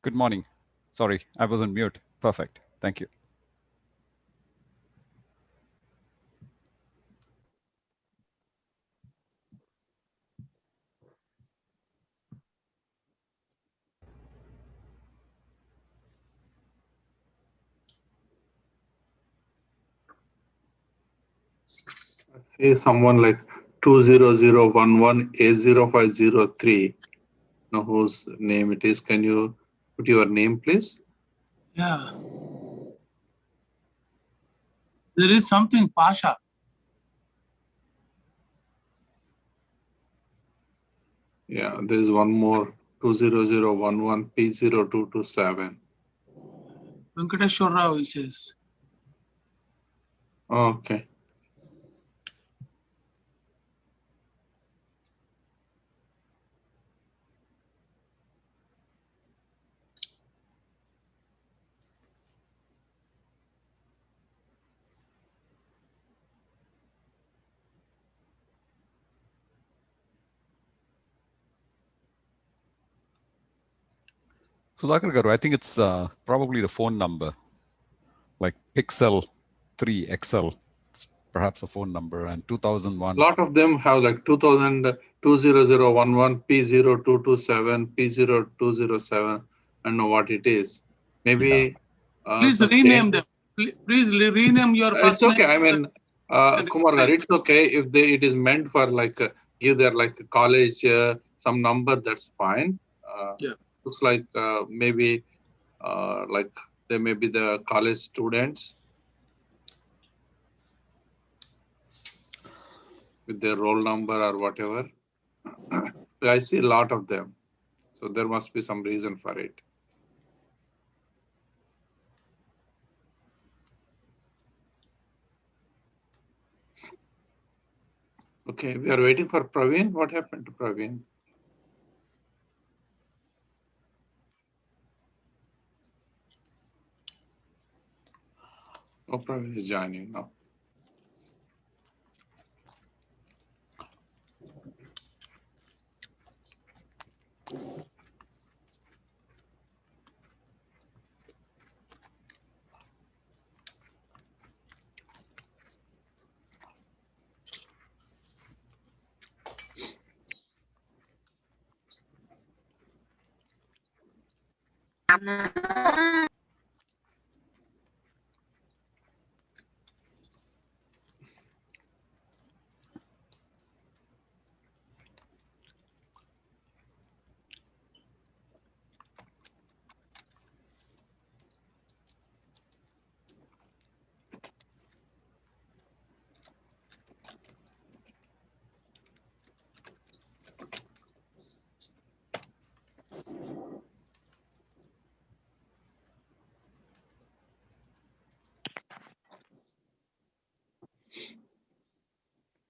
Good morning. Sorry, I was on mute. Perfect. Thank you. Say someone like 20011A0503. Know whose name it is? Can you put your name, please? Yeah. There is something, Pasha. Yeah, there is one more 20011P0227. Venkateshwar Rao, he says. Okay. Sudhakar Garu, I think it's probably the phone number, like Pixel 3 XL. It's perhaps a phone number, and 2001. A lot of them have like 20011 P0227, P0207. I don't know what it is. Maybe. Please rename them. Please rename your first It's okay. name. I mean, Kumar Garu, it's okay if it is meant for like give their like college some number. That's fine. Yeah. Looks like maybe like they may be the college students with their roll number or whatever. I see a lot of them, so there must be some reason for it. Okay, we are waiting for Praveen. What happened to Praveen? Oh, Praveen is joining now.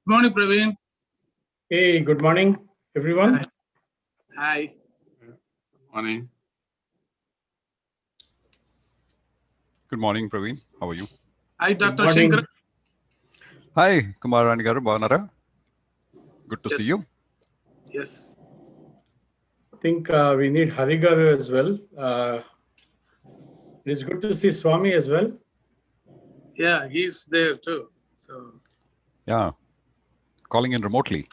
Good morning, Praveen. Hey, good morning, everyone. Hi. Good morning. Good morning, Praveen. How are you? Hi, Dr. morning. Shankar. Hi, Kumar Garu, Bavanara. Good to see you. Yes. I think we need Harigaru as well. It's good to see Swami as well. Yeah, he's there too. So. Yeah, calling in remotely.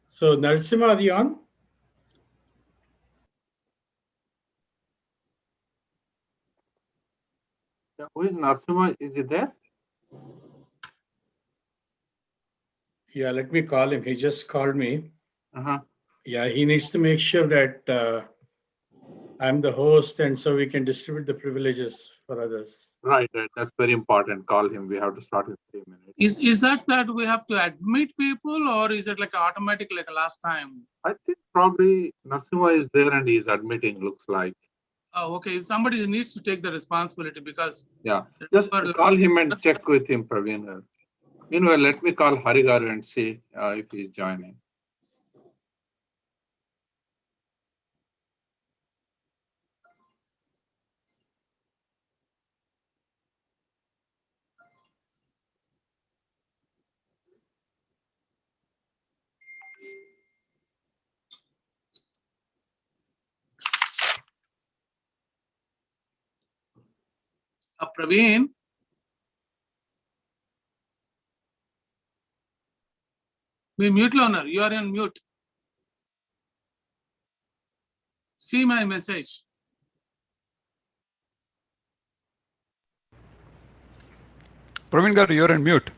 So Narasimha, are you on? Yeah, who is Narasimha? Is he there? Yeah, let me call him. He just called me. Uh-huh. Yeah, he needs to make sure that I'm the host, and so we can distribute the privileges for others. Right. That's very important. Call him. We have to start in 3 minutes. Is that we have to admit people, or is it like automatic like last time? I think probably Narasimha is there and he's admitting, looks like. Oh, okay. Somebody needs to take the responsibility because. Yeah, just call him and check with him, Praveen. Meanwhile, let me call Harigaru and see if he's joining. Praveen. We mute learner. You are on mute. See my message. Praveen Garu, you're on mute.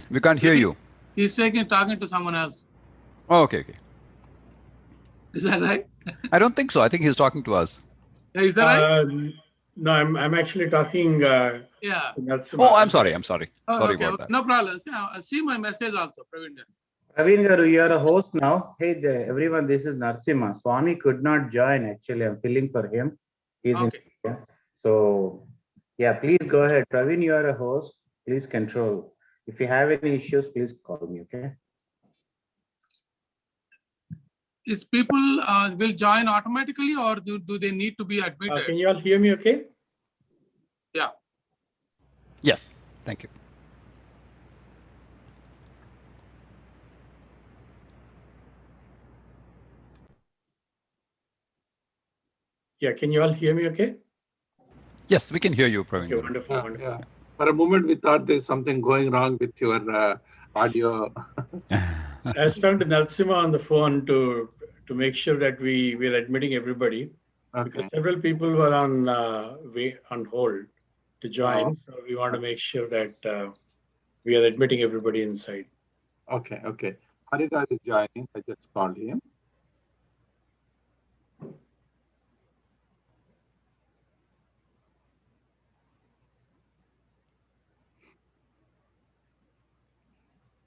We can't hear you. He's talking to someone else. Oh, okay. Is that right? I don't think so. I think he's talking to us. Is that right? No, I'm actually talking. Yeah. Oh, I'm sorry. Oh, Sorry okay. about that. No problem. See my message also, Praveen Garu. Praveen Garu, you are a host now. Hey there, everyone, this is Narasimha. Swami could not join actually. I'm filling for him. He's Okay. in India. So, yeah, please go ahead. Praveen, you are a host. Please control. If you have any issues, please call me, okay? Is people will join automatically or do they need to be admitted? Can you all hear me okay? Yeah. Yes. Thank you. Yeah, can you all hear me okay? Yes, we can hear you, Praveen Okay, Garu. wonderful, Yeah, wonderful. yeah. For a moment, we thought there's something going wrong with your audio. I was talking to Narasimha on the phone to make sure that we're admitting everybody, because Okay. several people were on hold to join. Oh. So we want to make sure that we are admitting everybody inside. Okay. Harika is joining. I just called him.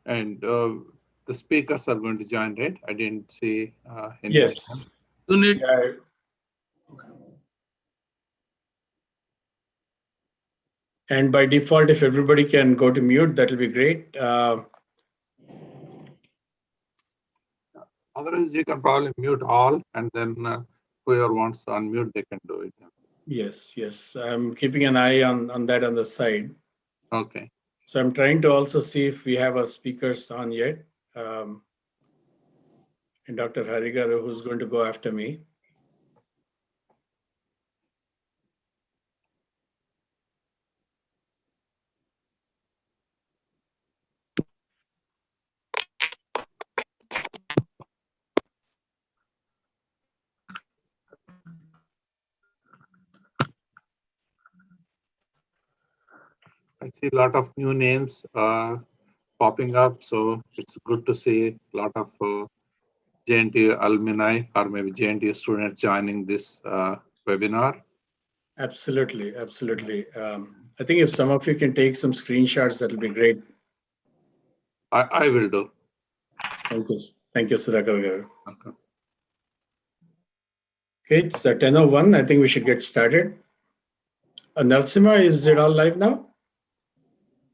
And the speakers are going to join, right? I didn't see any. Yes. You need. Yeah. And by default, if everybody can go to mute, that will be great. Otherwise, you can probably mute all, and then whoever wants to unmute, they can do it. Yes. I'm keeping an eye on that on the side. Okay. So I'm trying to also see if we have our speakers on yet. And Dr. Harigaru, who's going to go after me. I see a lot of new names popping up, so it's good to see a lot of Jntuh alumni or maybe Jntuh students joining this webinar. Absolutely. I think if some of you can take some screenshots, that'll be great. I will do. Thank you, Sudhakar Garu. Okay. Okay, it's 10:01. I think we should get started. Narasimha, is it all live now?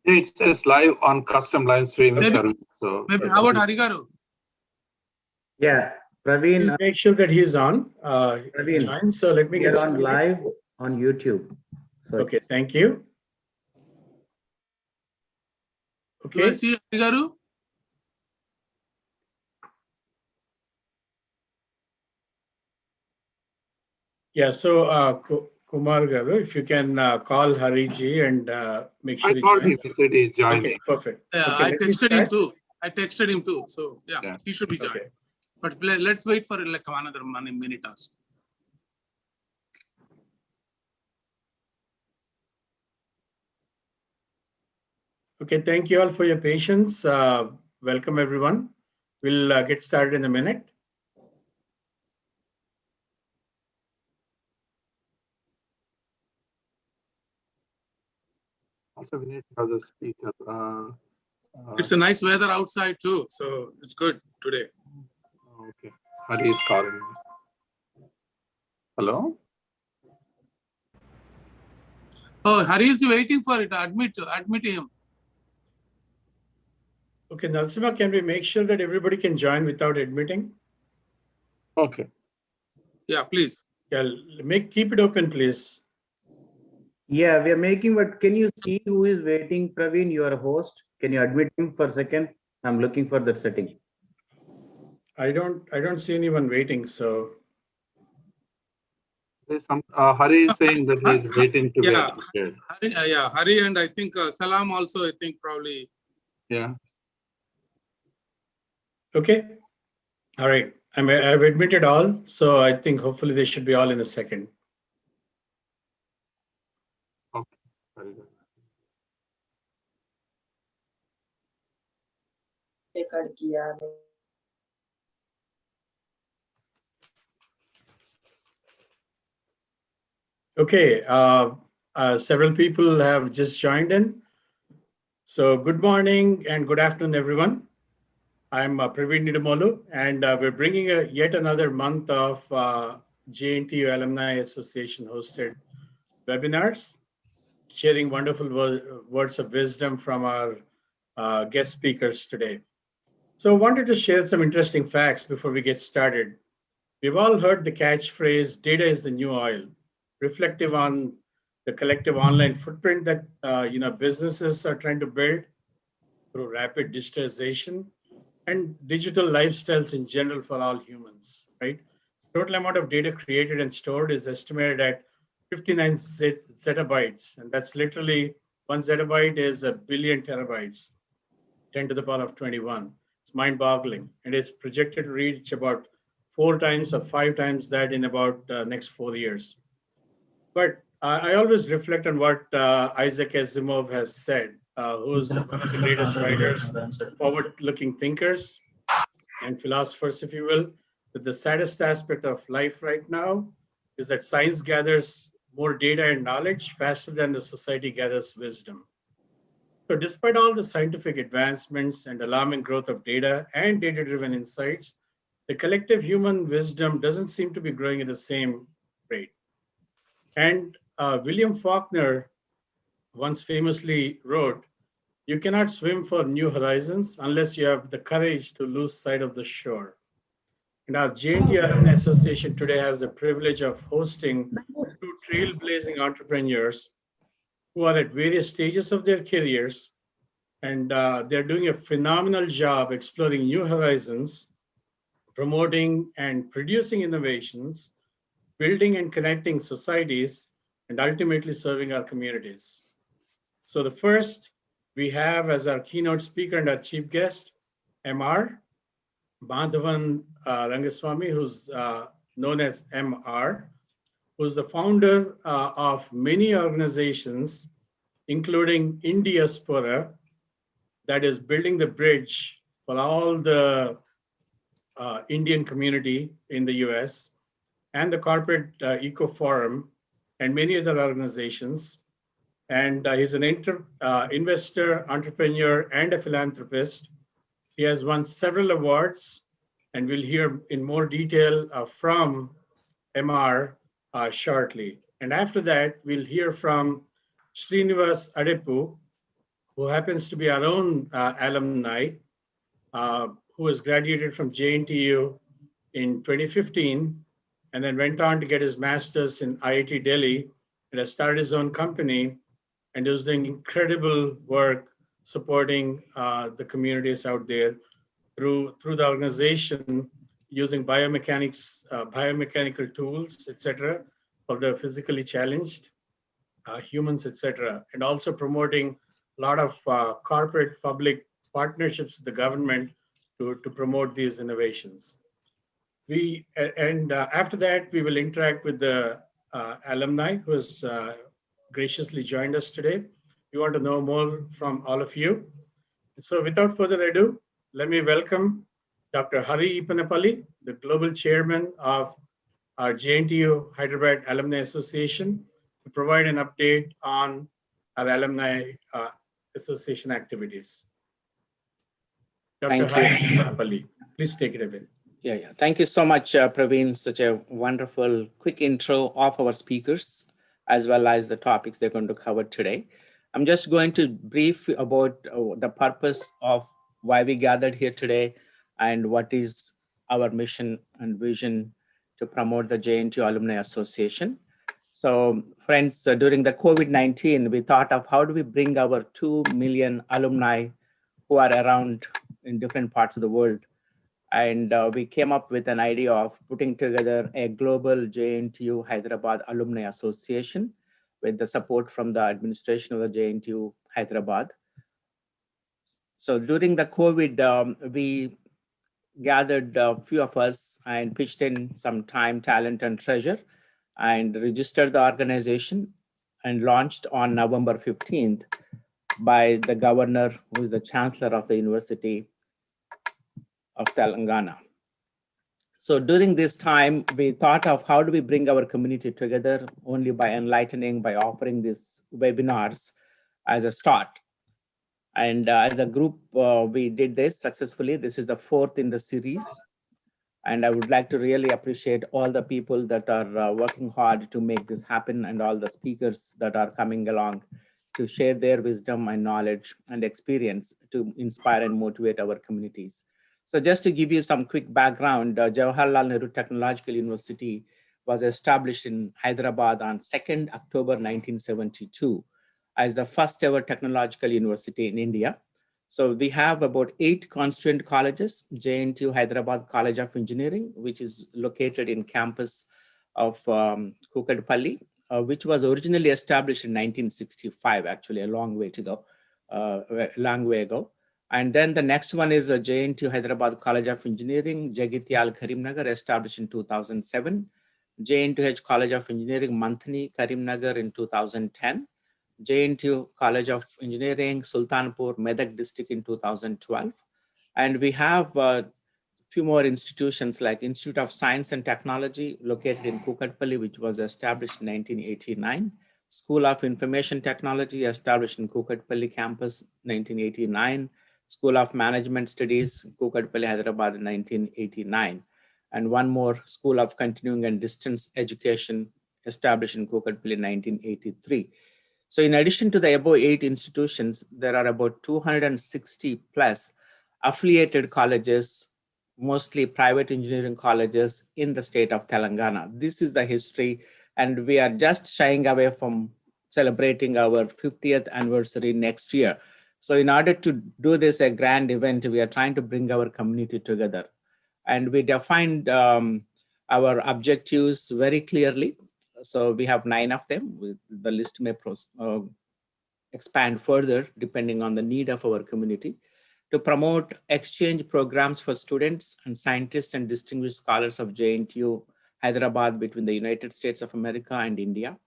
It says live on custom live streaming service. So Maybe how about Harigaru? Yeah, Praveen, Please make sure that he's on. Praveen, Join. So let me we get are on started. live on YouTube. So Okay, thank you. Do I Okay. see Harigaru? Yeah, so Kumar Garu, if you can call Hariji and make sure I he called him. joins. He said he's joining. Okay, perfect. Yeah, Okay, I let me texted him start. too. So yeah. He should be joined. Okay. But let's wait for like another minute or so. Okay, thank you all for your patience. Welcome everyone. We'll get started in a minute. Also, we need to have the speaker. It's a nice weather outside too, so it's good today. Okay. Hari is calling me. Hello? Oh, Hari is waiting for it. Admit him. Okay, Narasimha, can we make sure that everybody can join without admitting? Okay. Yeah, please. Yeah, keep it open, please. yeah, we are making, but can you see who is waiting? Praveen, you are a host. Can you admit him for a second? I'm looking for that setting. I don't see anyone waiting, so. There's some, Hari is saying that he is waiting to Yeah, be shared. Hari, and I think Salam also, I think probably. Yeah. Okay. All right. I've admitted all, so I think hopefully they should be all in a second. Okay. Very good. Okay. Several people have just joined in. So good morning and good afternoon, everyone. I'm Praveen Nidamolu, and we're bringing yet another month of Jntuh Alumni Association hosted webinars, sharing wonderful words of wisdom from our guest speakers today. So I wanted to share some interesting facts before we get started. We've all heard the catchphrase, data is the new oil, reflective on the collective online footprint that businesses are trying to build through rapid digitization and digital lifestyles in general for all humans, right? Total amount of data created and stored is estimated at 59 zettabytes, and that's literally 1 zettabyte is a billion terabytes, 10 to the power of 21. It's mind-boggling, and it's projected to reach about 4 times or 5 times that in about next 4 years. But I always reflect on what Isaac Asimov has said, who's one of the greatest writers, forward-looking thinkers and philosophers, if you will, that the saddest aspect of life right now is that science gathers more data and knowledge faster than the society gathers wisdom. So despite all the scientific advancements and alarming growth of data and data-driven insights, the collective human wisdom doesn't seem to be growing at the same rate. And William Faulkner once famously wrote, "You cannot swim for new horizons unless you have the courage to lose sight of the shore." And our Jntuh Alumni Association today has the privilege of hosting two trailblazing entrepreneurs who are at various stages of their careers, and they're doing a phenomenal job exploring new horizons, promoting and producing innovations, building and connecting societies, and ultimately serving our communities. So the first we have as our keynote speaker and our chief guest, MR, Madhavan Rangaswamy, who's known as MR, who's the founder of many organizations, including Indiaspora, that is building the bridge for all the Indian community in the US, and the Corporate Eco Forum, and many other organizations. And he's an investor, entrepreneur, and a philanthropist. He has won several awards, and we'll hear in more detail from MR shortly. And after that, we'll hear from Srinivas Adepu, who happens to be our own alumni, who was graduated from JNTU in 2015, and then went on to get his master's in IIT Delhi, and has started his own company, and is doing incredible work supporting the communities out there through the organization, using biomechanics, biomechanical tools, etc., for the physically challenged humans, etc., and also promoting a lot of corporate public partnerships with the government to promote these innovations. After that, we will interact with the alumni who has graciously joined us today. We want to know more from all of you. So without further ado, let me welcome Dr. Hari Ipanapalli, the Global Chairman of our JNTU Hyderabad Alumni Association, to provide an update on our Alumni Association activities. Dr. Hari Ipanapalli, please take it away. Yeah. Thank you so much, Praveen. Such a wonderful, quick intro of our speakers, as well as the topics they're going to cover today. I'm just going to brief about the purpose of why we gathered here today and what is our mission and vision to promote the Jntuh Alumni Association. So friends, during the COVID-19, we thought of how do we bring our 2 million alumni who are around in different parts of the world And we came up with an idea of putting together a global JNTU Hyderabad Alumni Association with the support from the administration of the JNTU Hyderabad. So during the COVID, we gathered a few of us and pitched in some time, talent, and treasure, and registered the organization and launched on November 15th by the governor, who is the chancellor of the University of Telangana. So during this time, we thought of how do we bring our community together only by enlightening, by offering these webinars as a start. And as a group, we did this successfully. This is the fourth in the series. And I would like to really appreciate all the people that are working hard to make this happen, and all the speakers that are coming along to share their wisdom and knowledge and experience to inspire and motivate our communities. So just to give you some quick background, Jawaharlal Nehru Technological University was established in Hyderabad on 2nd October 1972 as the first ever technological university in India. So we have about 8 constituent colleges: Jntuh Hyderabad College of Engineering, which is located in campus of Kukatpalli, which was originally established in 1965, actually a long way ago. And then the next one is Jntuh Hyderabad College of Engineering, Jagityal, Karimnagar, established in 2007. Jntuh College of Engineering, Manthani, Karimnagar in 2010. Jntuh College of Engineering, Sultanpur, Medak district in 2012. And we have a few more institutions like Institute of Science and Technology located in Kukatpalli, which was established in 1989. School of Information Technology established in Kukatpalli campus, 1989. School of Management Studies, Kukatpalli, Hyderabad, 1989. And one more, School of Continuing and Distance Education, established in Kukatpalli, 1983. So in addition to the above 8 institutions, there are about 260 plus affiliated colleges, mostly private engineering colleges in the state of Telangana. This is the history, and we are just shying away from celebrating our 50th anniversary next year. So in order to do this a grand event, we are trying to bring our community together. And we defined our objectives very clearly. So we have 9 of them. The list may expand further depending on the need of our community. To promote exchange programs for students and scientists and distinguished scholars of JNTU Hyderabad between the United States of America and India.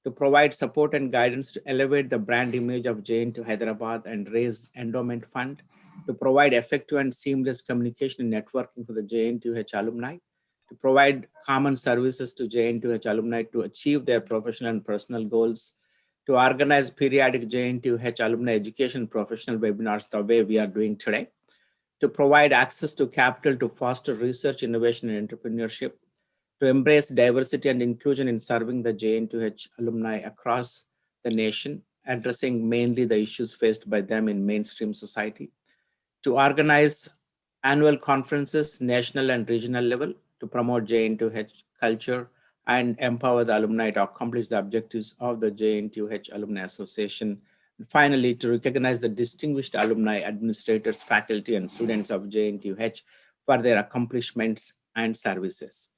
To provide support and guidance to elevate the brand image of JNTU Hyderabad and raise endowment fund. To provide effective and seamless communication and networking for the JNTUH alumni. To provide common services to JNTUH alumni to achieve their professional and personal goals. To organize periodic JNTUH alumni education professional webinars the way we are doing today. To provide access to capital to foster research, innovation, and entrepreneurship. To embrace diversity and inclusion in serving the JNTUH alumni across the nation, addressing mainly the issues faced by them in mainstream society. To organize annual conferences, national and regional level, to promote JNTUH culture and empower the alumni to accomplish the objectives of the JNTUH Alumni Association. And finally, to recognize the distinguished alumni, administrators, faculty, and students of JNTUH for their accomplishments and services.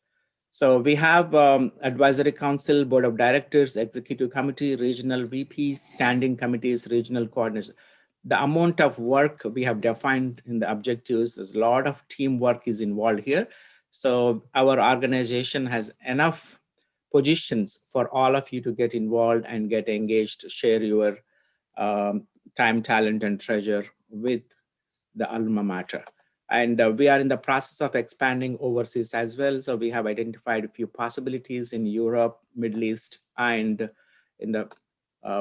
So we have advisory council, board of directors, executive committee, regional VPs, standing committees, regional coordinators. The amount of work we have defined in the objectives, there's a lot of teamwork is involved here. So our organization has enough positions for all of you to get involved and get engaged, share your time, talent, and treasure with the alma mater. And we are in the process of expanding overseas as well. So we have identified a few possibilities in Europe, Middle East, and in the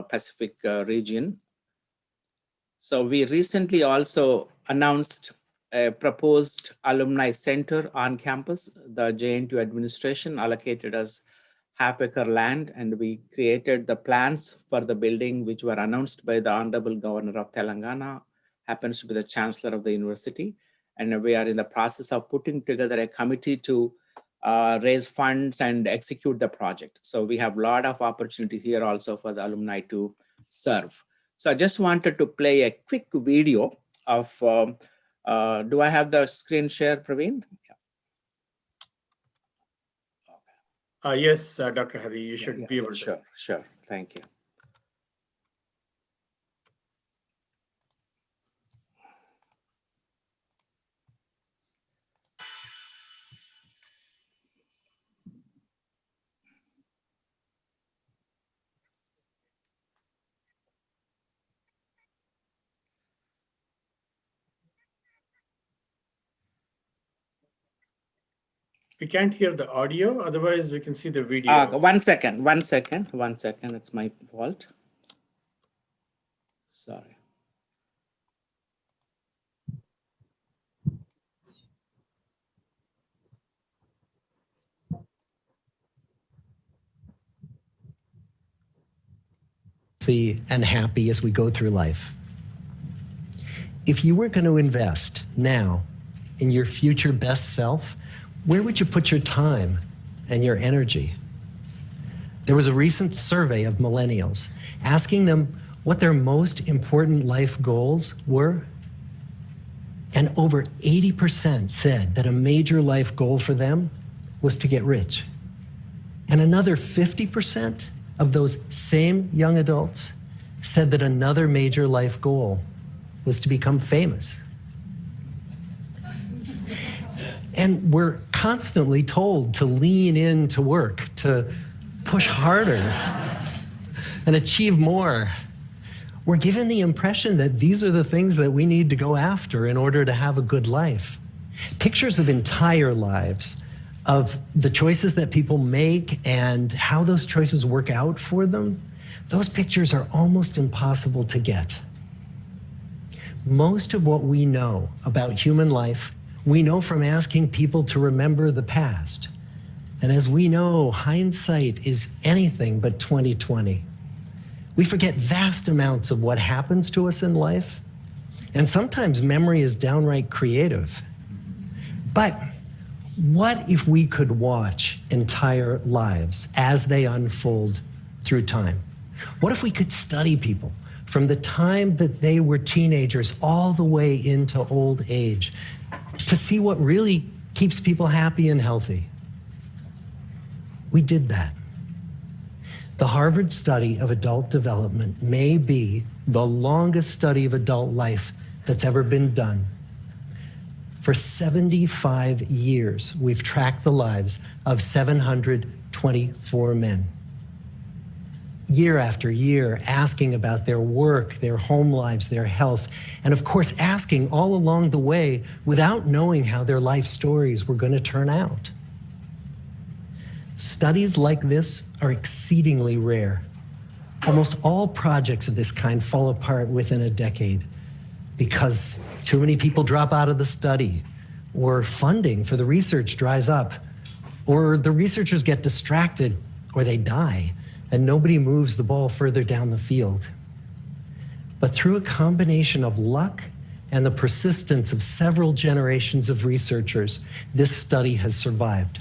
Pacific region. So we recently also announced a proposed alumni center on campus. The JNTU administration allocated us half-acre land, and we created the plans for the building, which were announced by the Honorable Governor of Telangana, happens to be the Chancellor of the university. And we are in the process of putting together a committee to raise funds and execute the project. So we have a lot of opportunity here also for the alumni to serve. So I just wanted to play a quick video of Do I have the screen share, Praveen? Yes, Dr. Hadi, you should be able to. Sure, sure. Thank you. We can't hear the audio, otherwise we can see the video. One second. It's my fault. Sorry. And happy as we go through life. If you were going to invest now in your future best self, where would you put your time and your energy? There was a recent survey of millennials asking them what their most important life goals were. And over 80% said that a major life goal for them was to get rich. And another 50% of those same young adults said that another major life goal was to become famous. And we're constantly told to lean into work, to push harder and achieve more. We're given the impression that these are the things that we need to go after in order to have a good life. Pictures of entire lives, of the choices that people make and how those choices work out for them, those pictures are almost impossible to get. Most of what we know about human life, we know from asking people to remember the past. And as we know, hindsight is anything but 20/20. We forget vast amounts of what happens to us in life, and sometimes memory is downright creative. But what if we could watch entire lives as they unfold through time? What if we could study people from the time that they were teenagers all the way into old age to see what really keeps people happy and healthy? We did that. The Harvard study of adult development may be the longest study of adult life that's ever been done. For 75 years, we've tracked the lives of 724 men. Year after year, asking about their work, their home lives, their health, and of course, asking all along the way without knowing how their life stories were going to turn out. Studies like this are exceedingly rare. Almost all projects of this kind fall apart within a decade because too many people drop out of the study, or funding for the research dries up, or the researchers get distracted, or they die, and nobody moves the ball further down the field. But through a combination of luck and the persistence of several generations of researchers, this study has survived.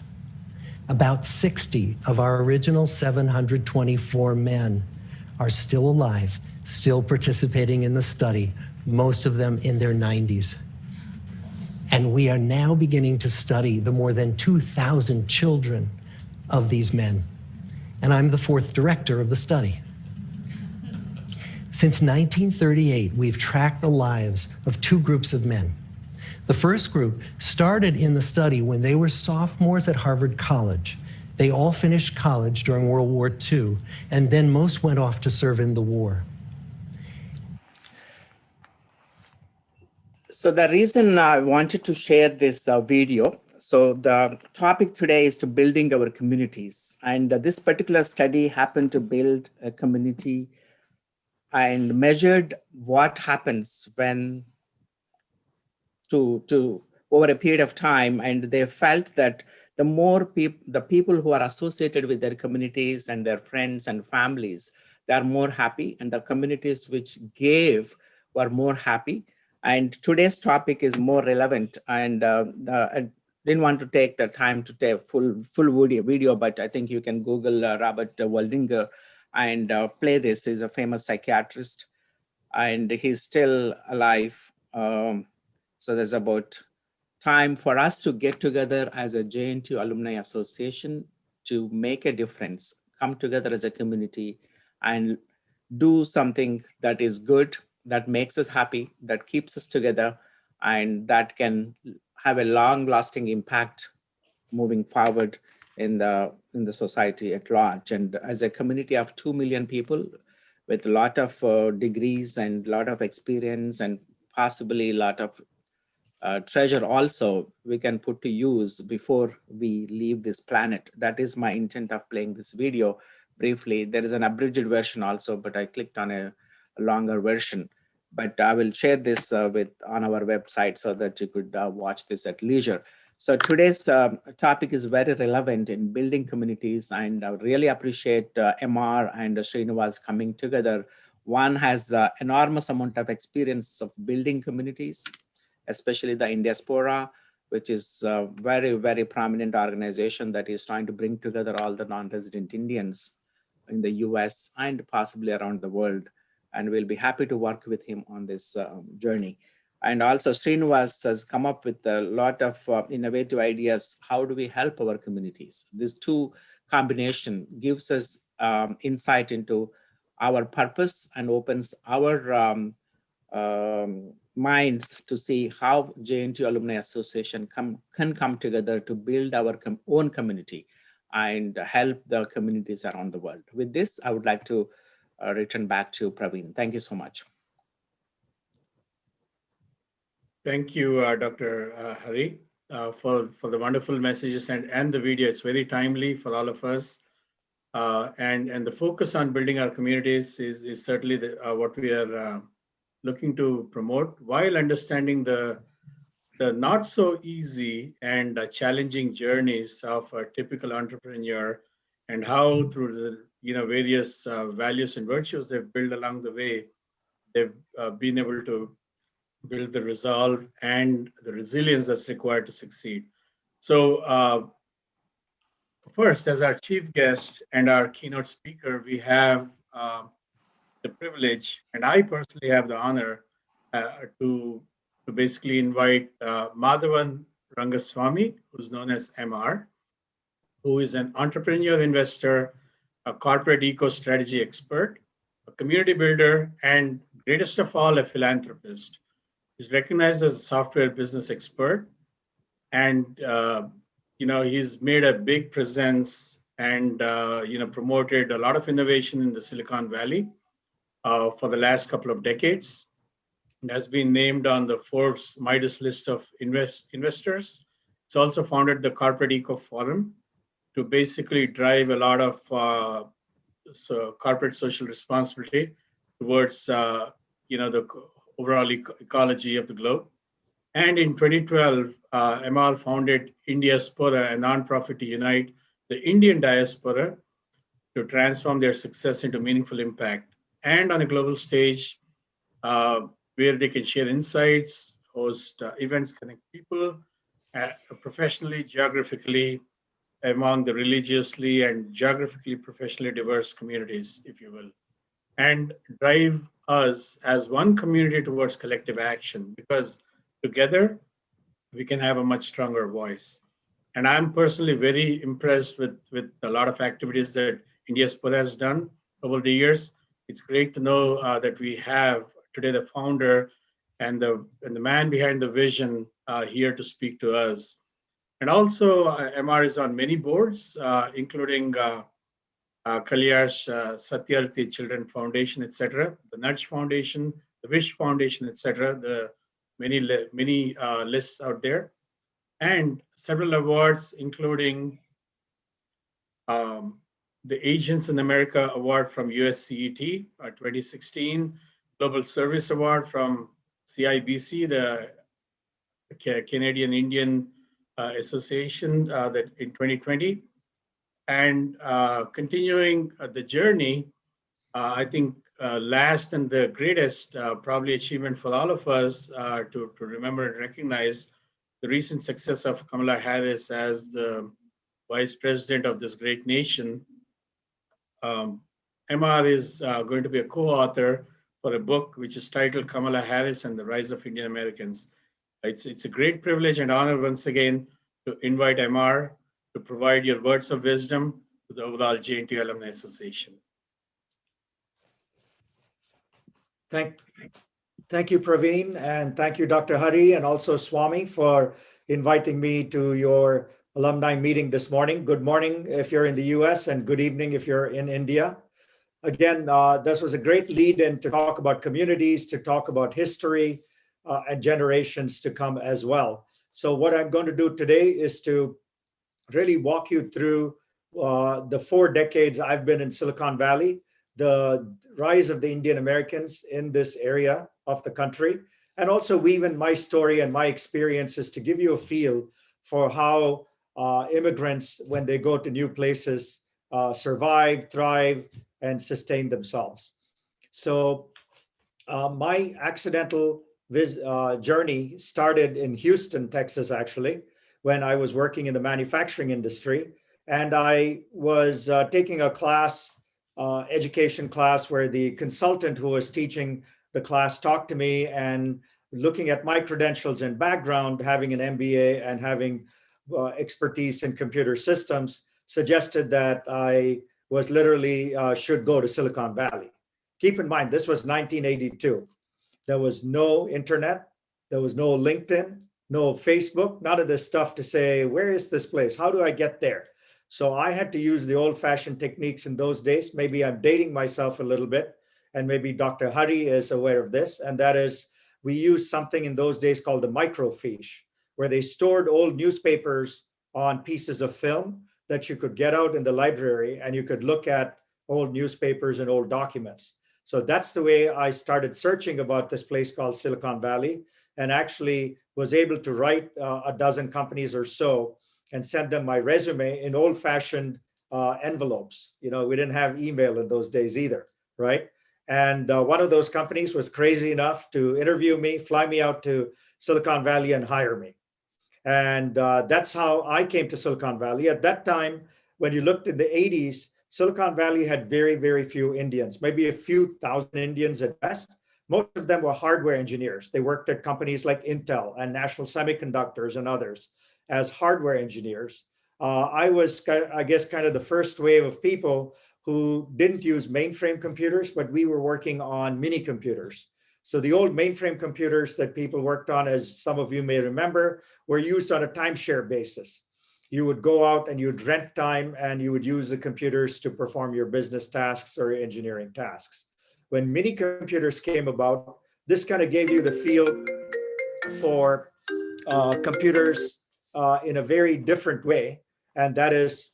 About 60 of our original 724 men are still alive, still participating in the study, most of them in their 90s. And we are now beginning to study the more than 2,000 children of these men. And I'm the fourth director of the study. Since 1938, we've tracked the lives of two groups of men. The first group started in the study when they were sophomores at Harvard College. They all finished college during World War II, and then most went off to serve in the war. So the reason I wanted to share this video, so the topic today is to building our communities. And this particular study happened to build a community and measured what happens when to over a period of time. And they felt that the more the people who are associated with their communities and their friends and families, they are more happy, and the communities which gave were more happy. And today's topic is more relevant. And I didn't want to take the time to take full video, but I think you can Google Robert Waldinger and play this. He's a famous psychiatrist, and he's still alive. So there's about time for us to get together as a Jntuh Alumni Association to make a difference, come together as a community and do something that is good, that makes us happy, that keeps us together, and that can have a long-lasting impact moving forward in the society at large. And as a community of 2 million people with a lot of degrees and a lot of experience and possibly a lot of treasure also we can put to use before we leave this planet. That is my intent of playing this video briefly. There is an abridged version also, but I clicked on a longer version. But I will share this on our website so that you could watch this at leisure. So today's topic is very relevant in building communities, and I really appreciate MR and Srinivas coming together. One has the enormous amount of experience of building communities, especially the Indiaspora, which is a very, very prominent organization that is trying to bring together all the non-resident Indians in the US and possibly around the world. And we'll be happy to work with him on this journey. And also Srinivas has come up with a lot of innovative ideas. How do we help our communities? This two combination gives us insight into our purpose and opens our minds to see how Jntuh Alumni Association can come together to build our own community and help the communities around the world. With this, I would like to return back to Praveen. Thank you so much. Thank you, Dr. Hari, for the wonderful messages and the video. It's very timely for all of us. And the focus on building our communities is certainly what we are looking to promote, while understanding the not so easy and challenging journeys of a typical entrepreneur, and how through the various values and virtues they've built along the way, they've been able to build the resolve and the resilience that's required to succeed. So first, as our chief guest and our keynote speaker, we have the privilege, and I personally have the honor to basically invite Madhavan Rangaswamy, who's known as MR, who is an entrepreneur, investor, a corporate eco-strategy expert, a community builder, and greatest of all, a philanthropist. He's recognized as a software business expert, and he's made a big presence and promoted a lot of innovation in the Silicon Valley for the last couple of decades, and has been named on the Forbes Midas list of investors. It's also founded the Corporate Eco Forum to basically drive a lot of corporate social responsibility towards the overall ecology of the globe. And in 2012, MR founded Indiaspora, a nonprofit to unite the Indian diaspora to transform their success into meaningful impact. And on a global stage, where they can share insights, host events, connect people professionally, geographically, among the religiously and geographically, professionally diverse communities, if you will, and drive us as one community towards collective action, because together we can have a much stronger voice. And I'm personally very impressed with a lot of activities that Indiaspora has done over the years. It's great to know that we have today the founder and the man behind the vision here to speak to us. And also, MR is on many boards, including Kalyash Satyarthi Children Foundation, etc., the Nudge Foundation, the Wish Foundation, etc., the many lists out there, and several awards, including the Asians in America Award from USCET 2016, Global Service Award from CIBC, the Canadian Indian Association, that in 2020, and continuing the journey. I think last and the greatest probably achievement for all of us to remember and recognize the recent success of Kamala Harris as the Vice President of this great nation. MR is going to be a co-author for a book which is titled Kamala Harris and the Rise of Indian Americans. It's a great privilege and honor once again to invite MR to provide your words of wisdom to the overall Jntuh Alumni Association. Thank you, Praveen, and thank you, Dr. Hari, and also Swami for inviting me to your alumni meeting this morning. Good morning if you're in the US, and good evening if you're in India. Again, this was a great lead-in to talk about communities, to talk about history, and generations to come as well. So what I'm going to do today is to really walk you through the 4 decades I've been in Silicon Valley, the rise of the Indian Americans in this area of the country, and also weave in my story and my experiences to give you a feel for how immigrants, when they go to new places, survive, thrive, and sustain themselves. So my accidental journey started in Houston, Texas, actually, when I was working in the manufacturing industry. And I was taking a class, education class, where the consultant who was teaching the class talked to me, and looking at my credentials and background, having an MBA and having expertise in computer systems, suggested that I was literally should go to Silicon Valley. Keep in mind, this was 1982. There was no internet, there was no LinkedIn, no Facebook, none of this stuff to say, where is this place? How do I get there? So I had to use the old-fashioned techniques in those days. Maybe I'm dating myself a little bit, and maybe Dr. Hari is aware of this, and that is, we used something in those days called the microfiche, where they stored old newspapers on pieces of film that you could get out in the library, and you could look at old newspapers and old documents. So that's the way I started searching about this place called Silicon Valley, and actually was able to write a dozen companies or so and send them my resume in old-fashioned envelopes. You know, we didn't have email in those days either, right? And one of those companies was crazy enough to interview me, fly me out to Silicon Valley and hire me. And that's how I came to Silicon Valley. At that time, when you looked in the 80s, Silicon Valley had very, very few Indians, maybe a few thousand Indians at best. Most of them were hardware engineers. They worked at companies like Intel and National Semiconductors and others as hardware engineers. I was, I guess, kind of the first wave of people who didn't use mainframe computers, but we were working on mini computers. So the old mainframe computers that people worked on, as some of you may remember, were used on a timeshare basis. You would go out and you'd rent time, and you would use the computers to perform your business tasks or engineering tasks. When mini computers came about, this kind of gave you the feel for computers in a very different way. And that is,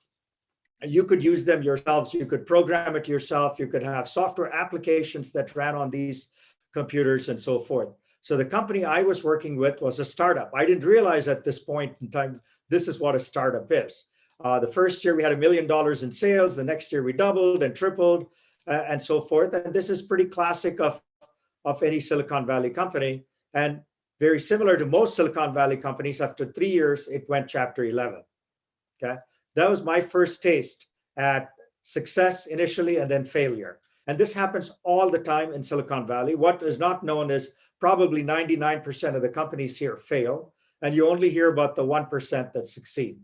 you could use them yourselves, you could program it yourself, you could have software applications that ran on these computers and so forth. So the company I was working with was a startup. I didn't realize at this point in time, this is what a startup is. The first year we had $1 million in sales, the next year we doubled and tripled and so forth. And this is pretty classic of any Silicon Valley company. And very similar to most Silicon Valley companies, after 3 years, it went Chapter 11, okay? That was my first taste at success initially and then failure. And this happens all the time in Silicon Valley. What is not known is probably 99% of the companies here fail, and you only hear about the 1% that succeed,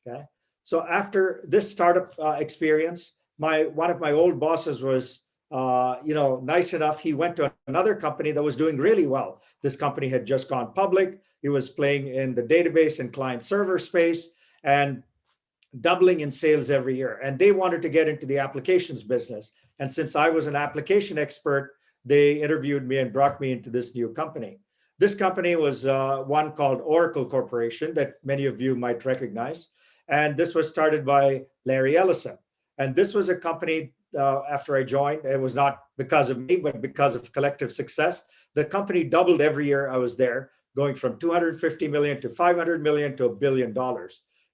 okay? So after this startup experience, one of my old bosses was nice enough. He went to another company that was doing really well. This company had just gone public. He was playing in the database and client server space and doubling in sales every year. And they wanted to get into the applications business. And since I was an application expert, they interviewed me and brought me into this new company. This company was one called Oracle Corporation that many of you might recognize. And this was started by Larry Ellison. And this was a company, after I joined, it was not because of me, but because of collective success. The company doubled every year I was there, going from 250 million to 500 million to $1 billion.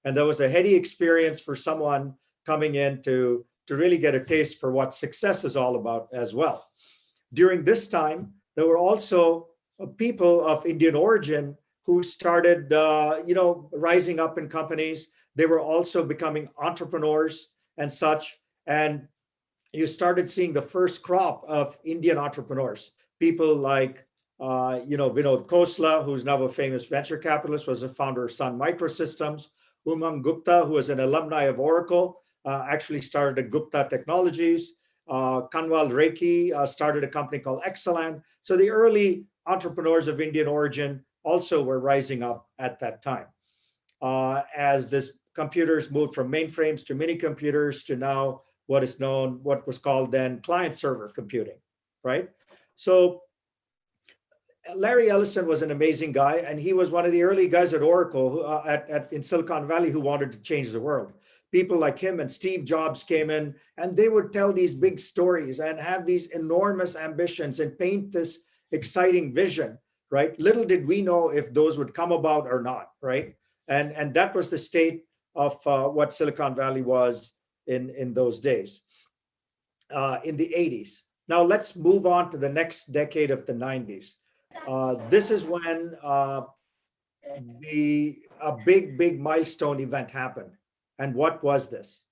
And that was a heady experience for someone coming in to really get a taste for what success is all about as well. During this time, there were also people of Indian origin who started, rising up in companies. They were also becoming entrepreneurs and such. And you started seeing the first crop of Indian entrepreneurs, people like Vinod Khosla, who's now a famous venture capitalist, was the founder of Sun Microsystems. Umang Gupta, who is an alumni of Oracle, actually started at Gupta Technologies. Kanwal Reiki started a company called Excelan. So the early entrepreneurs of Indian origin also were rising up at that time. As this computers moved from mainframes to mini computers to now what was called then client server computing, right? So Larry Ellison was an amazing guy, and he was one of the early guys at Oracle in Silicon Valley who wanted to change the world. People like him and Steve Jobs came in, and they would tell these big stories and have these enormous ambitions and paint this exciting vision, right? Little did we know if those would come about or not, right? And that was the state of what Silicon Valley was in those days, in the 80s. Now let's move on to the next decade of the 90s. This is when a big milestone event happened. And what was this?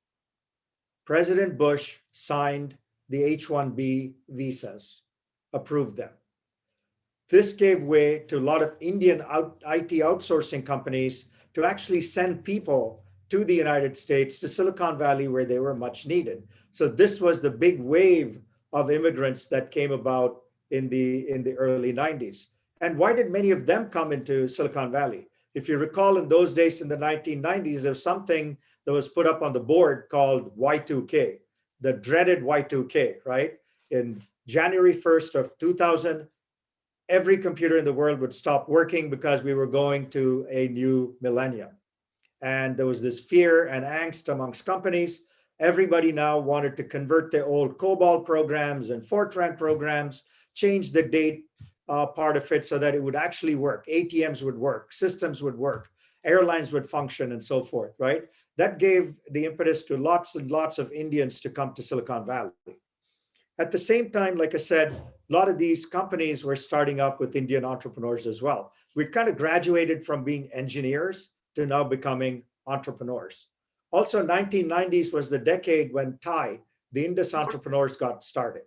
President Bush signed the H-1B visas, approved them. This gave way to a lot of Indian IT outsourcing companies to actually send people to the United States, to Silicon Valley, where they were much needed. So this was the big wave of immigrants that came about in the early 90s. And why did many of them come into Silicon Valley? If you recall, in those days in the 1990s, there was something that was put up on the board called Y2K, the dreaded Y2K, right? In January 1st of 2000, every computer in the world would stop working because we were going to a new millennium. And there was this fear and angst amongst companies. Everybody now wanted to convert their old COBOL programs and Fortran programs, change the date part of it so that it would actually work. ATMs would work, systems would work, airlines would function, and so forth, right? That gave the impetus to lots and lots of Indians to come to Silicon Valley. At the same time, like I said, a lot of these companies were starting up with Indian entrepreneurs as well. We kind of graduated from being engineers to now becoming entrepreneurs. Also, 1990s was the decade when TIE, the Indus entrepreneurs, got started.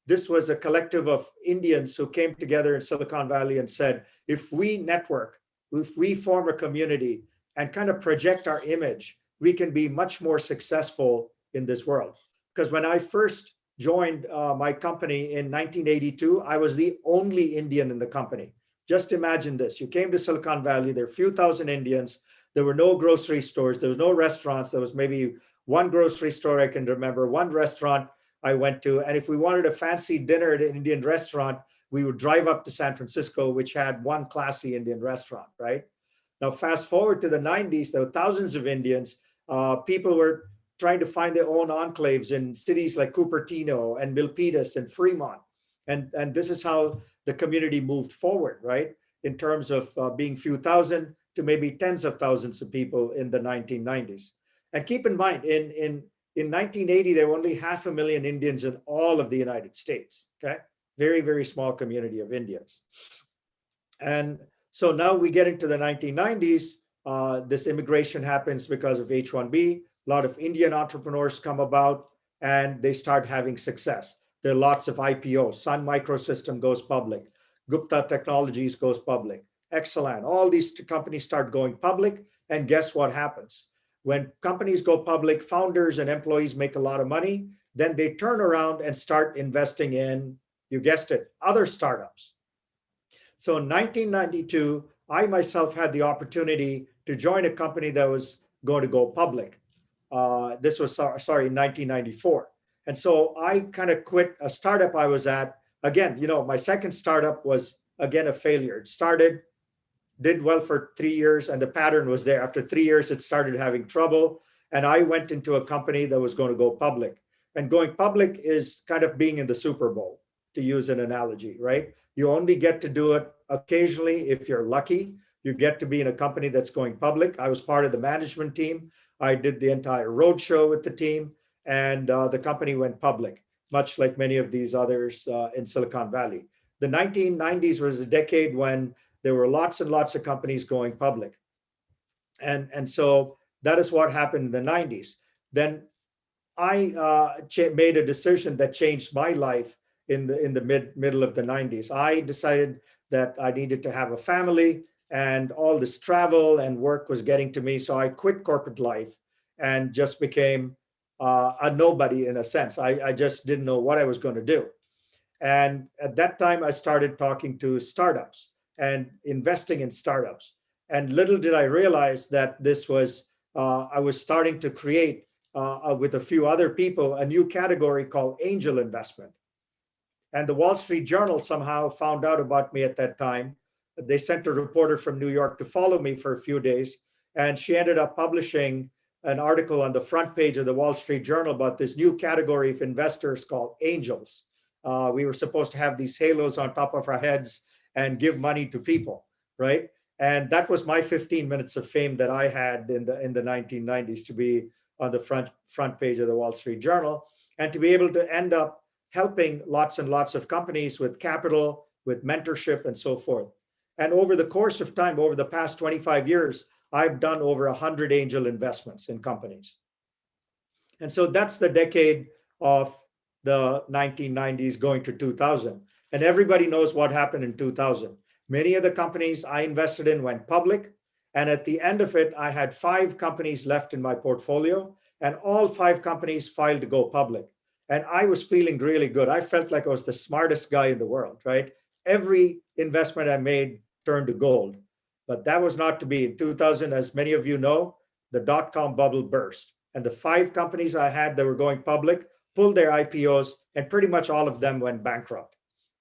This was a collective of Indians who came together in Silicon Valley and said, if we network, if we form a community and kind of project our image, we can be much more successful in this world. Because when I first joined my company in 1982, I was the only Indian in the company. Just imagine this. You came to Silicon Valley, there are a few thousand Indians. There were no grocery stores. There was no restaurants. There was maybe one grocery store I can remember, one restaurant I went to. And if we wanted a fancy dinner at an Indian restaurant, we would drive up to San Francisco, which had one classy Indian restaurant, right? Now, fast forward to the 90s, there were thousands of Indians. People were trying to find their own enclaves in cities like Cupertino and Milpitas and Fremont. And this is how the community moved forward, right? In terms of being few thousand to maybe tens of thousands of people in the 1990s. And keep in mind, in 1980, there were only 500,000 Indians in all of the United States, okay? Very, very small community of Indians. And so now we get into the 1990s, this immigration happens because of H-1B. A lot of Indian entrepreneurs come about and they start having success. There are lots of IPOs. Sun Microsystem goes public. Gupta Technologies goes public. Excelan, all these companies start going public. And guess what happens? When companies go public, founders and employees make a lot of money. Then they turn around and start investing in, you guessed it, other startups. So in 1992, I myself had the opportunity to join a company that was going to go public. This was, sorry, in 1994. And so I kind of quit a startup I was at. Again, you know, my second startup was, again, a failure. It started, did well for 3 years, and the pattern was there. After 3 years, it started having trouble. And I went into a company that was going to go public. And going public is kind of being in the Super Bowl, to use an analogy, right? You only get to do it occasionally if you're lucky. You get to be in a company that's going public. I was part of the management team. I did the entire roadshow with the team, and the company went public, much like many of these others in Silicon Valley. The 1990s was a decade when there were lots and lots of companies going public. And so that is what happened in the 90s. Then I made a decision that changed my life in the middle of the 90s. I decided that I needed to have a family, and all this travel and work was getting to me. So I quit corporate life and just became a nobody in a sense. I just didn't know what I was going to do. And at that time, I started talking to startups and investing in startups. And little did I realize that this was, I was starting to create with a few other people, a new category called angel investment. And the Wall Street Journal somehow found out about me at that time. They sent a reporter from New York to follow me for a few days. And she ended up publishing an article on the front page of the Wall Street Journal about this new category of investors called angels. We were supposed to have these halos on top of our heads and give money to people, right? And that was my 15 minutes of fame that I had in the 1990s, to be on the front page of the Wall Street Journal, and to be able to end up helping lots and lots of companies with capital, with mentorship, and so forth. And over the course of time, over the past 25 years, I've done over 100 angel investments in companies. And so that's the decade of the 1990s going to 2000. And everybody knows what happened in 2000. Many of the companies I invested in went public. And at the end of it, I had 5 companies left in my portfolio, and all 5 companies filed to go public. And I was feeling really good. I felt like I was the smartest guy in the world, right? Every investment I made turned to gold. But that was not to be. In 2000, as many of you know, the dot-com bubble burst. And the 5 companies I had that were going public pulled their IPOs, and pretty much all of them went bankrupt.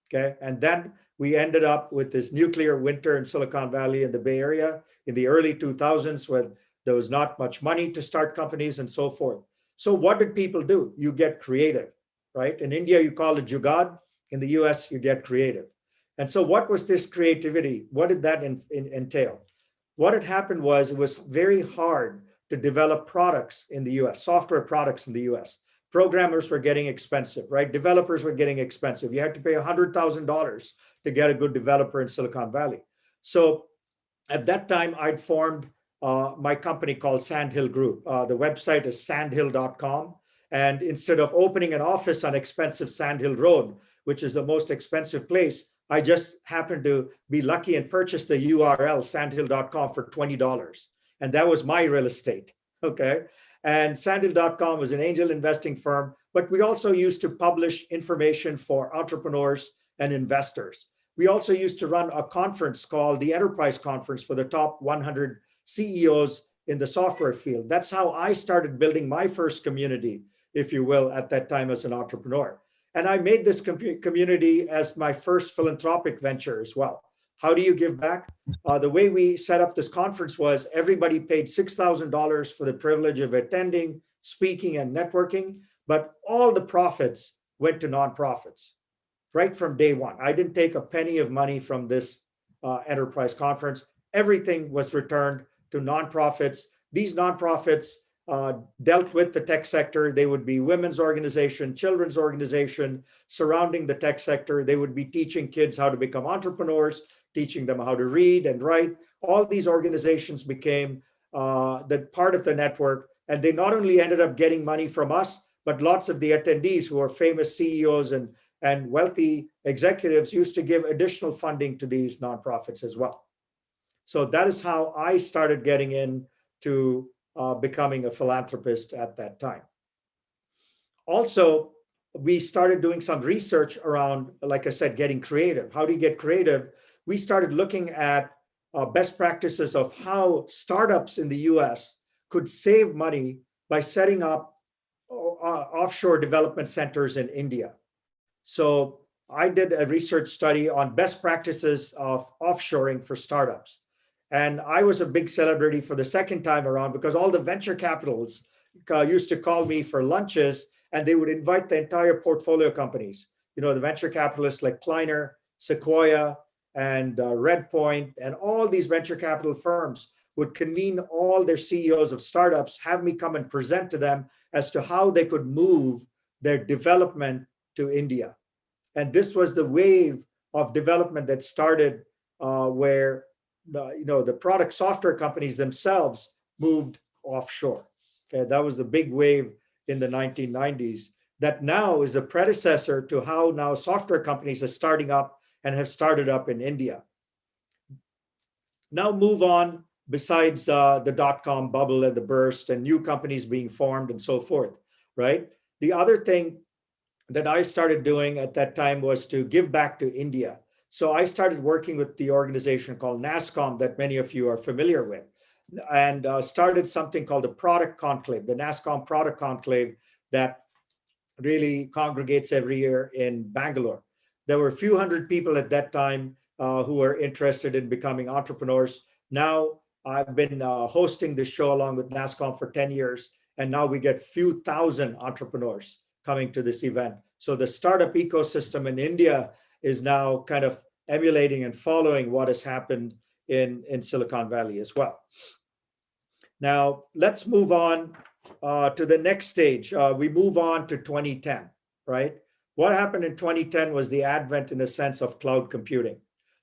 Okay. And then we ended up with this nuclear winter in Silicon Valley in the Bay Area in the early 2000s, where there was not much money to start companies and so forth. So what did people do? You get creative, right? In India, you call it jugaad. In the US, you get creative. And so what was this creativity? What did that entail? What had happened was, it was very hard to develop products in the US, software products in the US. Programmers were getting expensive, right? Developers were getting expensive. You had to pay $100,000 to get a good developer in Silicon Valley. So at that time, I'd formed my company called Sandhill Group. The website is sandhill.com. And instead of opening an office on expensive Sandhill Road, which is the most expensive place, I just happened to be lucky and purchase the URL sandhill.com for $20. And that was my real estate, okay? And sandhill.com was an angel investing firm, but we also used to publish information for entrepreneurs and investors. We also used to run a conference called the Enterprise Conference for the top 100 CEOs in the software field. That's how I started building my first community, if you will, at that time as an entrepreneur. And I made this community as my first philanthropic venture as well. How do you give back? The way we set up this conference was everybody paid $6,000 for the privilege of attending, speaking, and networking, but all the profits went to nonprofits right from day one. I didn't take a penny of money from this enterprise conference. Everything was returned to nonprofits. These nonprofits dealt with the tech sector. They would be women's organization, children's organization surrounding the tech sector. They would be teaching kids how to become entrepreneurs, teaching them how to read and write. All these organizations became the part of the network. And they not only ended up getting money from us, but lots of the attendees who are famous CEOs and wealthy executives used to give additional funding to these nonprofits as well. So that is how I started getting into becoming a philanthropist at that time. Also, we started doing some research around, like I said, getting creative. How do you get creative? We started looking at best practices of how startups in the US could save money by setting up offshore development centers in India. So I did a research study on best practices of offshoring for startups. And I was a big celebrity for the second time around because all the venture capitals used to call me for lunches, and they would invite the entire portfolio companies. You know, the venture capitalists like Kleiner, Sequoia, and Redpoint, and all these venture capital firms would convene all their CEOs of startups, have me come and present to them as to how they could move their development to India. And this was the wave of development that started where the product software companies themselves moved offshore. Okay, that was the big wave in the 1990s. That now is a predecessor to how now software companies are starting up and have started up in India. Now move on, besides the dot-com bubble and the burst and new companies being formed and so forth, right? The other thing that I started doing at that time was to give back to India. So I started working with the organization called NASSCOM that many of you are familiar with, and started something called the Product Conclave, the NASSCOM Product Conclave that really congregates every year in Bangalore. There were a few hundred people at that time who were interested in becoming entrepreneurs. Now I've been hosting this show along with NASSCOM for 10 years, and now we get few thousand entrepreneurs coming to this event. So the startup ecosystem in India is now kind of emulating and following what has happened in Silicon Valley as well. Now let's move on to the next stage. We move on to 2010, right? What happened in 2010 was the advent, in a sense, of cloud computing.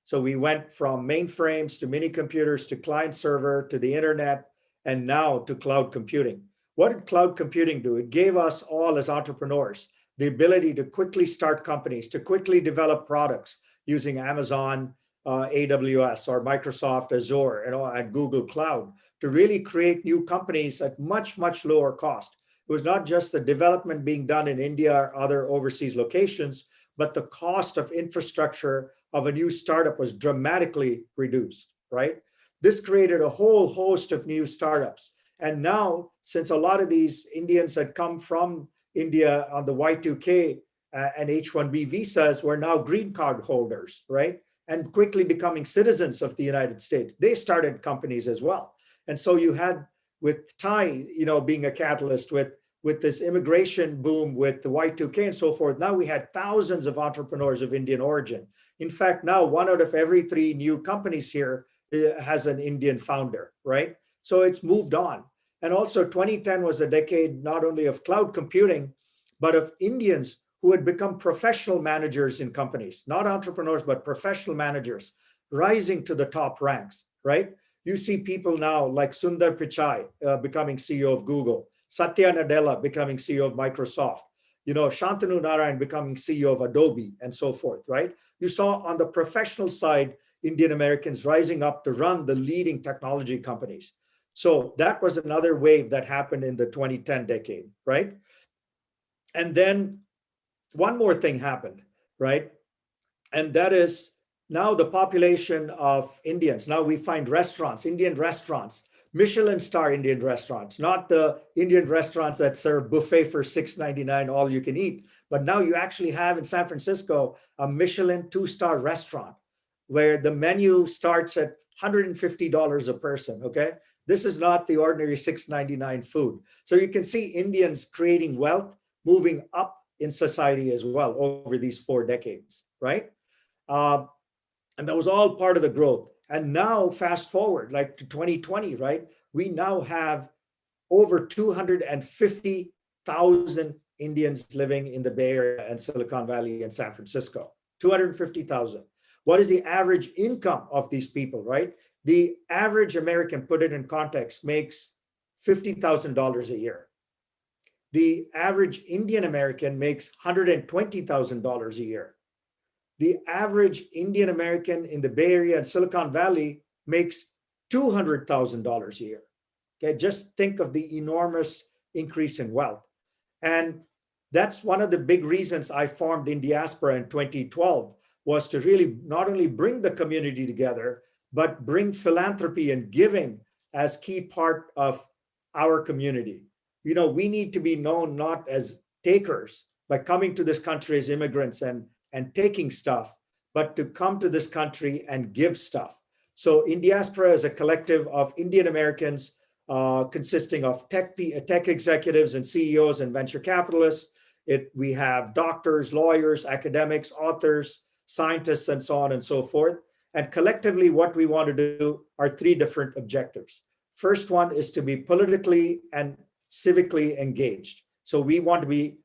So we went from mainframes to mini computers to client server to the internet, and now to cloud computing. What did cloud computing do? It gave us all as entrepreneurs the ability to quickly start companies, to quickly develop products using Amazon, AWS, or Microsoft Azure, and Google Cloud, to really create new companies at much, much lower cost. It was not just the development being done in India or other overseas locations, but the cost of infrastructure of a new startup was dramatically reduced, right? This created a whole host of new startups. And now, since a lot of these Indians had come from India on the Y2K and H-1B visas, were now green card holders, right? And quickly becoming citizens of the United States. They started companies as well. And so you had, with Thai, being a catalyst, with this immigration boom, with the Y2K and so forth, now we had thousands of entrepreneurs of Indian origin. In fact, now 1 out of every 3 new companies here has an Indian founder, right? So it's moved on. And also 2010 was a decade not only of cloud computing, but of Indians who had become professional managers in companies, not entrepreneurs, but professional managers, rising to the top ranks, right? You see people now like Sundar Pichai becoming CEO of Google, Satya Nadella becoming CEO of Microsoft, Shantanu Narayan becoming CEO of Adobe, and so forth, right? You saw on the professional side, Indian Americans rising up to run the leading technology companies. So that was another wave that happened in the 2010 decade, right? And then one more thing happened, right? And that is now the population of Indians. Now we find restaurants, Indian restaurants, Michelin star Indian restaurants, not the Indian restaurants that serve buffet for $6.99, all you can eat. But now you actually have in San Francisco a Michelin 2-star restaurant where the menu starts at $150 a person, okay? This is not the ordinary $6.99 food. So you can see Indians creating wealth, moving up in society as well over these 4 decades, right? And that was all part of the growth. And now fast forward, like to 2020, right? We now have over 250,000 Indians living in the Bay Area and Silicon Valley and San Francisco, 250,000. What is the average income of these people, right? The average American, put it in context, makes $50,000 a year. The average Indian American makes $120,000 a year. The average Indian American in the Bay Area and Silicon Valley makes $200,000 a year. Okay, just think of the enormous increase in wealth. And that's one of the big reasons I formed Indiaspora in 2012, was to really not only bring the community together, but bring philanthropy and giving as key part of our community. We need to be known not as takers, by coming to this country as immigrants and taking stuff, but to come to this country and give stuff. So Indiaspora is a collective of Indian Americans consisting of tech executives and CEOs and venture capitalists. We have doctors, lawyers, academics, authors, scientists, and so on and so forth. And collectively, what we want to do are 3 different objectives. First one is to be politically and civically engaged. So we want to be,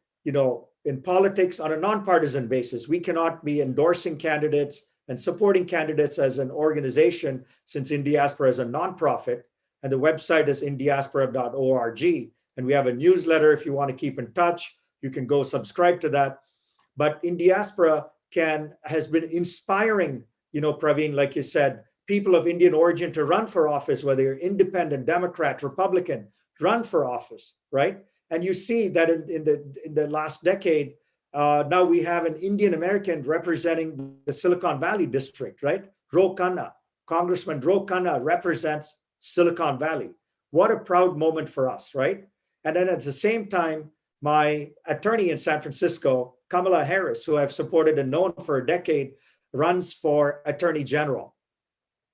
in politics on a nonpartisan basis. We cannot be endorsing candidates and supporting candidates as an organization, since Indiaspora is a nonprofit, and the website is indiaspora.org. And we have a newsletter if you want to keep in touch. You can go subscribe to that. But Indiaspora has been inspiring, Praveen, like you said, people of Indian origin to run for office, whether you're independent, Democrat, Republican, run for office, right? And you see that in the last decade, now we have an Indian American representing the Silicon Valley district, right? Ro Khanna, Congressman Ro Khanna represents Silicon Valley. What a proud moment for us, right? And then at the same time, my attorney in San Francisco, Kamala Harris, who I've supported and known for a decade, runs for Attorney General.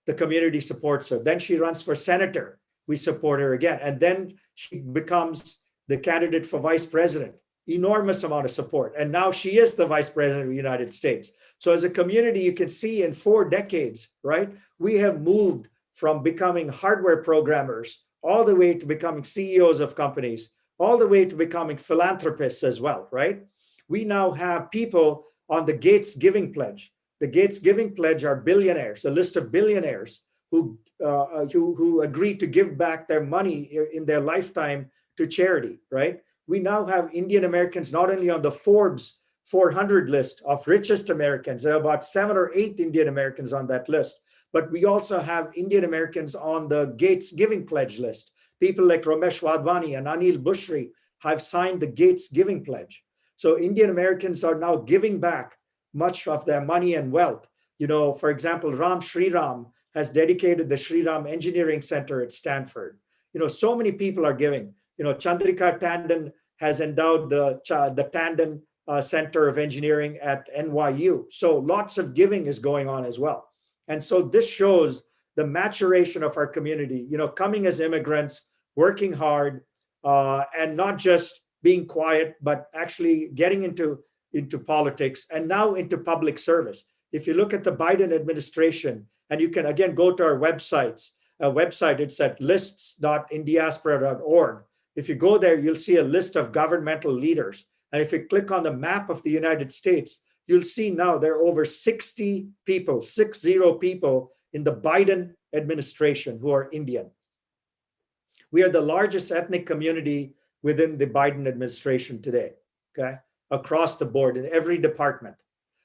The community supports her. Then she runs for senator. We support her again. And then she becomes the candidate for vice president. Enormous amount of support. And now she is the vice president of the United States. So as a community, you can see in 4 decades, right, we have moved from becoming hardware programmers all the way to becoming CEOs of companies, all the way to becoming philanthropists as well, right? We now have people on the Gates Giving Pledge. The Gates Giving Pledge are billionaires, a list of billionaires who agree to give back their money in their lifetime to charity, right? We now have Indian Americans not only on the Forbes 400 list of richest Americans, there are about 7 or 8 Indian Americans on that list, but we also have Indian Americans on the Gates Giving Pledge list. People like Ramesh Wadhwani and Anil Bushri have signed the Gates Giving Pledge. So Indian Americans are now giving back much of their money and wealth. For example, Ram Shriram has dedicated the Shriram Engineering Center at Stanford. So many people are giving. Chandrika Tandon has endowed the Tandon Center of Engineering at NYU. So lots of giving is going on as well. And so this shows the maturation of our community, coming as immigrants, working hard, and not just being quiet, but actually getting into politics and now into public service. If you look at the Biden administration, and you can again go to our website, it's at lists.indiaspora.org. If you go there, you'll see a list of governmental leaders. And if you click on the map of the United States, you'll see now there are over 60 people in the Biden administration who are Indian. We are the largest ethnic community within the Biden administration today, okay, across the board in every department.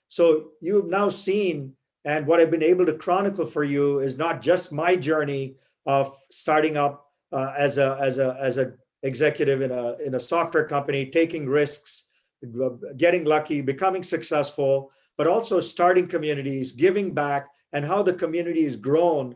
So you've now seen, and what I've been able to chronicle for you is not just my journey of starting up as a executive in a software company, taking risks, getting lucky, becoming successful, but also starting communities, giving back, and how the community has grown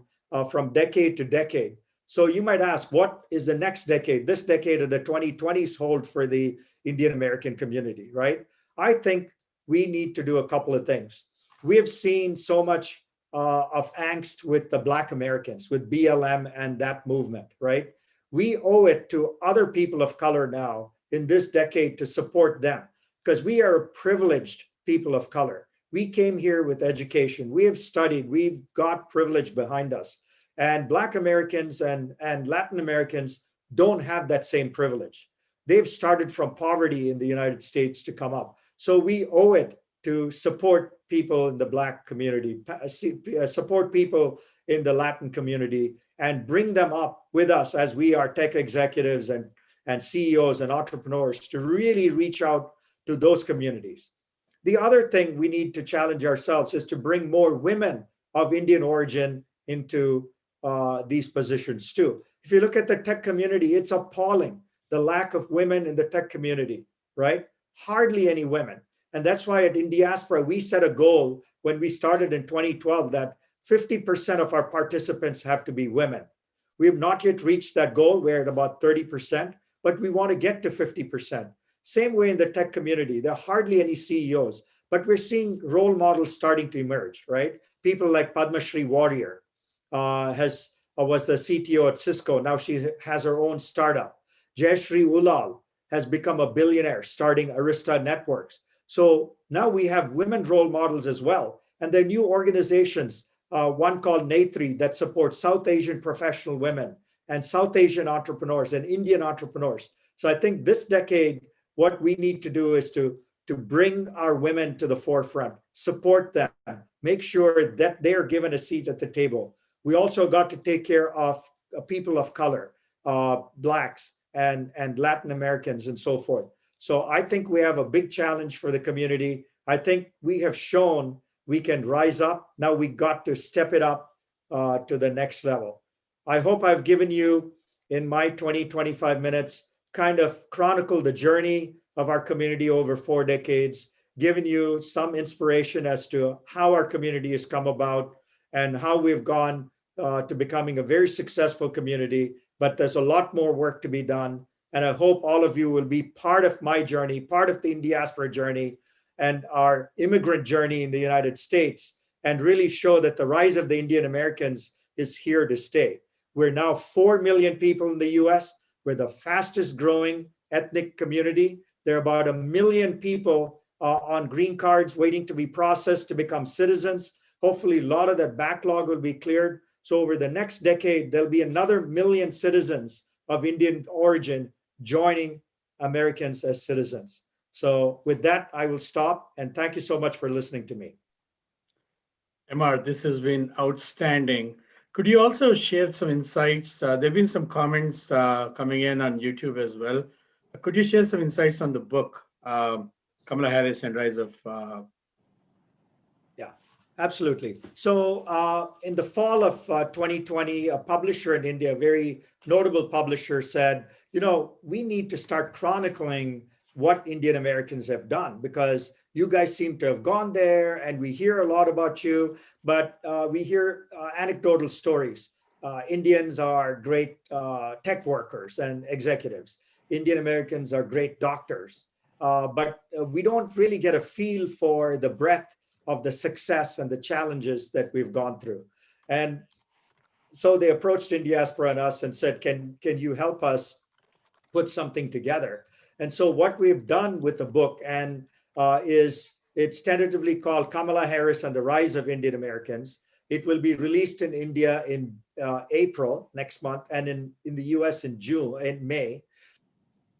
from decade to decade. So you might ask, what is the next decade, this decade of the 2020s hold for the Indian American community, right? I think we need to do a couple of things. We have seen so much of angst with the Black Americans, with BLM and that movement, right? We owe it to other people of color now in this decade to support them, because we are privileged people of color. We came here with education. We have studied. We've got privilege behind us. And Black Americans and Latin Americans don't have that same privilege. They've started from poverty in the United States to come up. So we owe it to support people in the Black community, support people in the Latin community, and bring them up with us as we are tech executives and CEOs and entrepreneurs to really reach out to those communities. The other thing we need to challenge ourselves is to bring more women of Indian origin into these positions too. If you look at the tech community, it's appalling, the lack of women in the tech community, right? Hardly any women. And that's why at Indiaspora, we set a goal when we started in 2012 that 50% of our participants have to be women. We have not yet reached that goal. We're at about 30%, but we want to get to 50%. Same way in the tech community, there are hardly any CEOs, but we're seeing role models starting to emerge, right? People like Padma Shri Warrior was the CTO at Cisco. Now she has her own startup. Jayashree Ulal has become a billionaire starting Arista Networks. So now we have women role models as well. And there are new organizations, one called Naitri that supports South Asian professional women and South Asian entrepreneurs and Indian entrepreneurs. So I think this decade, what we need to do is to bring our women to the forefront, support them, make sure that they are given a seat at the table. We also got to take care of people of color, Blacks and Latin Americans and so forth. So I think we have a big challenge for the community. I think we have shown we can rise up. Now we got to step it up to the next level. I hope I've given you, in my 25 minutes, kind of chronicle the journey of our community over 4 decades, given you some inspiration as to how our community has come about and how we've gone to becoming a very successful community. But there's a lot more work to be done. And I hope all of you will be part of my journey, part of the Indiaspora journey and our immigrant journey in the United States, and really show that the rise of the Indian Americans is here to stay. We're now 4 million people in the US. We're the fastest growing ethnic community. There are about 1 million people on green cards waiting to be processed to become citizens. Hopefully, a lot of that backlog will be cleared. So over the next decade, there'll be another 1 million citizens of Indian origin joining Americans as citizens. So with that, I will stop, and thank you so much for listening to me. MR, this has been outstanding. Could you also share some insights? There have been some comments coming in on YouTube as well. Could you share some insights on the book, Kamala Harris and Rise of... Yeah, absolutely. So in the fall of 2020, a publisher in India, a very notable publisher, said, you know, we need to start chronicling what Indian Americans have done, because you guys seem to have gone there and we hear a lot about you, but we hear anecdotal stories. Indians are great tech workers and executives. Indian Americans are great doctors, but we don't really get a feel for the breadth of the success and the challenges that we've gone through. And so they approached Indiaspora and us and said, can you help us put something together? And so what we've done with the book is it's tentatively called Kamala Harris and the Rise of Indian Americans. It will be released in India in April next month, and in the US in May.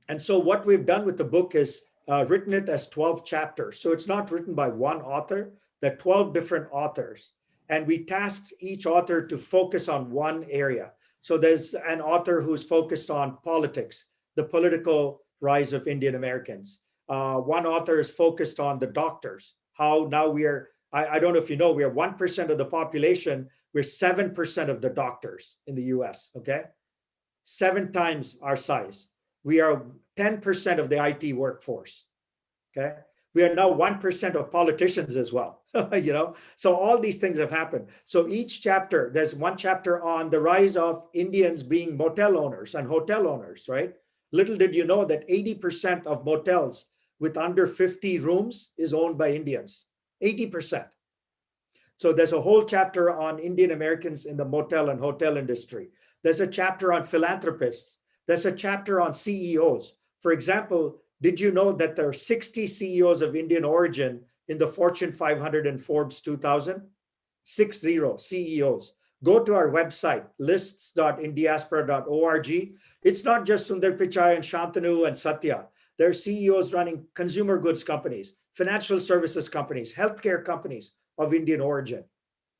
And so what we've done with the book is written it as 12 chapters. So it's not written by one author, there are 12 different authors. And we tasked each author to focus on one area. So there's an author who's focused on politics, the political rise of Indian Americans. One author is focused on the doctors, how now we are, I don't know if you know, we are 1% of the population, we're 7% of the doctors in the US, okay? 7 times our size. We are 10% of the IT workforce, okay? We are now 1% of politicians as well, you know? So all these things have happened. So each chapter, there's one chapter on the rise of Indians being motel owners and hotel owners, right? Little did you know that 80% of motels with under 50 rooms is owned by Indians, 80%. So there's a whole chapter on Indian Americans in the motel and hotel industry. There's a chapter on philanthropists. There's a chapter on CEOs. For example, did you know that there are 60 CEOs of Indian origin in the Fortune 500 and Forbes 2000? 60 CEOs. Go to our website, lists.indiaspora.org. It's not just Sundar Pichai and Shantanu and Satya. There are CEOs running consumer goods companies, financial services companies, healthcare companies of Indian origin.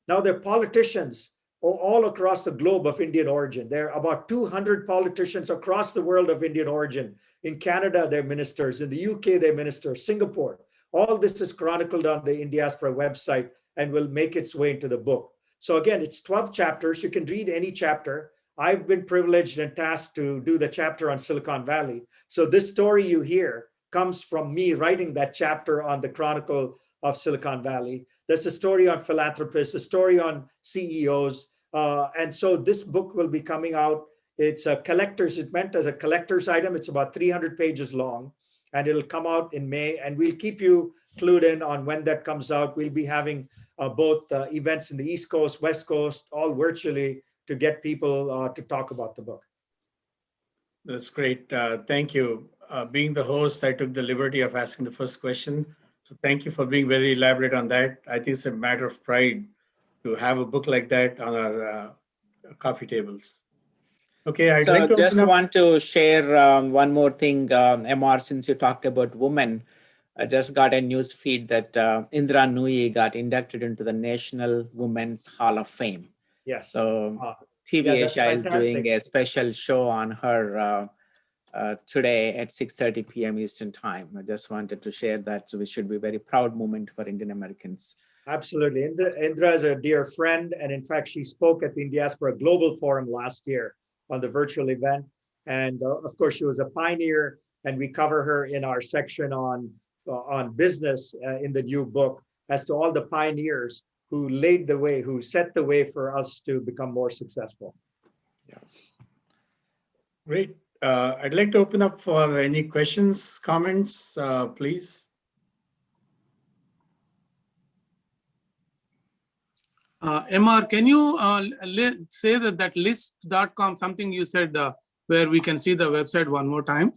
Now there are politicians all across the globe of Indian origin. There are about 200 politicians across the world of Indian origin. In Canada, they're ministers. In the UK, they're ministers. Singapore. All this is chronicled on the Indiaspora website and will make its way into the book. So again, it's 12 chapters. You can read any chapter. I've been privileged and tasked to do the chapter on Silicon Valley. So this story you hear comes from me writing that chapter on the Chronicle of Silicon Valley. There's a story on philanthropists, a story on CEOs. And so this book will be coming out. It's meant as a collector's item. It's about 300 pages long, and it'll come out in May. And we'll keep you clued in on when that comes out. We'll be having both events in the East Coast, West Coast, all virtually, to get people to talk about the book. That's great. Thank you. Being the host, I took the liberty of asking the first question. So thank you for being very elaborate on that. I think it's a matter of pride to have a book like that on our coffee tables. Okay, I'd like to just want to share one more thing, MR, since you talked about women. I just got a news feed that Indra Nooyi got inducted into the National Women's Hall of Fame. Yes. So TV Asia is doing a special show on her today at 6:30 p.m. Eastern Time. I just wanted to share that. So, we should be a very proud moment for Indian Americans. Absolutely. Indra is a dear friend. And in fact, she spoke at the Indiaspora Global Forum last year on the virtual event. And of course, she was a pioneer, and we cover her in our section on business in the new book as to all the pioneers who laid the way, who set the way for us to become more successful. Yeah. Great. I'd like to open up for any questions, comments, please. MR, can you say that list.com, something you said where we can see the website one more time?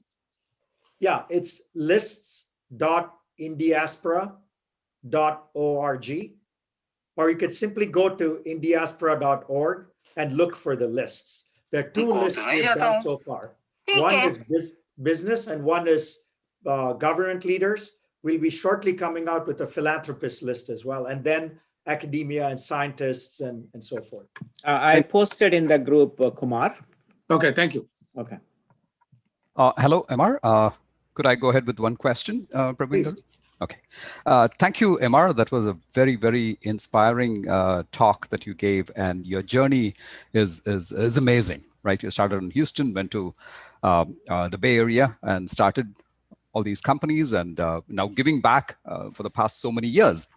Yeah, it's lists.indiaspora.org, or you could simply go to indiaspora.org and look for the lists. There are two lists we've done so far. One is business and one is government leaders. We'll be shortly coming out with a philanthropist list as well, and then academia and scientists and so forth. I posted in the group, Kumar. Okay, thank you. Okay. Hello, MR. Could I go ahead with one question, Praveen? Okay. Thank you, MR. That was a very, very inspiring talk that you gave, and your journey is amazing, right? You started in Houston, went to the Bay Area and started all these companies, and now giving back for the past so many years.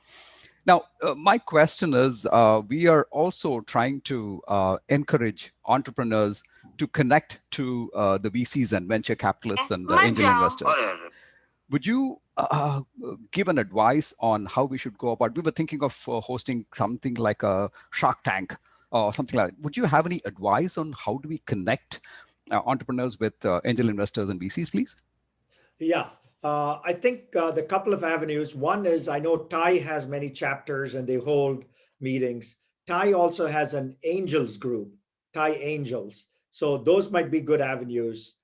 Now, my question is, we are also trying to encourage entrepreneurs to connect to the VCs and venture capitalists and angel investors. Would you give an advice on how we should go about? We were thinking of hosting something like a Shark Tank or something like that. Would you have any advice on how do we connect entrepreneurs with angel investors and VCs, please? Yeah. I think the couple of avenues. One is, I know TIE has many chapters and they hold meetings. TIE also has an angels group, TIE Angels. So those might be good avenues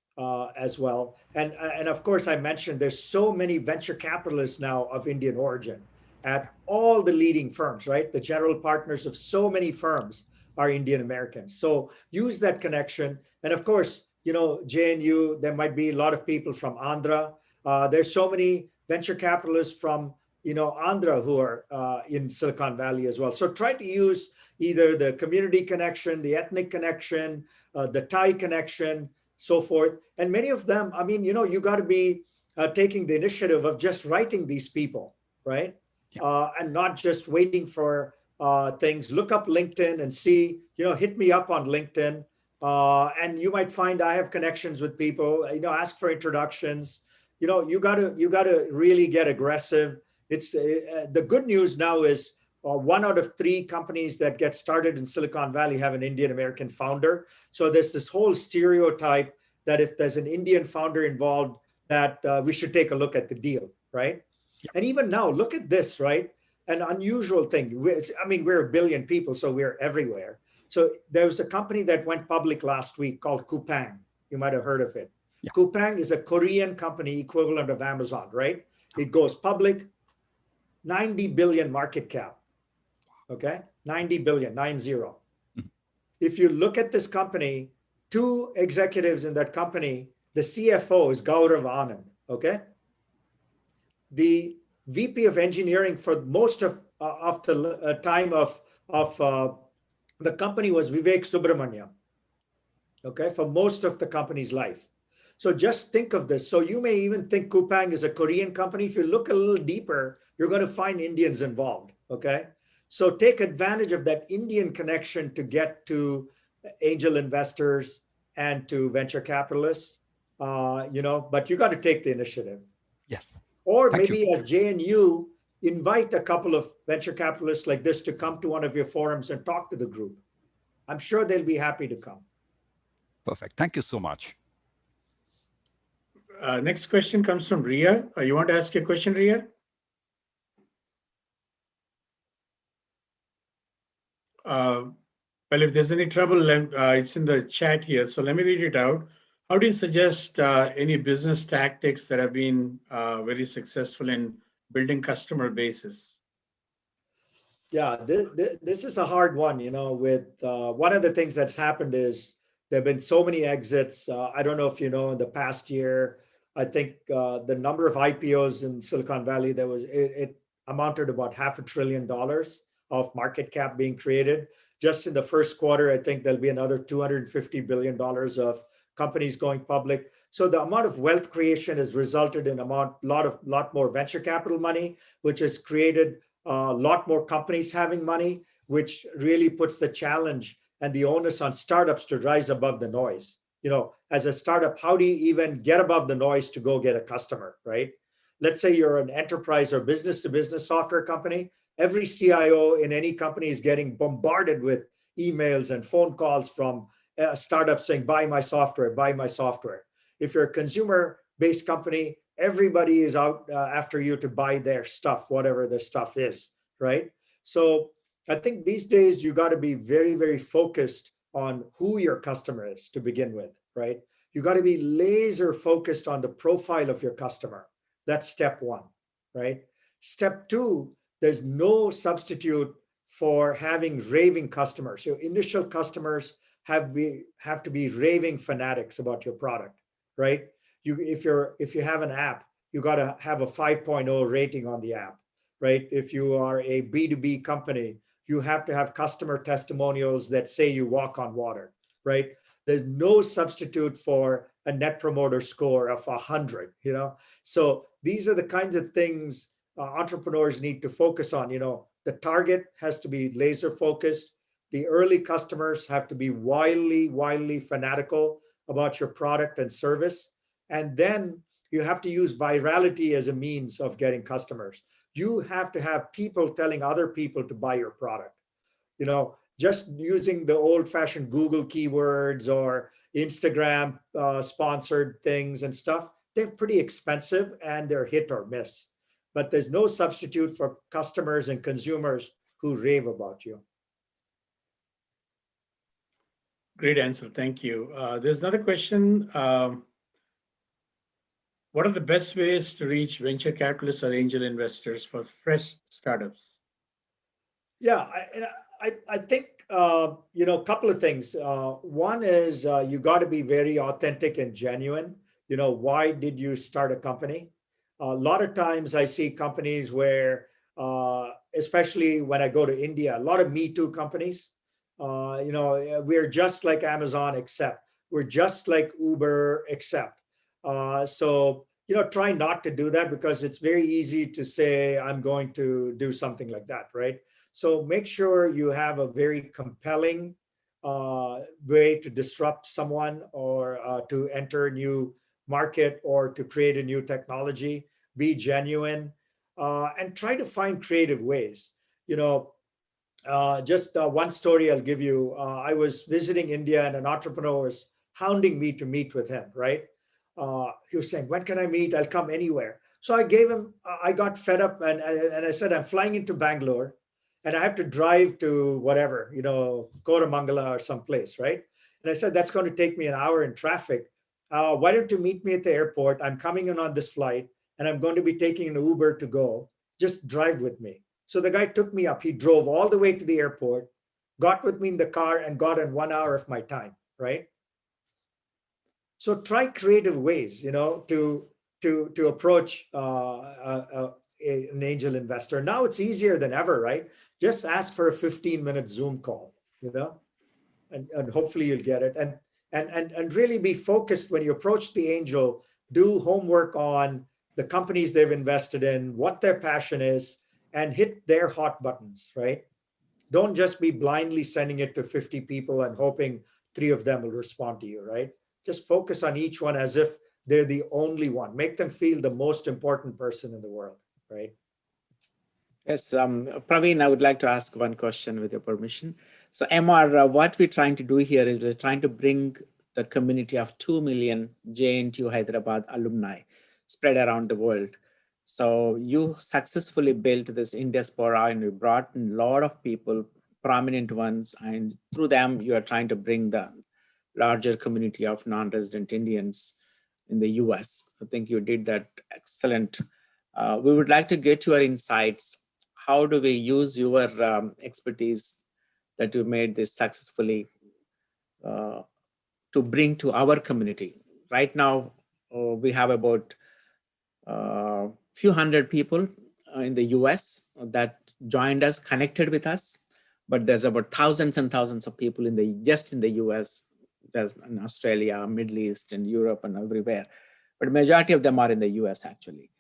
as well. And of course, I mentioned there's so many venture capitalists now of Indian origin at all the leading firms, right? The general partners of so many firms are Indian Americans. So use that connection. And of course, you know, JNU, there might be a lot of people from Andhra. There's so many venture capitalists from, you know, Andhra who are in Silicon Valley as well. So try to use either the community connection, the ethnic connection, the Thai connection, so forth. And many of them, I mean, you know, you got to be taking the initiative of just writing these people, right? And not just waiting for things. Look up LinkedIn and see, you know, hit me up on LinkedIn. And you might find I have connections with people, you know, ask for introductions. You know, you gotta really get aggressive. It's the good news now is 1 out of 3 companies that get started in Silicon Valley have an Indian American founder. So there's this whole stereotype that if there's an Indian founder involved, that we should take a look at the deal, right? And even now, look at this, right? An unusual thing. I mean, we're a billion people, so we're everywhere. So there was a company that went public last week called Coupang. You might have heard of it. Yeah. Coupang is a Korean company equivalent of Amazon, right? It goes public, 90 billion market cap, okay? 90 billion, 90. If you look at this company, 2 executives in that company, the CFO is Gaurav Anand, okay? The VP of engineering for most of the time of the company was Vivek Subramaniam, okay, for most of the company's life. So just think of this. So you may even think Coupang is a Korean company. If you look a little deeper, you're going to find Indians involved, okay? So take advantage of that Indian connection to get to angel investors and to venture capitalists, you know, but you got to take the initiative. Yes. Or maybe as JNU, invite a couple of venture capitalists like this to come to one of your forums and talk to the group. I'm sure they'll be happy to come. Perfect. Thank you so much. Next question comes from Ria. You want to ask your question, Ria? Well, if there's any trouble, it's in the chat here. So let me read it out. How do you suggest any business tactics that have been very successful in building customer bases? Yeah, this is a hard one, you know, with one of the things that's happened is There have been so many exits. I don't know if you know, in the past year, I think the number of IPOs in Silicon Valley, it amounted to about $500 billion of market cap being created. Just in the first quarter, I think there'll be another $250 billion of companies going public. So the amount of wealth creation has resulted in a lot more venture capital money, which has created a lot more companies having money, which really puts the challenge and the onus on startups to rise above the noise. You know, as a startup, how do you even get above the noise to go get a customer, right? Let's say you're an enterprise or business to business software company. Every CIO in any company is getting bombarded with emails and phone calls from startups saying, buy my software, buy my software. If you're a consumer-based company, everybody is out after you to buy their stuff, whatever the stuff is, right? So I think these days you got to be very, very focused on who your customer is to begin with, right? You got to be laser focused on the profile of your customer. That's step one, right? Step two, there's no substitute for having raving customers. Your initial customers have to be raving fanatics about your product, right? If you have an app, you got to have a 5.0 rating on the app, right? If you are a B2B company, you have to have customer testimonials that say you walk on water, right? There's no substitute for a net promoter score of 100, you know? So these are the kinds of things entrepreneurs need to focus on. You know, the target has to be laser focused. The early customers have to be wildly fanatical about your product and service. And then you have to use virality as a means of getting customers. You have to have people telling other people to buy your product. You know, just using the old-fashioned Google keywords or Instagram sponsored things and stuff, they're pretty expensive and they're hit or miss. But there's no substitute for customers and consumers who rave about you. Great answer. Thank you. There's another question. What are the best ways to reach venture capitalists or angel investors for fresh startups? Yeah, I think, you know, a couple of things. One is you got to be very authentic and genuine. You know, why did you start a company? A lot of times I see companies where, especially when I go to India, a lot of Me Too companies, you know, we're just like Amazon, except we're just like Uber, except. So, you know, try not to do that, because it's very easy to say, I'm going to do something like that, right? So make sure you have a very compelling way to disrupt someone, or to enter a new market, or to create a new technology. Be genuine and try to find creative ways. You know, just one story I'll give you. I was visiting India and an entrepreneur was hounding me to meet with him, right? He was saying, when can I meet? I'll come anywhere. So I gave him, I got fed up and I said, I'm flying into Bangalore and I have to drive to whatever, you know, Koramangala or someplace, right? And I said, that's going to take me an hour in traffic. Why don't you meet me at the airport? I'm coming in on this flight and I'm going to be taking an Uber to go. Just drive with me. So the guy took me up. He drove all the way to the airport, got with me in the car and got in 1 hour of my time, right? So try creative ways, you know, to approach an angel investor. Now it's easier than ever, right? Just ask for a 15-minute Zoom call, you know, and hopefully you'll get it. And really be focused when you approach the angel. Do homework on the companies they've invested in, what their passion is, and hit their hot buttons, right? Don't just be blindly sending it to 50 people and hoping 3 of them will respond to you, right? Just focus on each one as if they're the only one. Make them feel the most important person in the world, right? Yes, Praveen, I would like to ask one question with your permission. So MR, what we're trying to do here is we're trying to bring the community of 2 million JNTU Hyderabad alumni spread around the world. So you successfully built this in diaspora and you brought in a lot of people, prominent ones, and through them you are trying to bring the larger community of non-resident Indians in the US. I think you did that excellent. We would like to get your insights. How do we use your expertise that you made this successfully to bring to our community. Right now, we have about a few hundred people in the US that joined us, connected with us, but there's about thousands and thousands of people just in the US, there's in Australia, Middle East, and Europe, and everywhere. But majority of them are in the US actually.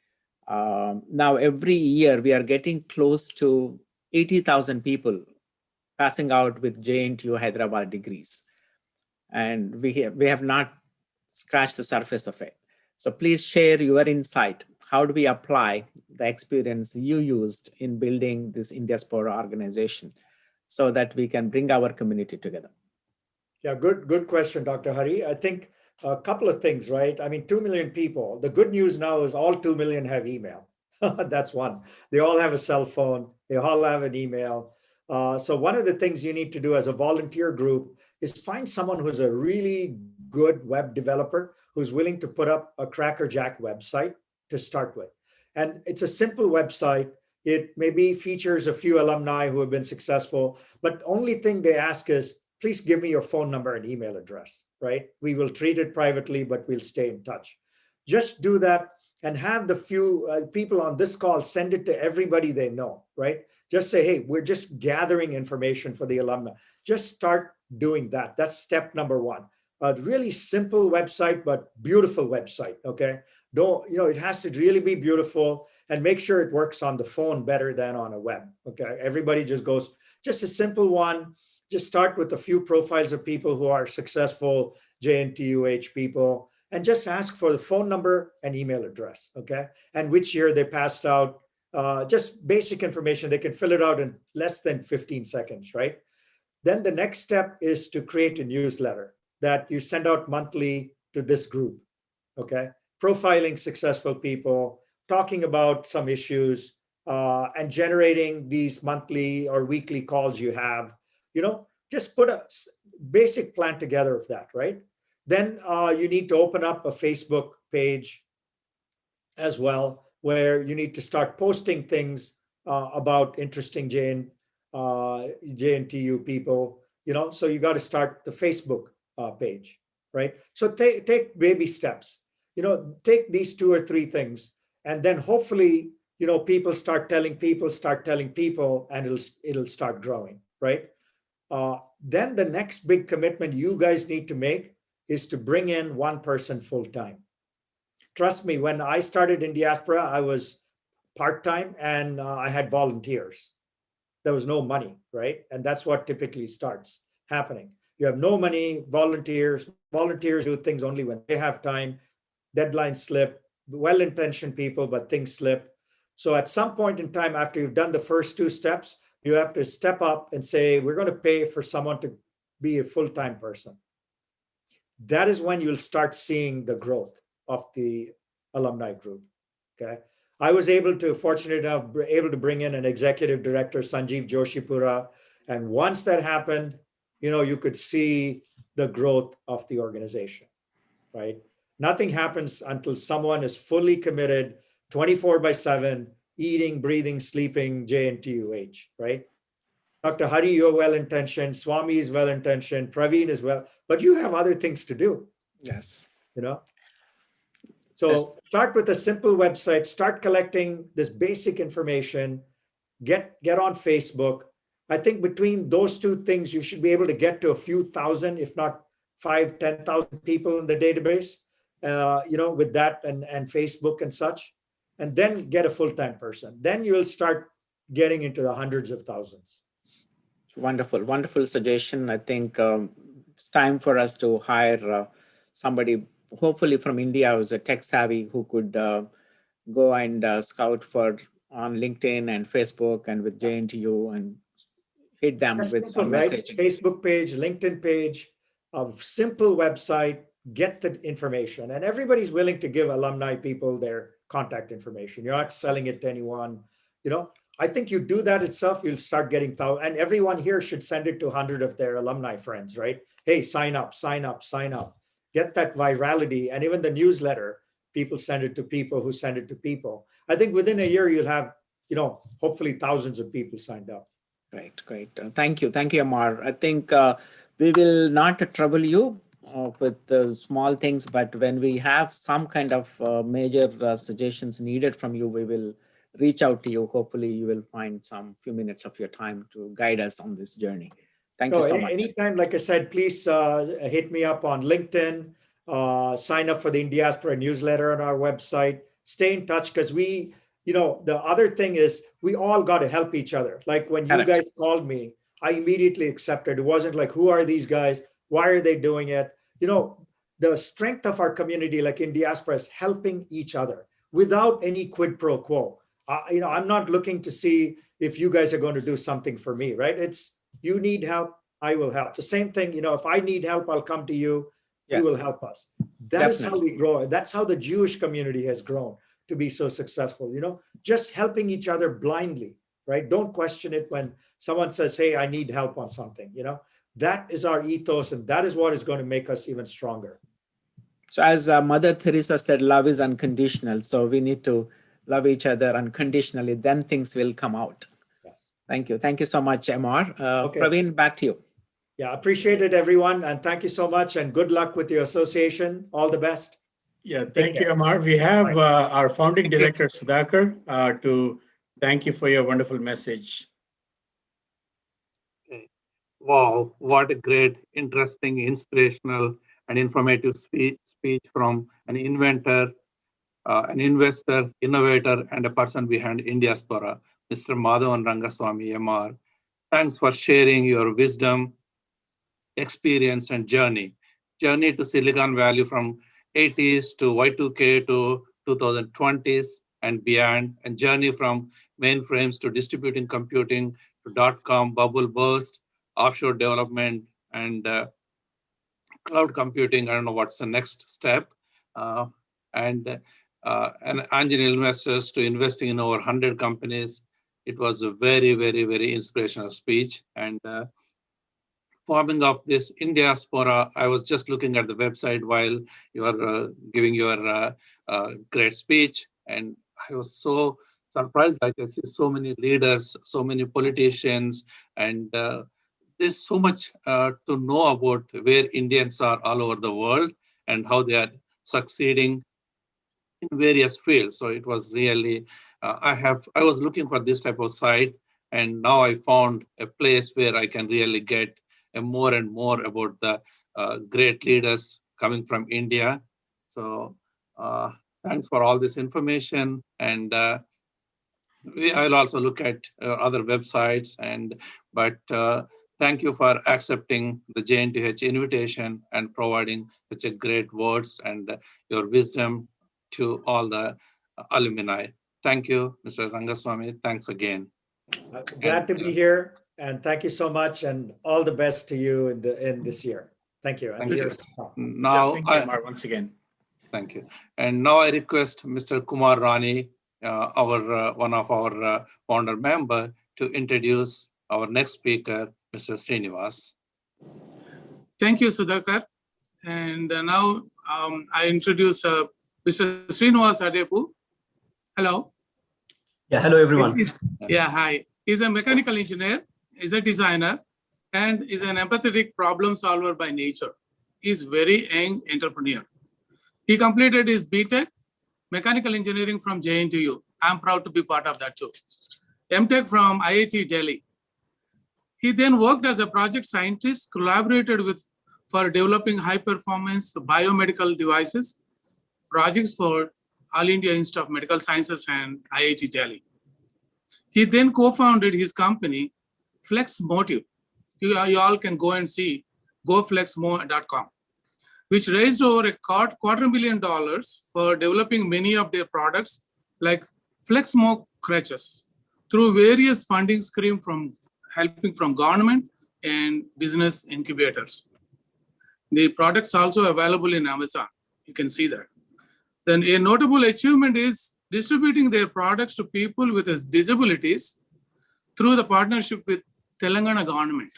Now, every year we are getting close to 80,000 people passing out with JNTU Hyderabad degrees. And we have not scratched the surface of it. So please share your insight. How do we apply the experience you used in building this Indiaspora organization so that we can bring our community together? Yeah, good question, Dr. Hari. I think a couple of things, right? I mean, 2 million people. The good news now is all 2 million have email. That's one. They all have a cell phone. They all have an email. So one of the things you need to do as a volunteer group is find someone who's a really good web developer who's willing to put up a Cracker Jack website to start with. And it's a simple website. It maybe features a few alumni who have been successful, but the only thing they ask is, please give me your phone number and email address, right? We will treat it privately, but we'll stay in touch. Just do that and have the few people on this call send it to everybody they know, right? Just say, hey, we're just gathering information for the alumni. Just start doing that. That's step number one. A really simple website, but beautiful website, okay? It has to really be beautiful and make sure it works on the phone better than on a web, okay? Everybody just goes, just a simple one. Just start with a few profiles of people who are successful JNTUH people and just ask for the phone number and email address, okay? And which year they passed out, just basic information. They can fill it out in less than 15 seconds, right? Then the next step is to create a newsletter that you send out monthly to this group, okay? Profiling successful people, talking about some issues, and generating these monthly or weekly calls you have. Just put a basic plan together of that, right? Then you need to open up a Facebook page as well, where you need to start posting things about interesting JNTU people, so you got to start the Facebook page, right? So take baby steps, take these 2 or 3 things, and then hopefully, people start telling people, and it'll start growing, right? Then the next big commitment you guys need to make is to bring in one person full-time. Trust me, when I started in Diaspora, I was part-time and I had volunteers. There was no money, right? And that's what typically starts happening. You have no money, volunteers do things only when they have time, deadlines slip, well-intentioned people, but things slip. So at some point in time, after you've done the first 2 steps, you have to step up and say, we're going to pay for someone to be a full-time person. That is when you'll start seeing the growth of the alumni group, okay? I was fortunate enough, able to bring in an executive director, Sanjeev Joshipura. And once that happened, you could see the growth of the organization, right? Nothing happens until someone is fully committed 24/7, eating, breathing, sleeping JNTUH, right? Dr. Hari, you're well-intentioned. Swami is well-intentioned. Praveen is but you have other things to do. Yes. So start with a simple website, start collecting this basic information, get on Facebook. I think between those 2 things, you should be able to get to a few thousand, if not 5,000, 10,000 people in the database, with that and Facebook and such, and then get a full-time person. Then you'll start getting into the hundreds of thousands. Wonderful, wonderful suggestion. I think it's time for us to hire somebody, hopefully from India, who's a tech savvy, who could go and scout on LinkedIn and Facebook and with JNTU and hit them with some messaging. Facebook page, LinkedIn page, a simple website, get the information. And everybody's willing to give alumni people their contact information. You're not selling it to anyone. I think you do that itself, you'll start getting thousands. And everyone here should send it to 100 of their alumni friends, right? Hey, sign up. Get that virality. And even the newsletter, people send it to people who send it to people. I think within a year, you'll have, hopefully thousands of people signed up. Great. Thank you, Amar. I think we will not trouble you with the small things, but when we have some kind of major suggestions needed from you, we will reach out to you. Hopefully you will find some few minutes of your time to guide us on this journey. Thank you so much. Anytime, like I said, please hit me up on LinkedIn, sign up for the Indiaspora newsletter on our website, stay in touch, because we, the other thing is we all got to help each other. Like when you guys called me, I immediately accepted. It wasn't like, who are these guys? Why are they doing it? The strength of our community, like in diaspora, is helping each other without any quid pro quo. I'm not looking to see if you guys are going to do something for me, right? It's, you need help, I will help. The same thing, if I need help, I'll come to you. Yes. You will help us. That is how we grow. That's how the Jewish community has grown to be so successful, just helping each other blindly, right? Don't question it when someone says, hey, I need help on something, that is our ethos, and that is what is going to make us even stronger. So as Mother Teresa said, love is unconditional. So we need to love each other unconditionally, then things will come out. Yes. Thank you. Thank you so much, MR. Okay. Praveen, back to you. Yeah, appreciate it, everyone. And thank you so much, and good luck with your association. All the best. Yeah, thank you, MR. We have our founding director, Sudhakar, to thank you for your wonderful message. Okay. Wow, what a great, interesting, inspirational, and informative speech from an inventor, an investor, innovator, and a person behind Indiaspora, Mr. Madhavan Rangaswamy, MR. Thanks for sharing your wisdom, experience, and journey to Silicon Valley from 80s to Y2K to 2020s and beyond, and journey from mainframes to distributing computing to .com bubble burst, offshore development, and cloud computing. I don't know what's the next step, and angel investors to investing in over 100 companies. It was a very, very, very inspirational speech. And forming of this Indiaspora, I was just looking at the website while you are giving your great speech, and I was so surprised. Like I see so many leaders, so many politicians, and there's so much to know about where Indians are all over the world and how they are succeeding in various fields. So it was really, I was looking for this type of site, and now I found a place where I can really get more and more about the great leaders coming from India. So thanks for all this information. And I'll also look at other websites, but thank you for accepting the JNTH invitation and providing such a great words and your wisdom to all the alumni. Thank you, Mr. Rangaswamy. Thanks again. Glad to be here, and thank you so much, and all the best to you in this year. Thank you. Thank you. Now, once again. Thank you. And now I request Mr. Kumar Rani, one of our founder member, to introduce our next speaker, Mr. Srinivas. Thank you, Sudhakar. And now I introduce Mr. Srinivas Adepu. Hello. Yeah, hello, everyone. Yeah, hi. He's a mechanical engineer, is a designer, and is an empathetic problem solver by nature. He's very young entrepreneur. He completed his BTech, mechanical engineering from JNTU. I'm proud to be part of that too. MTech from IIT Delhi. He then worked as a project scientist, collaborated for developing high-performance biomedical devices, projects for All India Institute of Medical Sciences and IIT Delhi. He then co-founded his company, FlexMotive. You all can go and see, goflexmo.com, which raised over $250,000 for developing many of their products like FlexMo crutches through various funding schemes from helping from government and business incubators. The products also available in Amazon. You can see that. Then a notable achievement is distributing their products to people with disabilities through the partnership with Telangana government.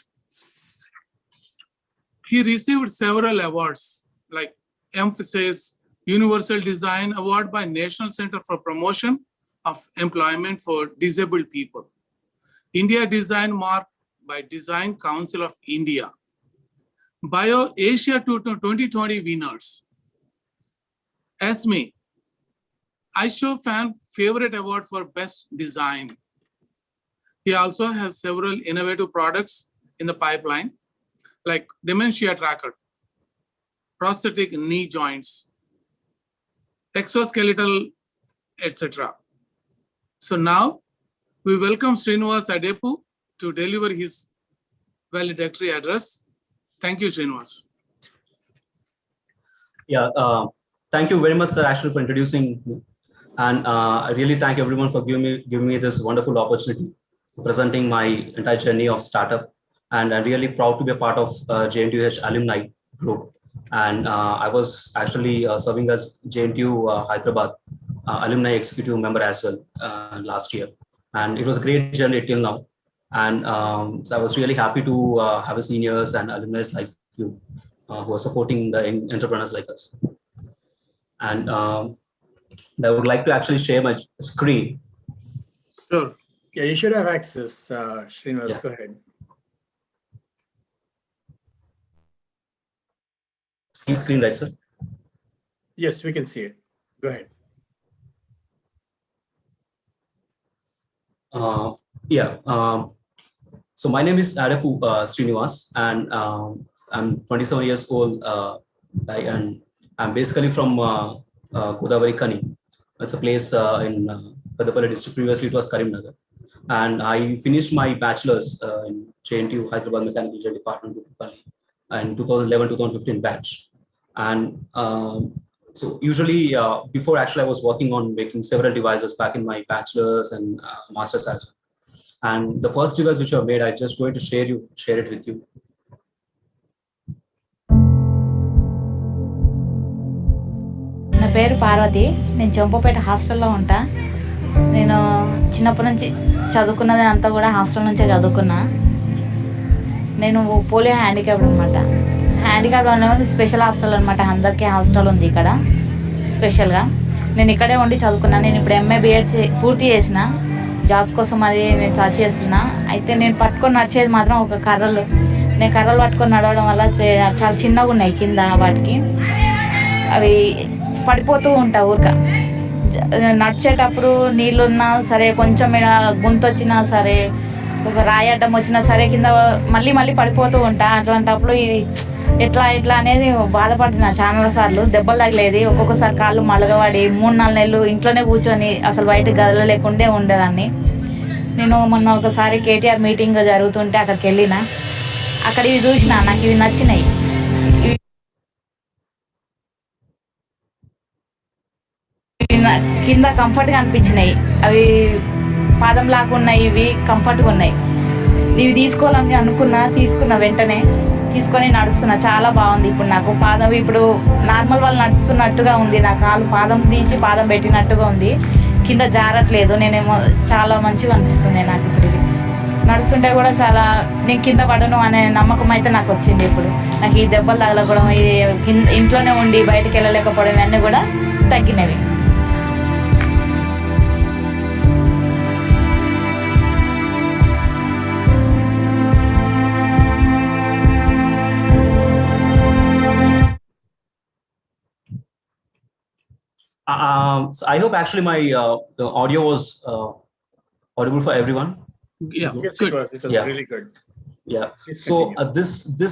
He received several awards like Emphasis Universal Design Award by National Center for Promotion of Employment for Disabled People, India Design Mark by Design Council of India, Bio Asia 2020 winners. ASME, iShow Fan Favorite Award for Best Design. He also has several innovative products in the pipeline, like dementia tracker, prosthetic knee joints, exoskeletal, etc. So now we welcome Jntuh-Aa-Usa-Webinar to deliver his valedictory address. Thank you, Srinivas. Yeah, thank you very much, sir, actually, for introducing me. And I really thank everyone for giving me this wonderful opportunity, presenting my entire journey of startup. And I'm really proud to be a part of JNTU alumni group. And I was actually serving as JNTU Hyderabad alumni executive member as well last year. And it was a great journey till now. And so I was really happy to have a seniors and alumni like you who are supporting the entrepreneurs like us. And I would like to actually share my screen. Sure. Yeah, you should have access, Srinivas, Yeah. Go ahead. See screen, right, sir? Yes, we can see it. Go ahead. Yeah. So my name is Adapu Srinivas, and I'm 27 years old, and I'm basically from Godavari Kani. It's a place in Peddapalli district. Previously, it was Karimnagar. And I finished my bachelor's in Jntuh Hyderabad Mechanical Engineering Department in 2011-2015 batch. And so usually before actually I was working on making several devices back in my bachelor's and master's as well. And the first device which I made, I'm just going to share it with you. నా పేరు పార్వతి. నేను చంపపేట హాస్టల్లో ఉంటా. నేను చిన్నప్పటి నుంచి చదువుకున్నది అంతా కూడా హాస్టల్ నుంచే చదువుకున్నా. నేను పోలియో హ్యాండిక్యాప్డ్ అనమాట. హ్యాండిక్యాప్డ్ అనేది స్పెషల్ హాస్టల్ అనమాట. అందరికీ హాస్టల్ ఉంది ఇక్కడ స్పెషల్గా. నేను ఇక్కడే ఉండి చదువుకున్నాను. నేను ఇప్పుడు ఎంఏ బిఎడ్ పూర్తి చేసిన. జాబ్ కోసం అది నేను సర్చ్ చేస్తున్నా. అయితే నేను పట్టుకొని నడిచేది మాత్రం ఒక కర్రలు. నేను కర్రలు పట్టుకొని నడవడం వల్ల చాలా చిన్నగా ఉన్నాయి కింద. వాటికి అవి పడిపోతూ ఉంటా ఊరిక. నడిచేటప్పుడు నీళ్ళున్నా సరే, కొంచెం గుంత వచ్చినా సరే, ఒక రాయడ్డం వచ్చినా సరే కింద మళ్ళీ పడిపోతూ ఉంటా. అట్లాంటప్పుడు ఎట్లా అనేది బాధపడుతున్నా చాలా సార్లు. దెబ్బలు తగిలేది. ఒక్కొక్కసారి కాళ్ళు మలగబడి 3-4 నెలలు ఇంట్లోనే కూర్చొని అసలు బయటకు గదలలేకుండే ఉండేదాన్ని. నేను మొన్న ఒకసారి కేటీఆర్ మీటింగ్ జరుగుతుంటే అక్కడికి వెళ్ళిన. అక్కడ ఇవి చూసిన, నాకు ఇవి నచ్చినాయి. కింద కంఫర్ట్గా అనిపించినాయి. అవి పాదం లాగా ఉన్నాయి. ఇవి కంఫర్ట్గా ఉన్నాయి. ఇవి తీసుకోవాలని తీసుకున్న వెంటనే తీసుకొని నడుస్తున్నా. చాలా బాగుంది. ఇప్పుడు నాకు పాదం ఇప్పుడు నార్మల్ వాళ్ళు నడుస్తున్నట్టుగా ఉంది. నా కాలు పాదం తీసి పాదం పెట్టినట్టుగా ఉంది. కింద జారట్లేదు. నేనేమో చాలా మంచిగా అనిపిస్తుంది నాకు ఇప్పుడు. ఇది నడుస్తుంటే కూడా చాలా నేను కింద పడను అనే నమ్మకం అయితే నాకు వచ్చింది. ఇప్పుడు నాకు ఈ దెబ్బలు తగలకూడదు, ఇంట్లోనే ఉండి బయటకు వెళ్ళలేకపోవడం ఇవన్నీ కూడా తగ్గినవి. So I hope actually my the audio was audible for everyone. Yeah, Yes, good. it was Yeah. really good. Yeah. Please So continue.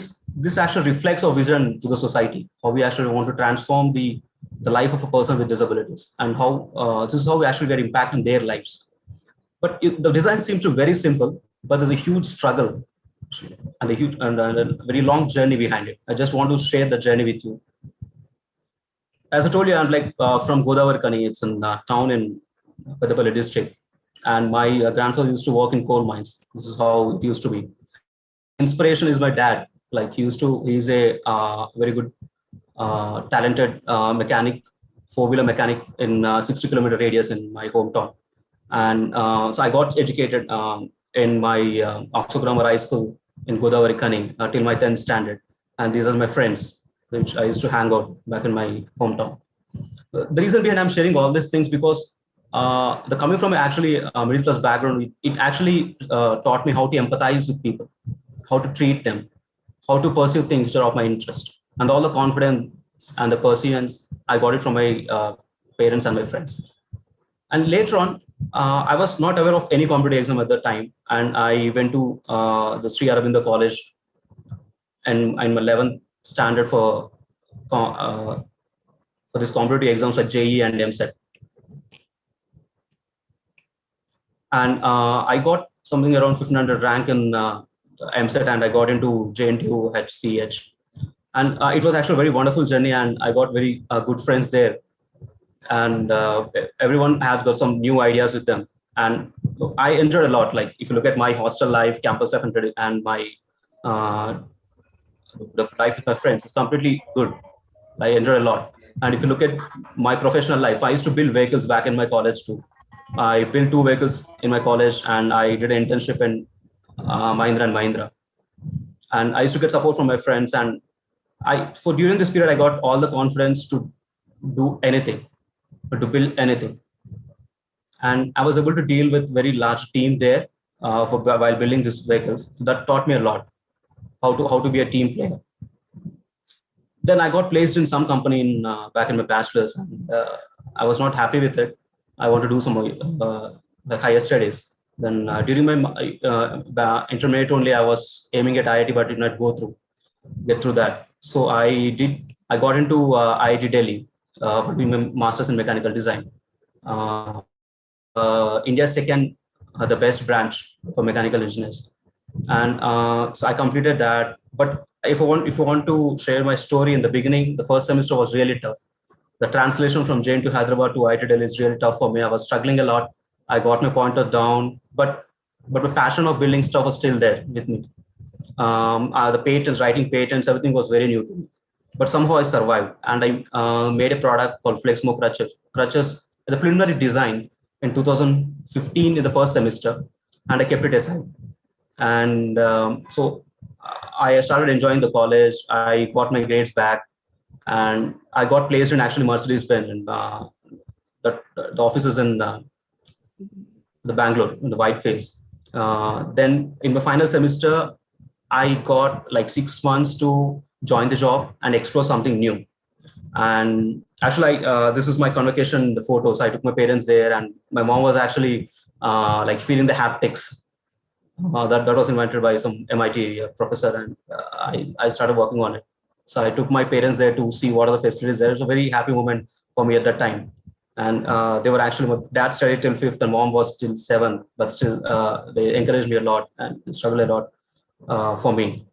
this actually reflects our vision to the society. How we actually want to transform the life of a person with disabilities, and how this is how we actually get impact in their lives. But the design seems to be very simple, but there's a huge struggle and a very long journey behind it. I just want to share the journey with you. As I told you, I'm like from Godavari Kani. It's a town in Peddapalli district. And my grandfather used to work in coal mines. This is how it used to be. Inspiration is my dad. Like he's a very good, talented mechanic, four-wheeler mechanic in 60-kilometer radius in my hometown. And so I got educated in my Oxford Grammar High School in Godavari Kani till my 10th standard. And these are my friends, which I used to hang out back in my hometown. The reason behind I'm sharing all these things because the coming from actually a middle class background, it actually taught me how to empathize with people, how to treat them, how to pursue things which are of my interest. And all the confidence and the perseverance, I got it from my parents and my friends. And later on, I was not aware of any competitive exam at the time. And I went to the Sri Aurobindo College and in my 11th standard for these competitive exams like JEE and MSET. And I got something around 1500 rank in MSET, and I got into Jntuh-Aa-Usa-Webinar. And it was actually a very wonderful journey, and I got very good friends there. And everyone had got some new ideas with them. And I enjoyed a lot. Like if you look at my hostel life, campus life, and my the life with my friends, it's completely good. I enjoyed a lot. And if you look at my professional life, I used to build vehicles back in my college too. I built 2 vehicles in my college, and I did an internship in Mahindra and Mahindra. And I used to get support from my friends. And during this period, I got all the confidence to do anything, to build anything. And I was able to deal with very large team there while building these vehicles. So that taught me a lot, how to be a team player. Then I got placed in some company back in my bachelor's, and I was not happy with it. I want to do some like higher studies. Then during my intermediate only, I was aiming at IIT, but did not get through that. So I got into IIT Delhi for doing my master's in mechanical design. India's second the best branch for mechanical engineers. And so I completed that. But if I want to share my story, in the beginning, the first semester was really tough. The translation from Jain to Hyderabad to IIT Delhi is really tough for me. I was struggling a lot. I got my pointer down, but the passion of building stuff was still there with me. The patents, writing patents, everything was very new to me. But somehow I survived, and I made a product called Flexmo Crutches. Crutches, the preliminary design in 2015 in the first semester, and I kept it aside. And so I started enjoying the college. I got my grades back, and I got placed in actually Mercedes-Benz. And the office is in the Bangalore, in the Whiteface. Then in the final semester, I got like 6 months to join the job and explore something new. And actually, this is my convocation, the photos. I took my parents there, and my mom was actually like feeling the haptics. That was invented by some MIT professor, and I started working on it. So I took my parents there to see what are the facilities there. It was a very happy moment for me at that time. And they were actually, my dad studied till 5th and mom was till 7th, but still they encouraged me a lot and struggled a lot for me.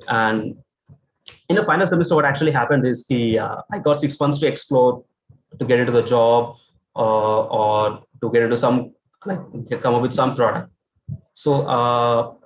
And in the final semester, what actually happened is I got 6 months to explore, to get into the job or to get into some, like come up with some product. So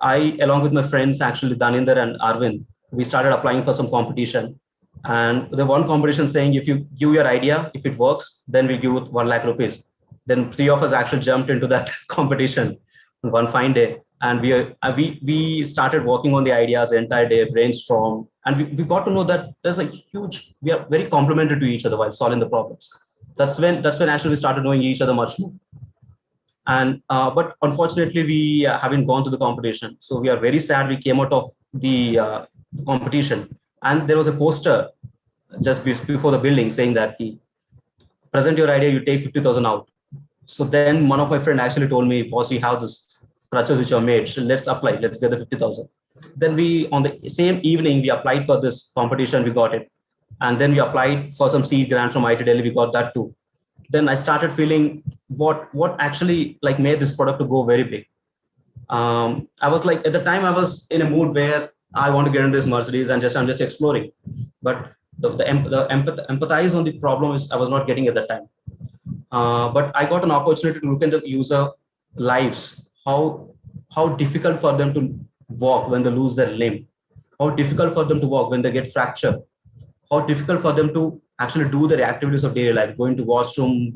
I, along with my friends, actually Daninder and Arvind, we started applying for some competition. And the one competition saying, if you give your idea, if it works, then we give 1 lakh rupees. Then 3 of us actually jumped into that competition on one fine day. And we started working on the ideas the entire day, brainstorm. And we got to know that there's a huge, we are very complementary to each other while solving the problems. That's when actually we started knowing each other much more. And but unfortunately, we haven't gone to the competition. So we are very sad. We came out of the competition, and there was a poster just before the building saying that present your idea, you take 50,000 out. So then one of my friend actually told me, boss, we have this crutches which are made. So let's apply. Let's get the 50,000. Then we, on the same evening, we applied for this competition. We got it, and then we applied for some seed grant from IIT Delhi. We got that too. Then I started feeling what actually like made this product to go very big. I was like, at the time I was in a mood where I want to get into this Mercedes and I'm just exploring, but the empathize on the problem is I was not getting at that time. But I got an opportunity to look at the user lives, how difficult for them to walk when they lose their limb, how difficult for them to walk when they get fractured, how difficult for them to actually do their activities of daily life, going to washroom,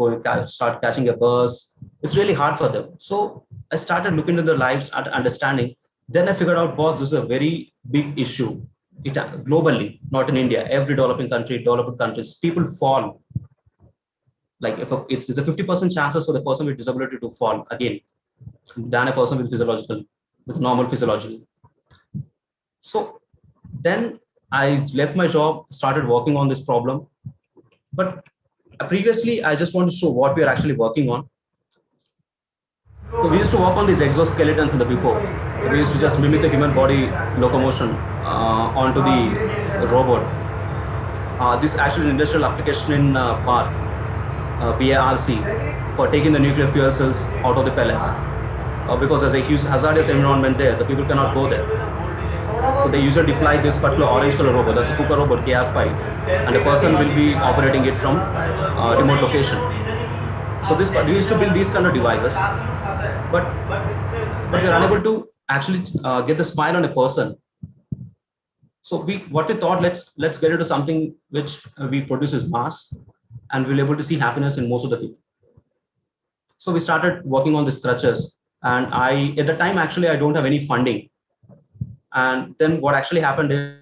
start catching a bus. It's really hard for them. So I started looking into their lives and understanding. Then I figured out, boss, this is a very big issue. Globally, not in India, every developing country, developed countries, people fall. Like if it's a 50% chances for the person with disability to fall again than a person with normal physiology. So Then I left my job, started working on this problem. But previously, I just want to show what we are actually working on. So we used to work on these exoskeletons in the before. We used to just mimic the human body locomotion onto the robot. This is actually an industrial application in PARC, PARC, for taking the nuclear fuel cells out of the pellets. Because there's a huge hazardous environment there, the people cannot go there. So they usually deploy this particular orange color robot, that's a KUKA robot, KR5, and a person will be operating it from remote location. So we used to build these kind of devices, but we're unable to actually get the smile on a person. So what we thought, let's get into something which we produce as mass, and we'll be able to see happiness in most of the people. So we started working on these crutches, and at the time, actually, I don't have any funding. And then what actually happened is,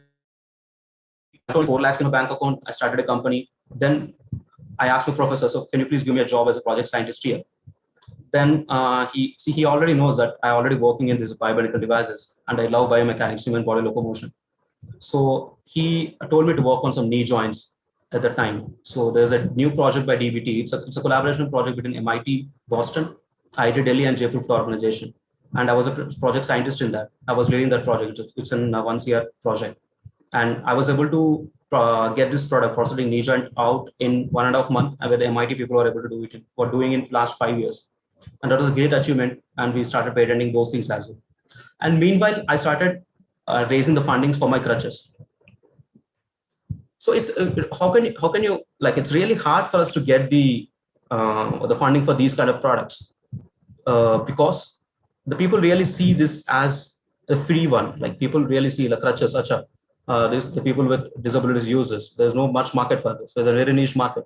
I told 4 lakhs in a bank account. I started a company. Then I asked my professor, so can you please give me a job as a project scientist here? Then he already knows that I already working in these biomedical devices, and I love biomechanics, human body locomotion. So he told me to work on some knee joints at the time. So there's a new project by DBT. It's a collaboration project between MIT, Boston, IIT Delhi, and Jntuh organization. And I was a project scientist in that. I was leading that project. It's a 1-year project. And I was able to get this product, prosthetic knee joint, out in 1.5 months, where the MIT people were able to do it for doing in the last 5 years. And that was a great achievement. And we started patenting those things as well. And meanwhile, I started raising the fundings for my crutches. So it's how can you like, it's really hard for us to get the funding for these kind of products because the people really see this as a free one. Like people really see the crutches, the people with disabilities uses. There's no much market for this. There's a very niche market.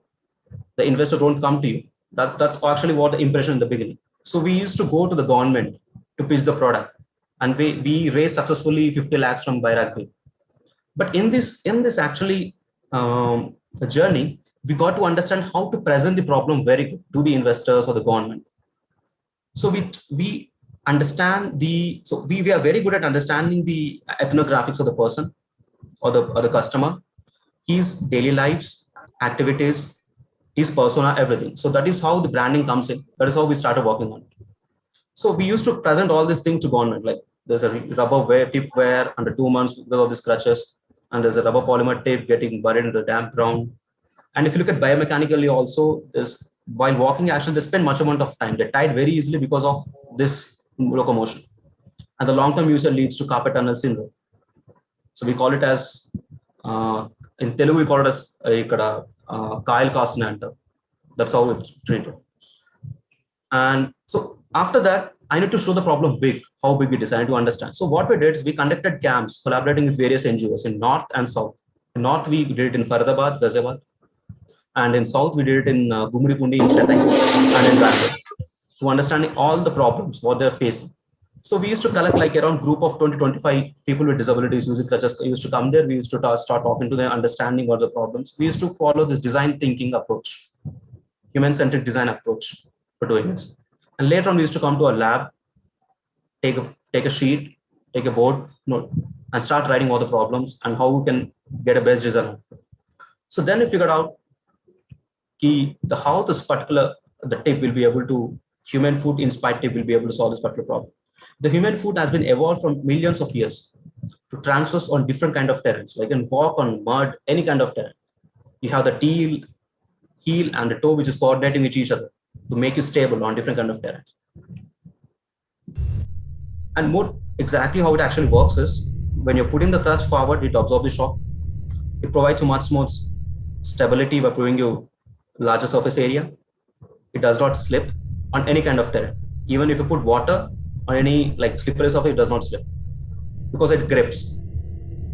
The investor don't come to you. That's actually what the impression in the beginning. So we used to go to the government to pitch the product, and we raised successfully 50 lakhs from Bairagvi. But in this actually the journey, we got to understand how to present the problem very good to the investors or the government. So we understand we are very good at understanding the ethnographics of the person or the customer, his daily lives, activities, his persona, everything. So that is how the branding comes in. That is how we started working on it. So we used to present all these things to government, like there's a rubber tip wear under 2 months because of these crutches, and there's a rubber polymer tape getting buried in the damp ground. And if you look at biomechanically also, while walking actually, they spend much amount of time. They're tied very easily because of this locomotion. And the long-term user leads to carpet tunnel syndrome. So we call it as, in Telugu, we call it as Kyle Costner. That's how it's treated. And so after that, I need to show the problem big, how big we decided to understand. So what we did is we conducted camps collaborating with various NGOs in North and South. In North, we did it in Faridabad, Ghaziabad. And in South, we did it in Gumripundi in Chennai and in Bangalore, to understanding all the problems, what they're facing. So we used to collect like around group of 20-25 people with disabilities using crutches. We used to come there. We used to start talking to them, understanding what the problems. We used to follow this design thinking approach, human-centered design approach for doing this. And later on, we used to come to a lab, take a sheet, take a board, and start writing all the problems and how we can get a best design. So then we figured out how this particular tip will be able to, human foot inspired tip will be able to solve this particular problem. The human foot has been evolved from millions of years to transverse on different kind of terrains, like in walk on mud, any kind of terrain. You have the heel and the toe, which is coordinating with each other to make you stable on different kind of terrains. And more exactly how it actually works is when you're putting the crutch forward, it absorbs the shock. It provides you much more stability by providing you larger surface area. It does not slip on any kind of terrain. Even if you put water on any like slippery surface, it does not slip because it grips,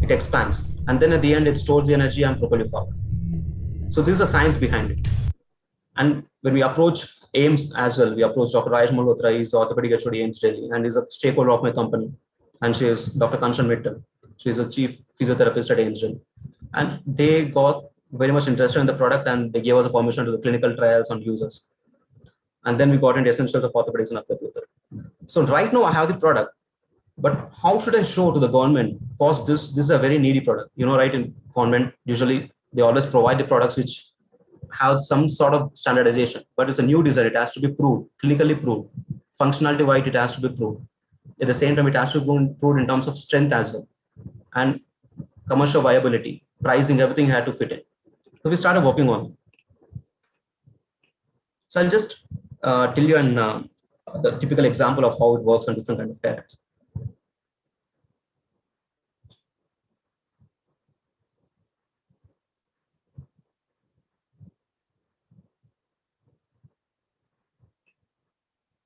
it expands, and then at the end it stores the energy and propels you forward. So this is the science behind it. And when we approach AIMS as well, we approach Dr. Rajesh Malhotra, he's orthopedic HOD AIMS Delhi, and he's a stakeholder of my company. And she is Dr. Kanchan Mittal. She is a chief physiotherapist at AIMS Delhi. And they got very much interested in the product, and they gave us a permission to the clinical trials on users. And then we got into essentials of orthopedics and orthopedics. So right now I have the product, But how should I show to the government? Because this is a very needy product. Right, in government, usually they always provide the products which have some sort of standardization, but it's a new design. It has to be proved, clinically proved, functionality wise, it has to be proved. At the same time, it has to be proved in terms of strength as well, and commercial viability, pricing, everything had to fit in. So we started working on it. So I'll just tell you the typical example of how it works on different kind of patents.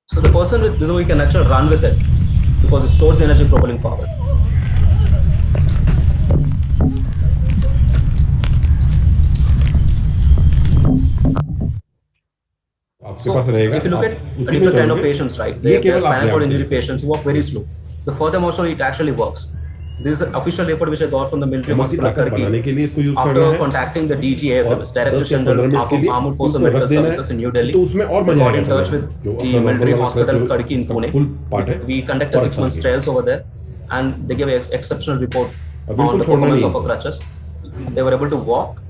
So the person with this, we can actually run with it because it stores the energy propelling forward. So if you look at different kind of patients, right? They are spinal cord injury patients who walk very slow. The further motion, it actually works. This is an official report which I got from the military hospital Turkey after contacting the DGAFMS, Director General of Armed Forces and Medical Services in New Delhi. We got in touch with the military hospital Turkey in Pune. We conducted 6 months trials over there, and they gave an exceptional report on the performance of our crutches. They were able to walk.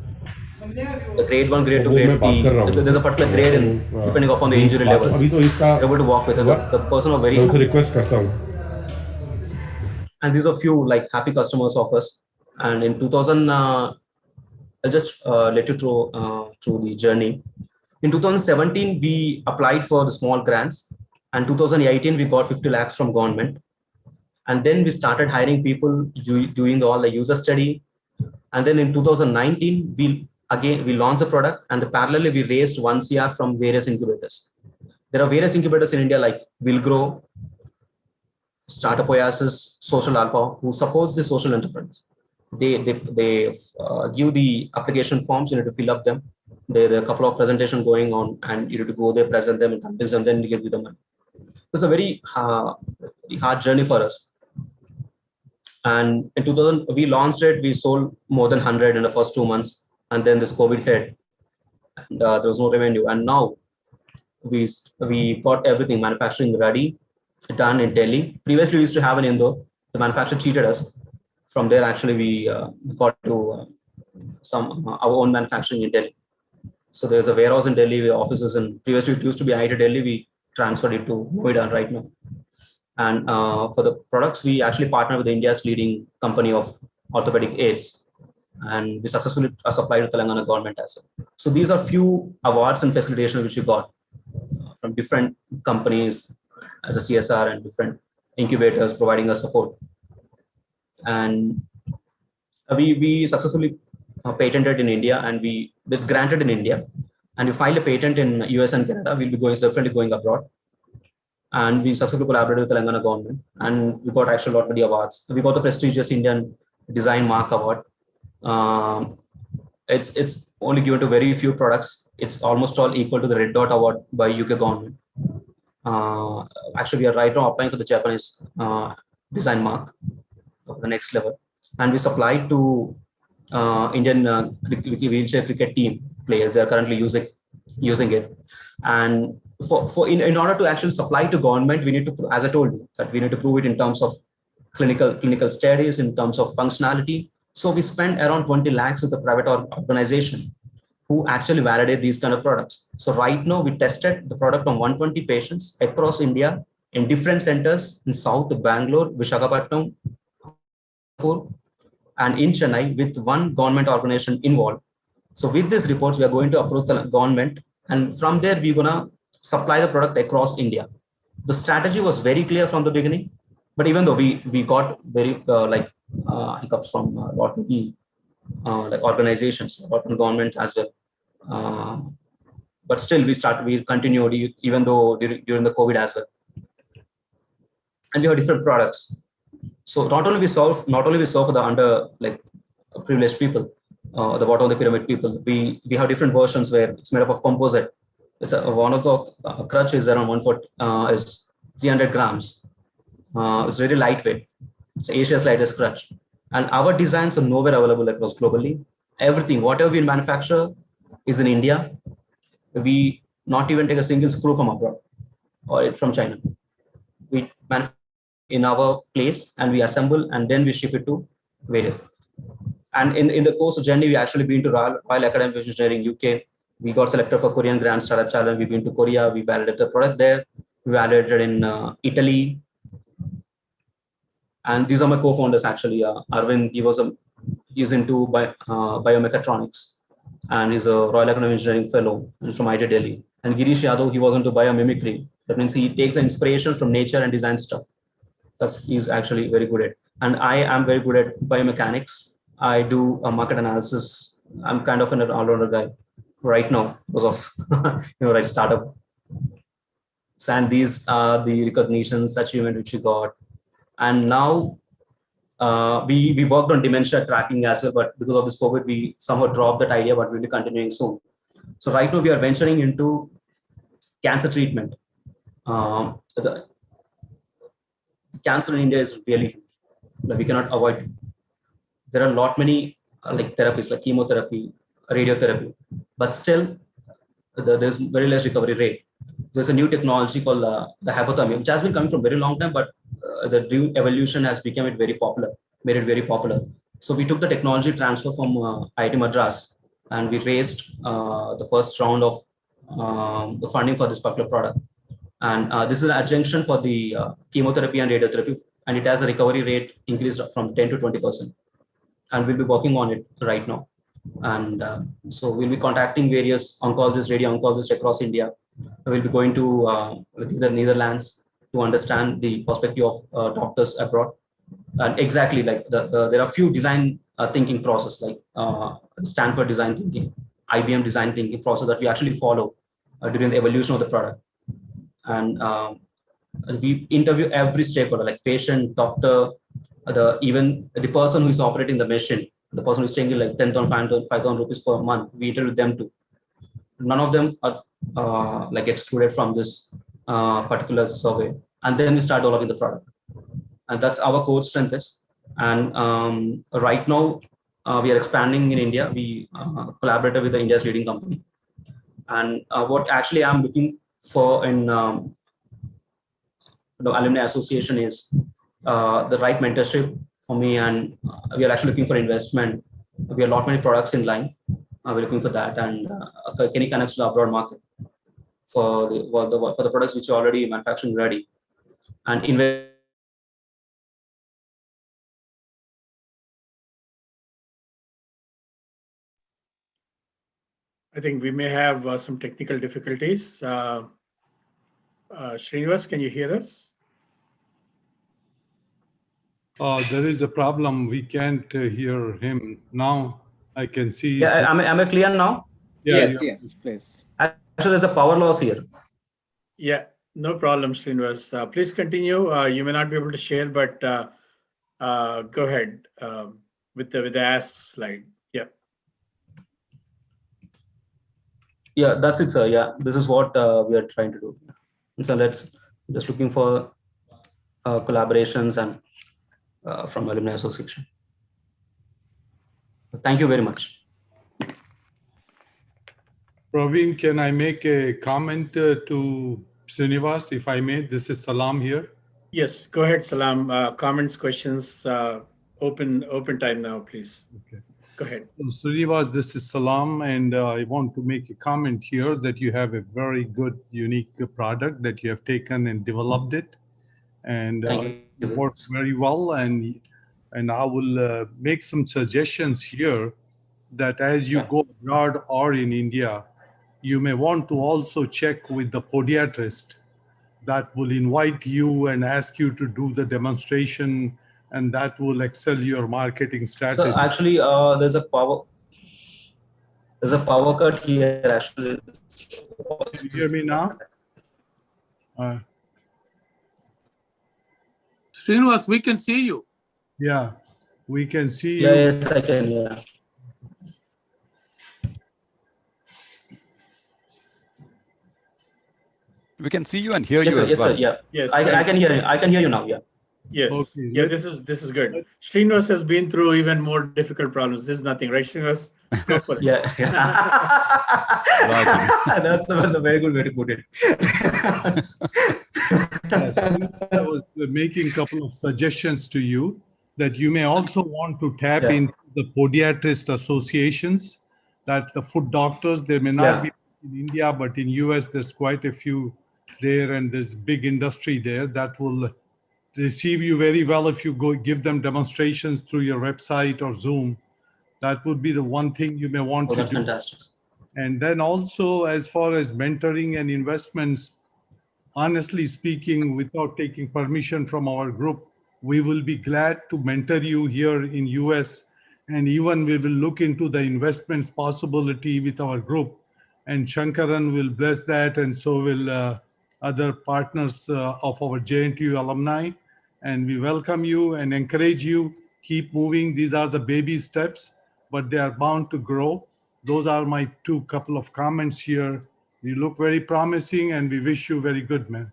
The grade 1, grade 2, grade 3. There's a particular grade in, depending upon the injury levels. They're able to walk with it. The person was very happy. And these are few like happy customers of us. And in 2000, I'll just let you through the journey. In 2017, we applied for the small grants, and 2018 we got 50 lakhs from government. And then we started hiring people, doing all the user study. And then in 2019, we launched the product, and parallelly we raised 1 CR from various incubators. There are various incubators in India like Will Grow, Startup Oasis, Social Alpha, who supports the social enterprise. They give the application forms, you need to fill up them. There are a couple of presentations going on, and you need to go there, present them, and convince them, then you give them money. It's a very hard journey for us. And in 2000, we launched it. We sold more than 100 in the first 2 months, and then this COVID hit, and there was no revenue. And now we got everything manufacturing ready, done in Delhi. Previously, we used to have an Indore. The manufacturer cheated us. From there, actually, we got to our own manufacturing in Delhi. So there's a warehouse in Delhi, with offices, and previously it used to be IIT Delhi. We transferred it to Noida right now. And for the products, we actually partner with India's leading company of orthopedic aids, and we successfully supplied to Telangana government as well. So these are few awards and facilitation which we got from different companies as a CSR and different incubators providing us support. And we successfully patented in India, and this granted in India, and we filed a patent in US and Canada. We'll be definitely going abroad. And we successfully collaborated with Telangana government, and we got actually a lot of the awards. We got the prestigious Indian Design Mark Award. It's only given to very few products. It's almost all equal to the Red Dot Award by UK government. Actually, we are right now applying for the Japanese Design Mark of the next level, and we supplied to Indian wheelchair cricket team players. They are currently using it, and in order to actually supply to government, we need to, as I told you, that we need to prove it in terms of clinical studies, in terms of functionality. So we spent around 20 lakhs with a private organization who actually validate these kind of products. So right now we tested the product on 120 patients across India in different centers in South, Bangalore, Visakhapatnam, and in Chennai, with one government organization involved. So with these reports, we are going to approach the government, and from there we're gonna supply the product across India. The strategy was very clear from the beginning, but even though we got very hiccups from a lot of like organizations, a lot of government as well. But still we continued even though during the COVID as well. And we have different products. So not only we serve for the privileged people, the bottom of the pyramid people. We have different versions where it's made up of composite. It's one of the crutch is around 1 foot, is 300 grams. It's very lightweight. It's Asia's lightest crutch. And our designs are nowhere available across globally. Everything, whatever we manufacture is in India. We not even take a single screw from abroad or from China. We manufacture in our place, and we assemble, and then we ship it to various things. And in the course of journey, we actually been to Royal Academy of Engineering, UK. We got selected for Korean Grand Startup Challenge. We've been to Korea. We validated the product there. We validated in Italy. And these are my co-founders actually. Arvind, he's into biomechatronics, and he's a Royal Academy of Engineering fellow and from IIT Delhi. And Girish Yadav, he was into biomimicry. That means he takes inspiration from nature and design stuff. He's actually very good at. And I am very good at biomechanics. I do a market analysis. I'm kind of an all-rounder guy right now because of startup. And these are the recognitions, achievement which we got. And now we worked on dementia tracking as well, but because of this COVID, we somewhat dropped that idea, but we'll be continuing soon. So right now we are venturing into cancer treatment. The cancer in India is really huge. Like we cannot avoid it. There are many like therapies like chemotherapy, radiotherapy, but still there's very less recovery rate. There's a new technology called the hypothermia, which has been coming from very long time, but the new evolution has become made it very popular. So we took the technology transfer from IIT Madras, and we raised the first round of the funding for this particular product. And this is an adjunction for the chemotherapy and radiotherapy, and it has a recovery rate increased from 10 to 20%. And we'll be working on it right now. And so we'll be contacting various oncologists, radio oncologists across India. We'll be going to the Netherlands to understand the perspective of doctors abroad. And exactly like there are a few design thinking process, like Stanford design thinking, IBM design thinking process that we actually follow during the evolution of the product. And we interview every stakeholder, like patient, doctor, even the person who is operating the machine, the person who is taking like 10,000, 5,000 rupees per month. We interview them too. None of them are like excluded from this particular survey. And then we start developing the product. And that's our core strength is. And right now we are expanding in India. We collaborated with the India's leading company. And what actually I'm looking for in the Alumni Association is the right mentorship for me. And we are actually looking for investment. We have many products in line. We're looking for that, and can you connect to the abroad market for the products which are already manufacturing ready, and invest. I think we may have some technical difficulties. Srinivas, can you hear us? There is a problem. We can't hear him now. I can see. Yeah, am I clear now? Yeah, yes, please. Actually, there's a power loss here. Yeah, no problem, Srinivas. Please continue. You may not be able to share, but go ahead with the ask slide. Yeah. Yeah, that's it, sir. Yeah, this is what we are trying to do. So let's just looking for collaborations and from Alumni Association. Thank you very much. Praveen, can I make a comment to Srinivas, if I may? This is Salam here. Yes, go ahead, Salam. Comments, questions, open time now, please. Okay. Go ahead. So, Srinivas, this is Salam, and I want to make a comment here that you have a very good, unique product that you have taken and developed it, and it works very well. And I will make some suggestions here that as you go abroad or in India, you may want to also check with the podiatrist that will invite you and ask you to do the demonstration, and that will excel your marketing strategy. So actually, there's a power cut here. Actually, can you hear me now? Srinivas, we can see you. Yeah, we can see you. Yes, I can. Yeah. We can see you and hear Yes, you sir, as yes, well. Sir, yeah. Yes, I can hear you. I can hear you now. Yeah. Yes. Okay, Yeah, this is good. Srinivas has been through even more difficult problems. This is nothing, right, Srinivas? Go for it. Yeah. That's a very good way to put it. Yes, I was making a couple of suggestions to you that you may also want to tap into the podiatrist associations, that the foot doctors, there may not be in India, but in US, there's quite a few there, and there's big industry there that will receive you very well if you go give them demonstrations through your website or Zoom. That would be the one thing you may want to do. Fantastic. And then also, as far as mentoring and investments, honestly speaking, without taking permission from our group, we will be glad to mentor you here in US, and even we will look into the investments possibility with our group, and Shankaran will bless that, and so will other partners of our JNTU alumni. And we welcome you and encourage you, keep moving. These are the baby steps, but they are bound to grow. Those are my couple of comments here. You look very promising, and we wish you very good, man.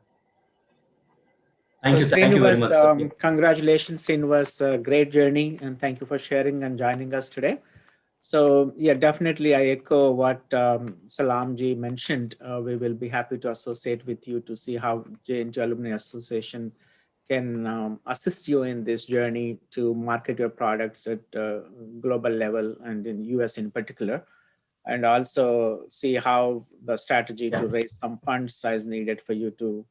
Thank you very much, sir. Congratulations, Srinivas. Great journey, and thank you for sharing and joining us today. So yeah, definitely I echo what Salamji mentioned. We will be happy to associate with you to see how JNTU Alumni Association can assist you in this journey to market your products at global level and in US in particular, and also see how the strategy to raise some funds is needed for you to.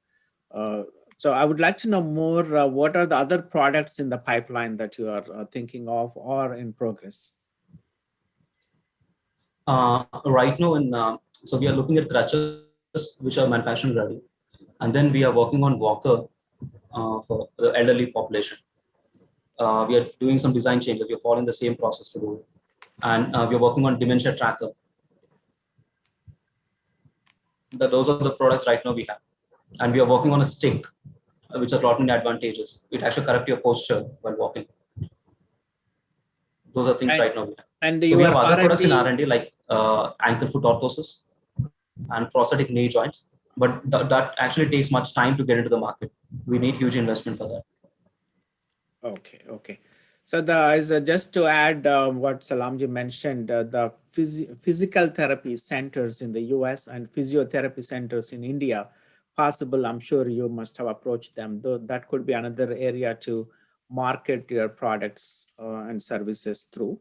So I would like to know more, what are the other products in the pipeline that you are thinking of or in progress? Right now, so we are looking at crutches, which are manufacturing ready. And then we are working on walker for the elderly population. We are doing some design changes. We are following the same process to do it. And we are working on dementia tracker. Those are the products right now we have. And we are working on a stick, which has a lot many advantages. It actually corrects your posture while walking. Those are things right now we have. And so we have other products in R&D like ankle foot orthosis and prosthetic knee joints, but that actually takes much time to get into the market. We need huge investment for that. Okay. So just to add what Salamji mentioned, the physical therapy centers in the US and physiotherapy centers in India, possible, I'm sure you must have approached them. Though that could be another area to market your products and services through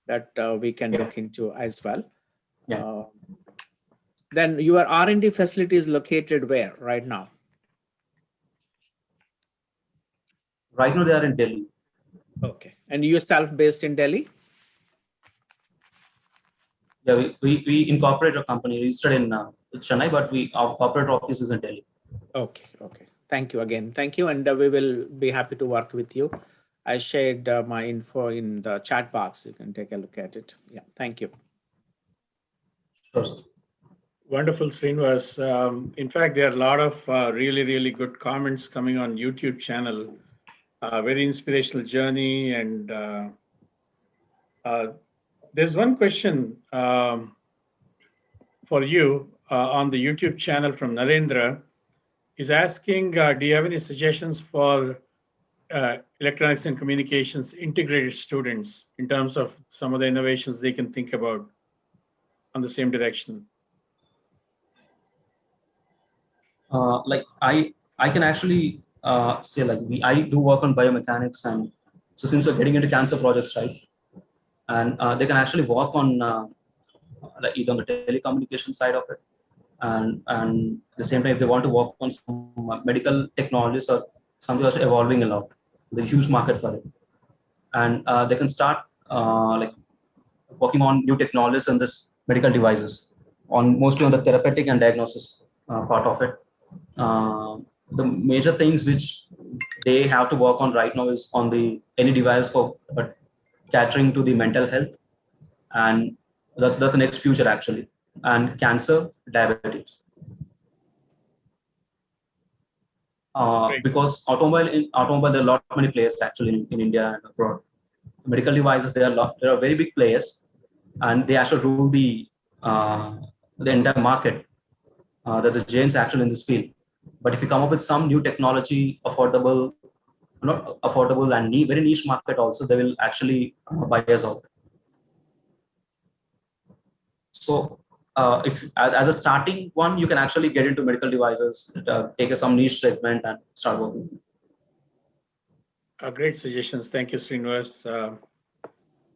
that we can look into as well. Then your R&D facility is located where right now? Right now they are in Delhi. Okay. And you self-based in Delhi? Yeah, we incorporate a company registered in Chennai, but our corporate office is in Delhi. Okay. Thank you again. Thank you. And we will be happy to work with you. I shared my info in the chat box. You can take a look at it. Yeah, thank you. Sure, sir. Wonderful, Srinivas. In fact, there are a lot of really, really good comments coming on YouTube channel. Very inspirational journey. And there's one question for you on the YouTube channel from Narendra. He's asking, do you have any suggestions for electronics and communications integrated students in terms of some of the innovations they can think about on the same direction? Like I can actually say like I do work on biomechanics, and so since we're getting into cancer projects, right, and they can actually work on like either on the telecommunication side of it, and at the same time if they want to work on some medical technologies or something that's evolving a lot, there's a huge market for it, and they can start like working on new technologies and this medical devices on mostly on the therapeutic and diagnosis part of it. The major things which they have to work on right now is on the any device for catering to the mental health, and that's the next future actually, and cancer, diabetes. Because automobile there are a lot many players actually in India and abroad. Medical devices, there are very big players, and they actually rule the entire market. There's the giants actually in this field. But if you come up with some new technology, affordable, not affordable and very niche market also, they will actually buy us out. So if as a starting one, you can actually get into medical devices, take some niche segment and start working. Great suggestions. Thank you, Srinivas.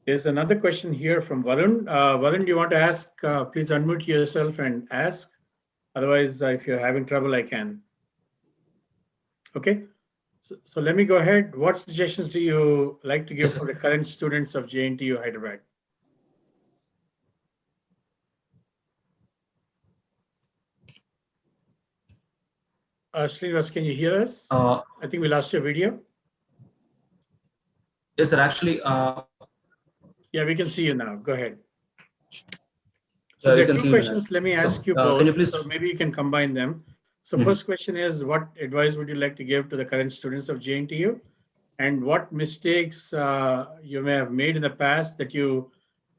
There's another question here from Varun. Varun, do you want to ask? Please unmute yourself and ask. Otherwise, if you're having trouble, I can. Okay. So let me go ahead. What suggestions do you like to give for the current students of JNTU Hyderabad? Srinivas, can you hear us? I think we lost your video. Yes, sir. Actually, yeah, we can see you now. Go ahead. So there are two questions. Let me ask you both. Can you please? So maybe you can combine them. So first question is, what advice would you like to give to the current students of JNTU? And what mistakes you may have made in the past that you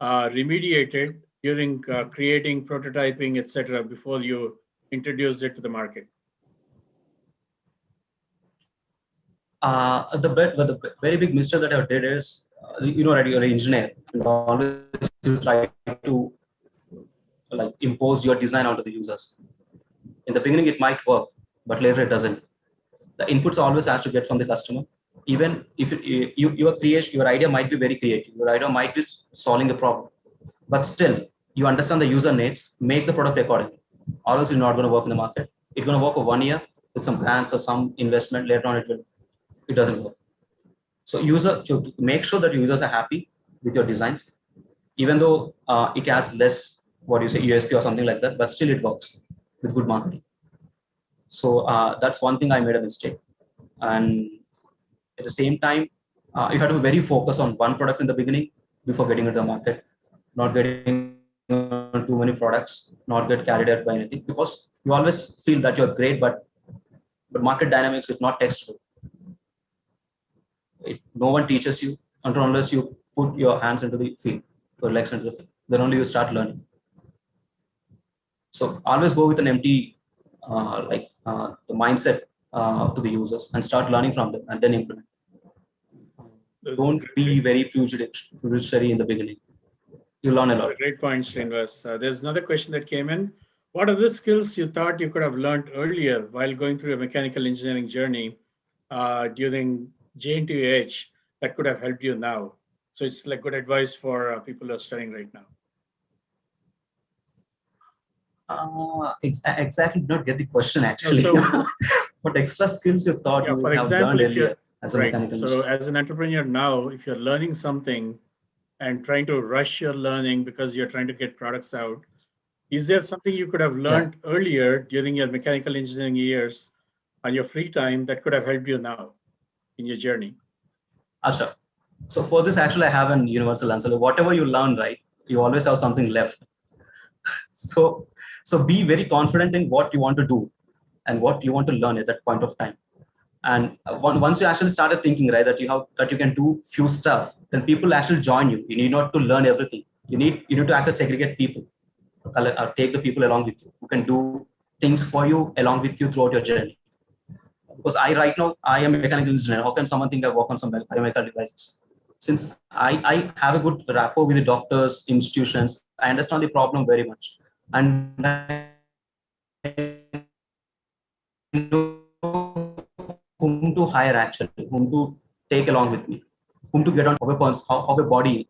remediated during creating, prototyping, etc., before you introduced it to the market? The very big mistake that I did is, you're an engineer, and always you try to like impose your design onto the users. In the beginning, it might work, but later it doesn't. The inputs always has to get from the customer. Even if your idea might be very creative, your idea might be solving a problem, but still you understand the user needs, make the product accordingly. Or else it's not going to work in the market. It's going to work for 1 year with some grants or some investment. Later on, it doesn't work. So to make sure that users are happy with your designs, even though it has less, USP or something like that, but still it works with good marketing. So that's one thing I made a mistake. And at the same time, you have to be very focused on one product in the beginning before getting into the market, not getting too many products, not get carried out by anything, because you always feel that you're great, but market dynamics is not textbook. No one teaches you unless you put your hands into the field, your legs into the field. Then only you start learning. So always go with an empty, the mindset to the users and start learning from them and then implement. Don't be very futuristic in the beginning. You learn a lot. Great point, Srinivas. There's another question that came in. What are the skills you thought you could have learned earlier while going through a mechanical engineering journey during Jntuh that could have helped you now? So it's like good advice for people who are studying right now. Exactly, did not get the question actually. What extra skills you thought you have learned earlier as a mechanical engineer? So as an entrepreneur now, if you're learning something and trying to rush your learning because you're trying to get products out, is there something you could have learned earlier during your mechanical engineering years on your free time that could have helped you now in your journey? Asha. So for this, actually, I have an universal answer. Whatever you learn, right, you always have something left. So be very confident in what you want to do and what you want to learn at that point of time. And once you actually started thinking, right, that you can do few stuff, then people actually join you. You need not to learn everything. You need to actually segregate people, take the people along with you who can do things for you along with you throughout your journey. Because right now I am a mechanical engineer. How can someone think I work on some biomedical devices? Since I have a good rapport with the doctors, institutions, I understand the problem very much. And I know whom to hire actually, whom to take along with me, whom to get on, how a body,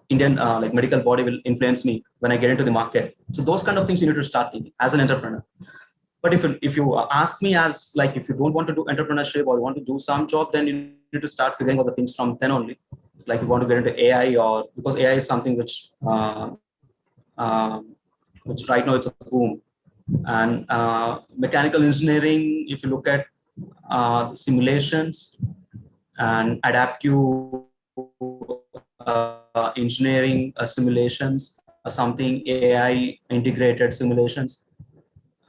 Indian medical body will influence me when I get into the market. So those kind of things you need to start thinking as an entrepreneur. But if you ask me as if you don't want to do entrepreneurship or you want to do some job, then you need to start figuring out the things from then only. Like you want to get into AI, or because AI is something which right now it's a boom. And mechanical engineering, if you look at simulations and adaptive engineering simulations, something AI integrated simulations,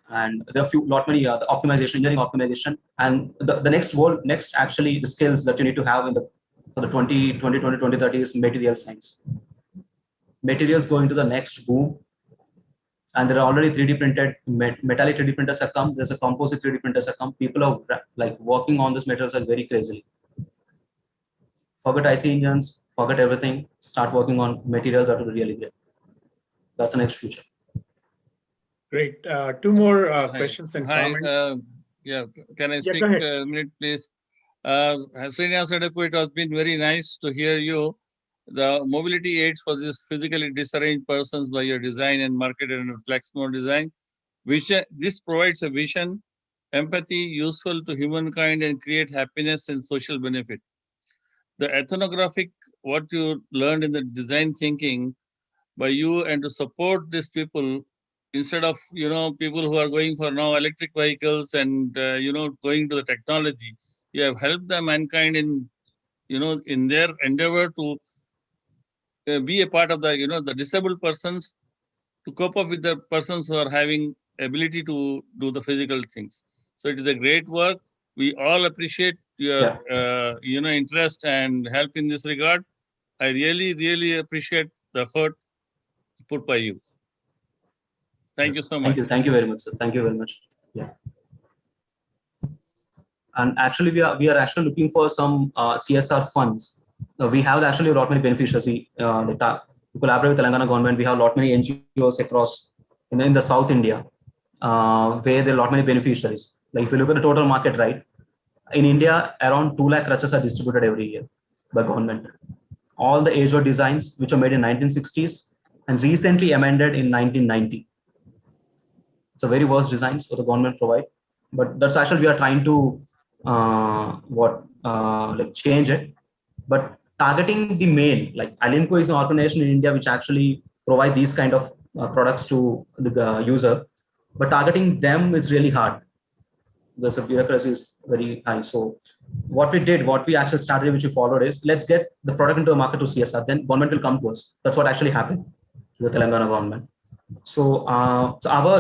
and there are lot many optimization, engineering optimization, and the actually the skills that you need to have for the 2030 is material science. Materials going to the next boom, and there are already 3D printed metallic 3D printers have come. There's a composite 3D printers have come. People are working on these materials are very crazily. Forget IC engines, forget everything. Start working on materials that are really great. That's the next future. Great. Two more questions and Hi. comments. Yeah, can I Yeah, speak go ahead. a minute, please? Srinivas Edapu, it has been very nice to hear you. The mobility aids for these physically disarranged persons by your design and marketed and flexible design. This provides a vision, empathy, useful to humankind and create happiness and social benefit. The ethnographic, what you learned in the design thinking by you and to support these people instead of people who are going for now electric vehicles and going to the technology, you have helped the mankind in in their endeavor to be a part of the the disabled persons to cope up with the persons who are having ability to do the physical things. So it is a great work. We all appreciate your interest and help in this regard. I really appreciate the effort put by you. Thank you so much. Thank you very much, sir. Thank you very much. Yeah. And actually, we are actually looking for some CSR funds. We have actually a lot many beneficiaries. We collaborate with Telangana government. We have a lot many NGOs across in the South India, where there are a lot many beneficiaries. Like if you look at the total market, right, in India, around 2 lakh crutches are distributed every year by government. All the age-old designs which were made in 1960s and recently amended in 1990. It's a very worst designs for the government provide, but that's actually we are trying to like change it. But targeting the main, like ALUMNI is an organization in India which actually provide these kind of products to the user, but targeting them is really hard because the bureaucracy is very high. So what we actually strategy which we followed is let's get the product into the market to CSR, then government will come to us. That's what actually happened to the Telangana government. So,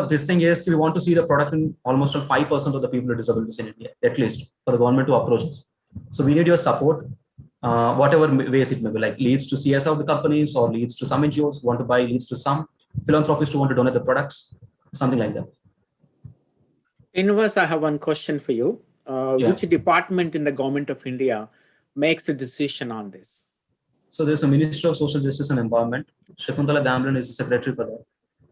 this thing is we want to see the product in almost 5% of the people with disabilities in India, at least for the government to approach us. So we need your support, whatever ways it may be, like leads to CSR of the companies or leads to some NGOs want to buy, leads to some philanthropists who want to donate the products, something like that. Srinivas, I have one question for you. Which department in the government of India makes the decision on this? So there's a Ministry of Social Justice and Empowerment. Shakuntala Damran is the secretary for that.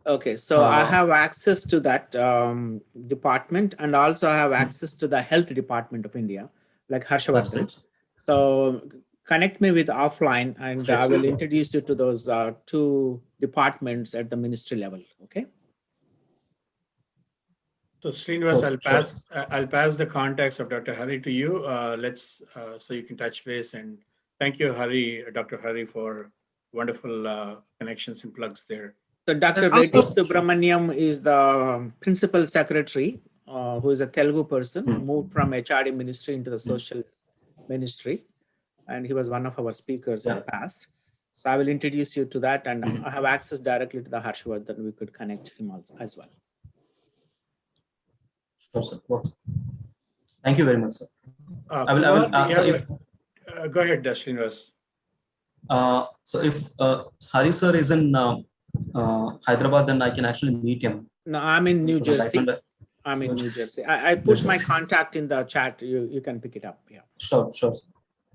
Okay, so I have access to that department, and also I have access to the health department of India, like Harshavardhan. So connect me with offline, and I will introduce you to those two departments at the ministry level. Okay. So Srinivas, I'll pass the contacts of Dr. Hari to you. So you can touch base, and thank you, Dr. Hari, for wonderful connections and plugs there. So Dr. Reddy Subramaniam is the principal secretary, who is a Telugu person, moved from HRD ministry into the social ministry, and he was one of our speakers in the past. So I will introduce you to that, and I have access directly to the Harshavardhan. We could connect him also as well. Sure, sir. Thank you very much, sir. Go ahead, Srinivas. So if Hari sir is in Hyderabad, then I can actually meet him. No, I'm in New Jersey. I'm in New Jersey. I put my contact in the chat. You can pick it up. Yeah. Sure.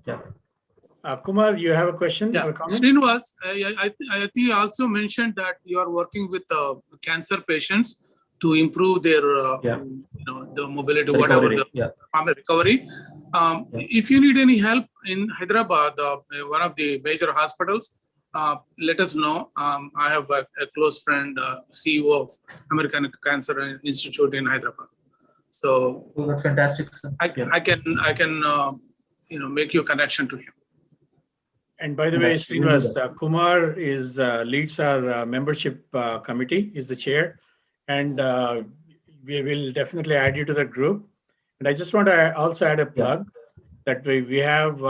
Yeah. Kumar, you have a question or a comment? Srinivas, I think you also mentioned that you are working with cancer patients to improve their the mobility, farmer recovery. If you need any help in Hyderabad, one of the major hospitals, let us know. I have a close friend, CEO of American Cancer Institute in Hyderabad. So that's fantastic. I can make you a connection to him. And by the way, Srinivas, Kumar leads our membership committee, is the chair, and we will definitely add you to the group. And I just want to also add a plug that we have,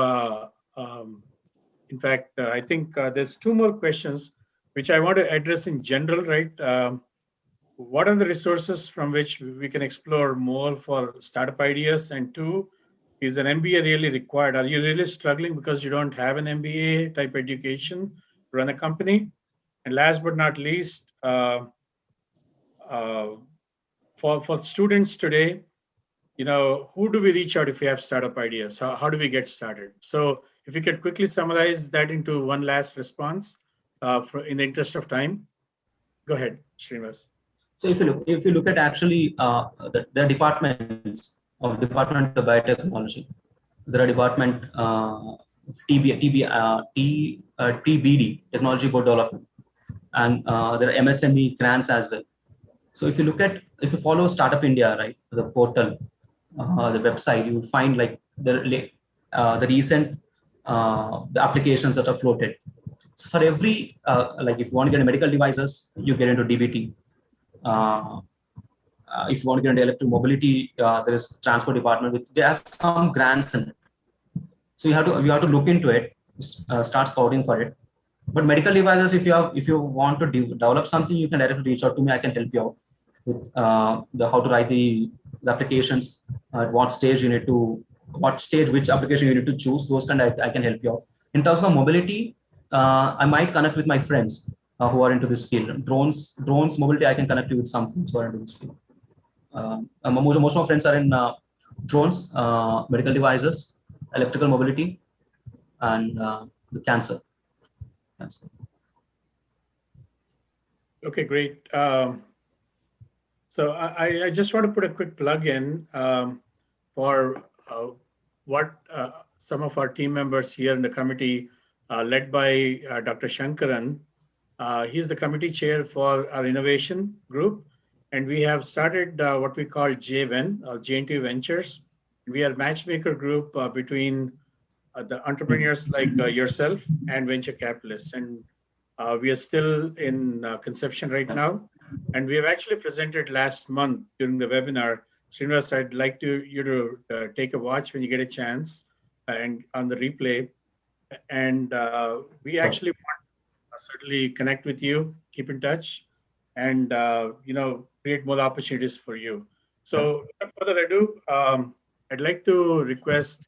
in fact, I think there's two more questions which I want to address in general, right? What are the resources from which we can explore more for startup ideas? And two, is an MBA really required? Are you really struggling because you don't have an MBA type education to run a company? And last but not least, for students today, who do we reach out if we have startup ideas? How do we get started? So if you could quickly summarize that into one last response in the interest of time. Go ahead, Srinivas. So if you look at actually the departments of Department of Biotechnology, there are department TBD, Technology Board Development, and there are MSME grants as well. So if you follow Startup India, right, the portal, the website, you will find like the recent the applications that are floated. So for every like if you want to get into medical devices, you get into DBT. If you want to get into electric mobility, there is transport department with there are some grants in it. So you have to look into it, start scouting for it. But medical devices, if you want to develop something, you can directly reach out to me. I can help you out with how to write the applications, at what stage which application you need to choose. Those kind I can help you out. In terms of mobility, I might connect with my friends who are into this field. Drones mobility, I can connect you with some friends who are into this field. Most of my friends are in drones, medical devices, electrical mobility, and the cancer. Okay, great. So I just want to put a quick plug in for what some of our team members here in the committee, led by Dr. Shankaran. He's the committee chair for our innovation group, and we have started what we call JVEN, Jntuh Ventures. We are a matchmaker group between the entrepreneurs like yourself and venture capitalists. And we are still in conception right now. And we have actually presented last month during the webinar. Srinivas, I'd like you to take a watch when you get a chance and on the replay. And we actually want to certainly connect with you, keep in touch, and create more opportunities for you. So without further ado, I'd like to request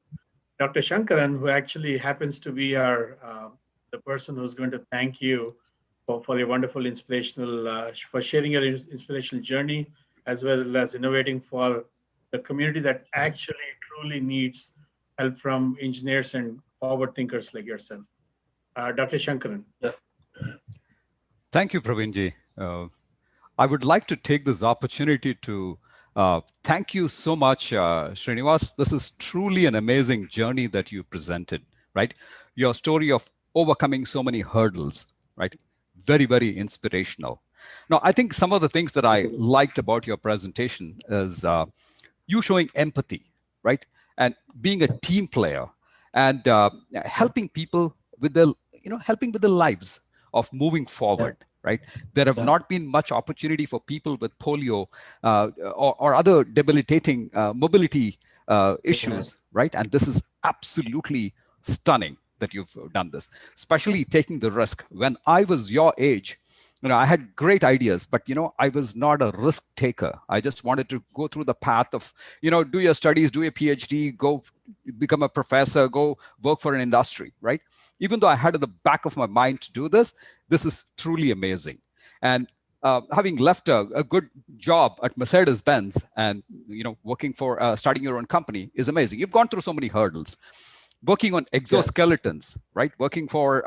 Dr. Shankaran, who actually happens to be the person who's going to thank you for your wonderful inspirational, for sharing your inspirational journey, as well as innovating for the community that actually truly needs help from engineers and forward thinkers like yourself. Dr. Shankaran. Yeah. Thank you, Praveenji. I would like to take this opportunity to thank you so much, Srinivas. This is truly an amazing journey that you presented, right? Your story of overcoming so many hurdles, right? Very, very inspirational. Now, I think some of the things that I liked about your presentation is you showing empathy, right? And being a team player and helping people with helping with the lives of moving forward. Right? There have not been much opportunity for people with polio or other debilitating mobility issues, right? And this is absolutely stunning that you've done this, especially taking the risk. When I was your age, I had great ideas, but I was not a risk taker. I just wanted to go through the path of, do your studies, do a PhD, go become a professor, go work for an industry, right? Even though I had in the back of my mind to do this, this is truly amazing. And having left a good job at Mercedes-Benz and working for starting your own company is amazing. You've gone through so many hurdles. Working on exoskeletons, right? Working for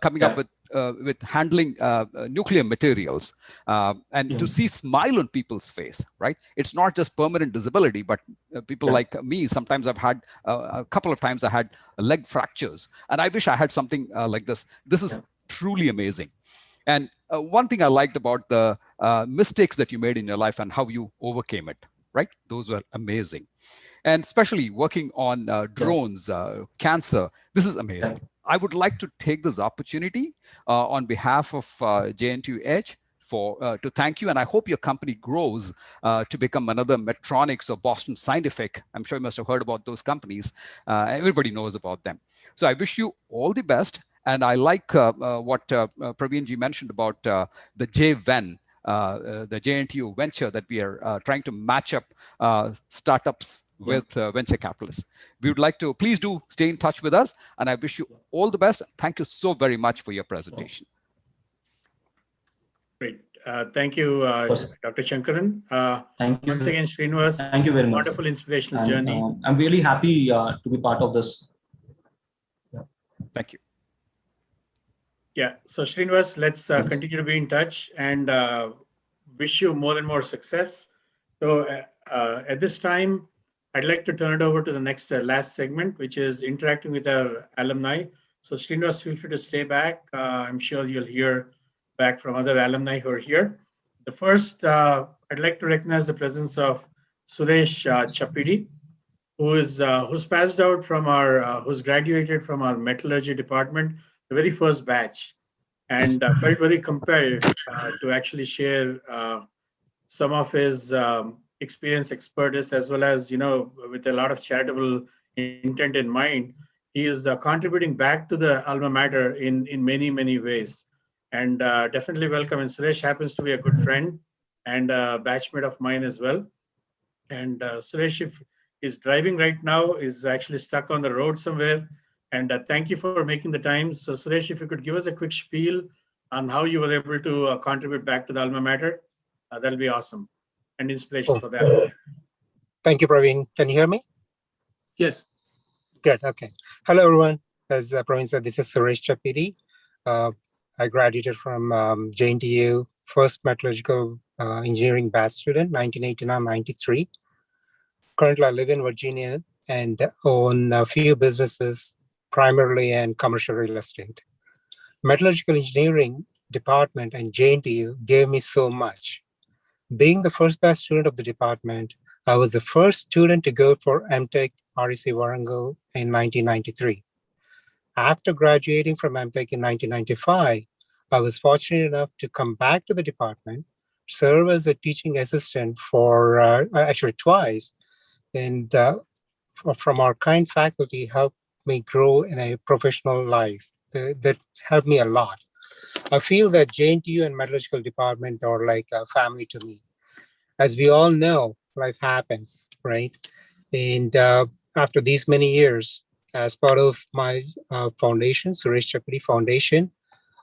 coming up with handling nuclear materials, and to see smile on people's face, right? It's not just permanent disability, but people like me, sometimes I've had a couple of times I had leg fractures, and I wish I had something like this. This is truly amazing. And one thing I liked about the mistakes that you made in your life and how you overcame it, right? Those were amazing. And especially working on drones, cancer, this is amazing. I would like to take this opportunity on behalf of Jntuh to thank you. And I hope your company grows to become another Medtronics or Boston Scientific. I'm sure you must have heard about those companies. Everybody knows about them. So I wish you all the best. And I like what Praveenji mentioned about the JVEN, the Jntuh venture that we are trying to match up startups with venture capitalists. We would like to, please do stay in touch with us, and I wish you all the best. Thank you so very much for your presentation. Great. Thank you, Dr. Shankaran. Thank you. Once again, Srinivas, thank you very much. Wonderful inspirational journey. I'm really happy to be part of this. Thank you. Yeah, so Srinivas, let's continue to be in touch. And wish you more and more success. So at this time, I'd like to turn it over to the next last segment, which is interacting with our alumni. So Srinivas, feel free to stay back. I'm sure you'll hear back from other alumni who are here. The first, I'd like to recognize the presence of Suresh Chapidi, who's passed out from our, who's graduated from our metallurgy department, the very first batch, and felt very compelled to actually share some of his experience, expertise, as well as, with a lot of charitable intent in mind, he is contributing back to the alma mater in many, many ways. And definitely welcome. And Suresh happens to be a good friend and a batchmate of mine as well. And Suresh, if is driving right now, is actually stuck on the road somewhere. And thank you for making the time. So Suresh, if you could give us a quick spiel on how you were able to contribute back to the alma mater, that'll be awesome and inspiration for that. Thank you, Praveen. Can you hear me? Yes. Good. Okay. Hello, everyone. As Praveen said, this is Suresh Chapidi. I graduated from Jntuh-Aa-Usa-Webinar, first metallurgical engineering batch student, 1989-93. Currently, I live in Virginia and own a few businesses, primarily in commercial real estate. Metallurgical engineering department and Jntuh-Aa-Usa gave me so much. Being the first batch student of the department, I was the first student to go for MTech REC Warangal in 1993. After graduating from MTech in 1995, I was fortunate enough to come back to the department, serve as a teaching assistant for actually twice, and from our kind faculty helped me grow in a professional life. That helped me a lot. I feel that Jntuh-Aa-Usa and metallurgical department are like a family to me. As we all know, life happens, right? And after these many years, as part of my foundation, Suresh Chapidi Foundation,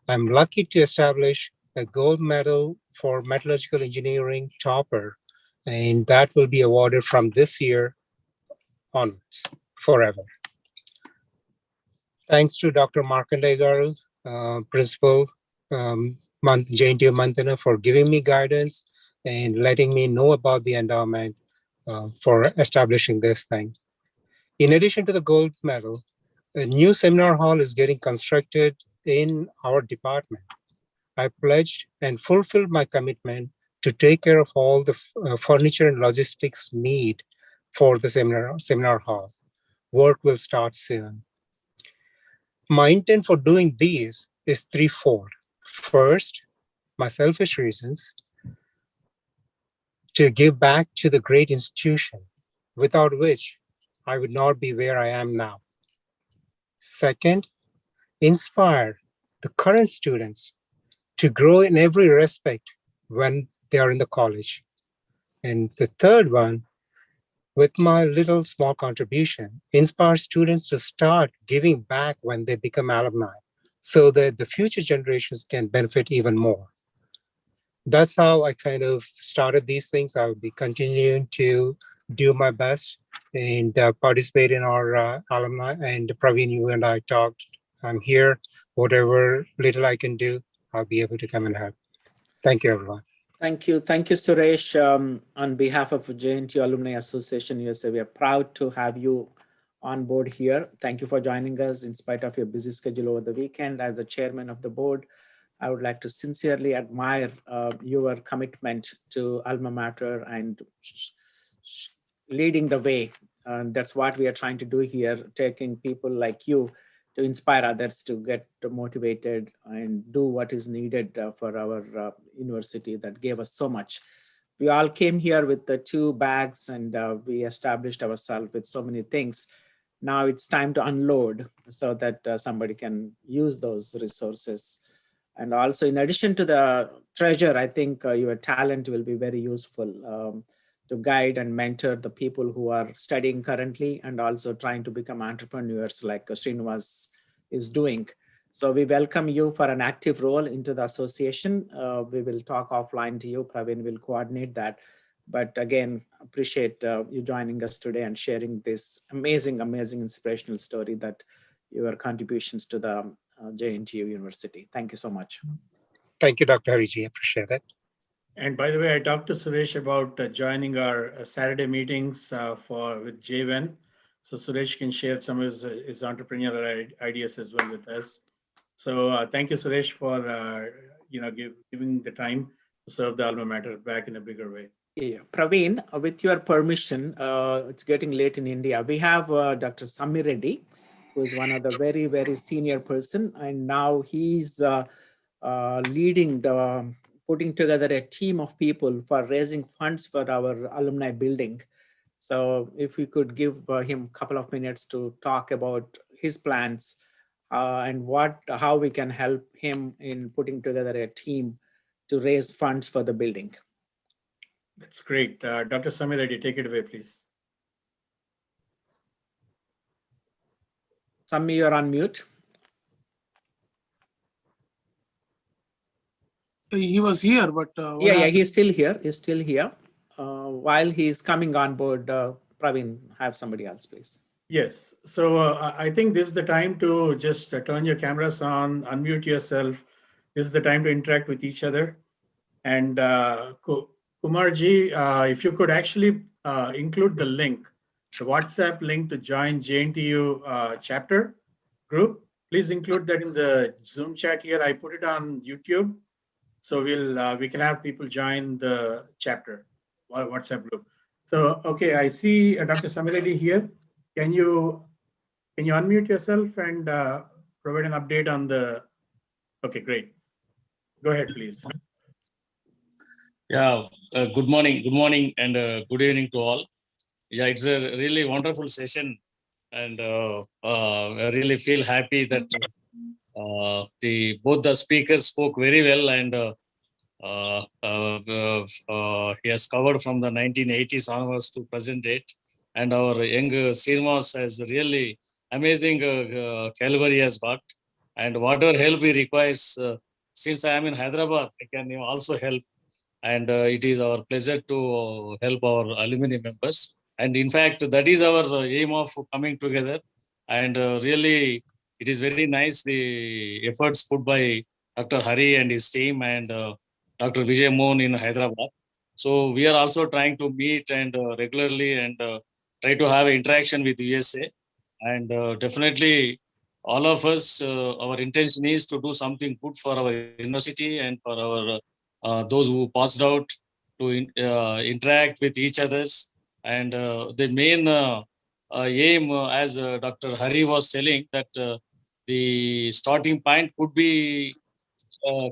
I'm lucky to establish a gold medal for metallurgical engineering topper, and that will be awarded from this year onwards, forever. Thanks to Dr. Markanday Garu, Principal Jntuh-Aa-Usa Mantana, for giving me guidance and letting me know about the endowment for establishing this thing. In addition to the gold medal, a new seminar hall is getting constructed in our department. I pledged and fulfilled my commitment to take care of all the furniture and logistics need for the seminar hall. Work will start soon. My intent for doing these is threefold. First, my selfish reasons, to give back to the great institution, without which I would not be where I am now. Second, inspire the current students to grow in every respect when they are in the college. And the third one, with my little small contribution, inspire students to start giving back when they become alumni, so that the future generations can benefit even more. That's how I kind of started these things. I will be continuing to do my best and participate in our alumni. And Praveen, you and I talked. I'm here. Whatever little I can do, I'll be able to come and help. Thank you, everyone. Thank you, Suresh. On behalf of Jntuh-Aa Alumni Association USA, we are proud to have you on board here. Thank you for joining us in spite of your busy schedule over the weekend. As the chairman of the board, I would like to sincerely admire your commitment to alma mater and leading the way. That's what we are trying to do here, taking people like you to inspire others to get motivated and do what is needed for our university that gave us so much. We all came here with the 2 bags and we established ourselves with so many things. Now it's time to unload so that somebody can use those resources. And also, in addition to the treasure, I think your talent will be very useful to guide and mentor the people who are studying currently and also trying to become entrepreneurs like Srinivas is doing. So we welcome you for an active role into the association. We will talk offline to you. Praveen will coordinate that. But again, appreciate you joining us today and sharing this amazing, amazing inspirational story that your contributions to the Jntuh-Aa University. Thank you so much. Thank you, Dr. Hariji. Appreciate it. And by the way, I talked to Suresh about joining our Saturday meetings with Jven. So Suresh can share some of his entrepreneurial ideas as well with us. So thank you, Suresh, for giving the time to serve the alma mater back in a bigger way. Yeah, Praveen, with your permission, it's getting late in India. We have Dr. Samir Reddy, who is one of the very, very senior person, and now he's leading putting together a team of people for raising funds for our alumni building. So if we could give him a couple of minutes to talk about his plans and how we can help him in putting together a team to raise funds for the building. That's great. Dr. Samir Reddy, take it away, please. Samir, you're on mute. He was here, but yeah, he's still here. He's still here. While he's coming on board, Praveen, have somebody else, please. Yes. So I think this is the time to just turn your cameras on, unmute yourself. This is the time to interact with each other. And Kumarji, if you could actually include the link, the WhatsApp link to join JNTU chapter group, please include that in the Zoom chat here. I put it on YouTube. So we can have people join the chapter WhatsApp group. So, okay, I see Dr. Samir Reddy here. Can you unmute yourself and provide an update on the, okay, great. Go ahead, please. Yeah, good morning and good evening to all. Yeah, it's a really wonderful session, and I really feel happy that both the speakers spoke very well, and he has covered from the 1980s onwards to present date, and our young Srinivas has really amazing caliber he has got, and whatever help he requires, since I am in Hyderabad, I can also help. And it is our pleasure to help our alumni members. And in fact, that is our aim of coming together. And really, it is very nice, the efforts put by Dr. Hari and his team and Dr. Vijay Mohan in Hyderabad. So we are also trying to meet and regularly and try to have interaction with USA. And definitely, all of us, our intention is to do something good for our university and for our those who passed out, to interact with each others. And the main aim, as Dr. Hari was telling, that the starting point could be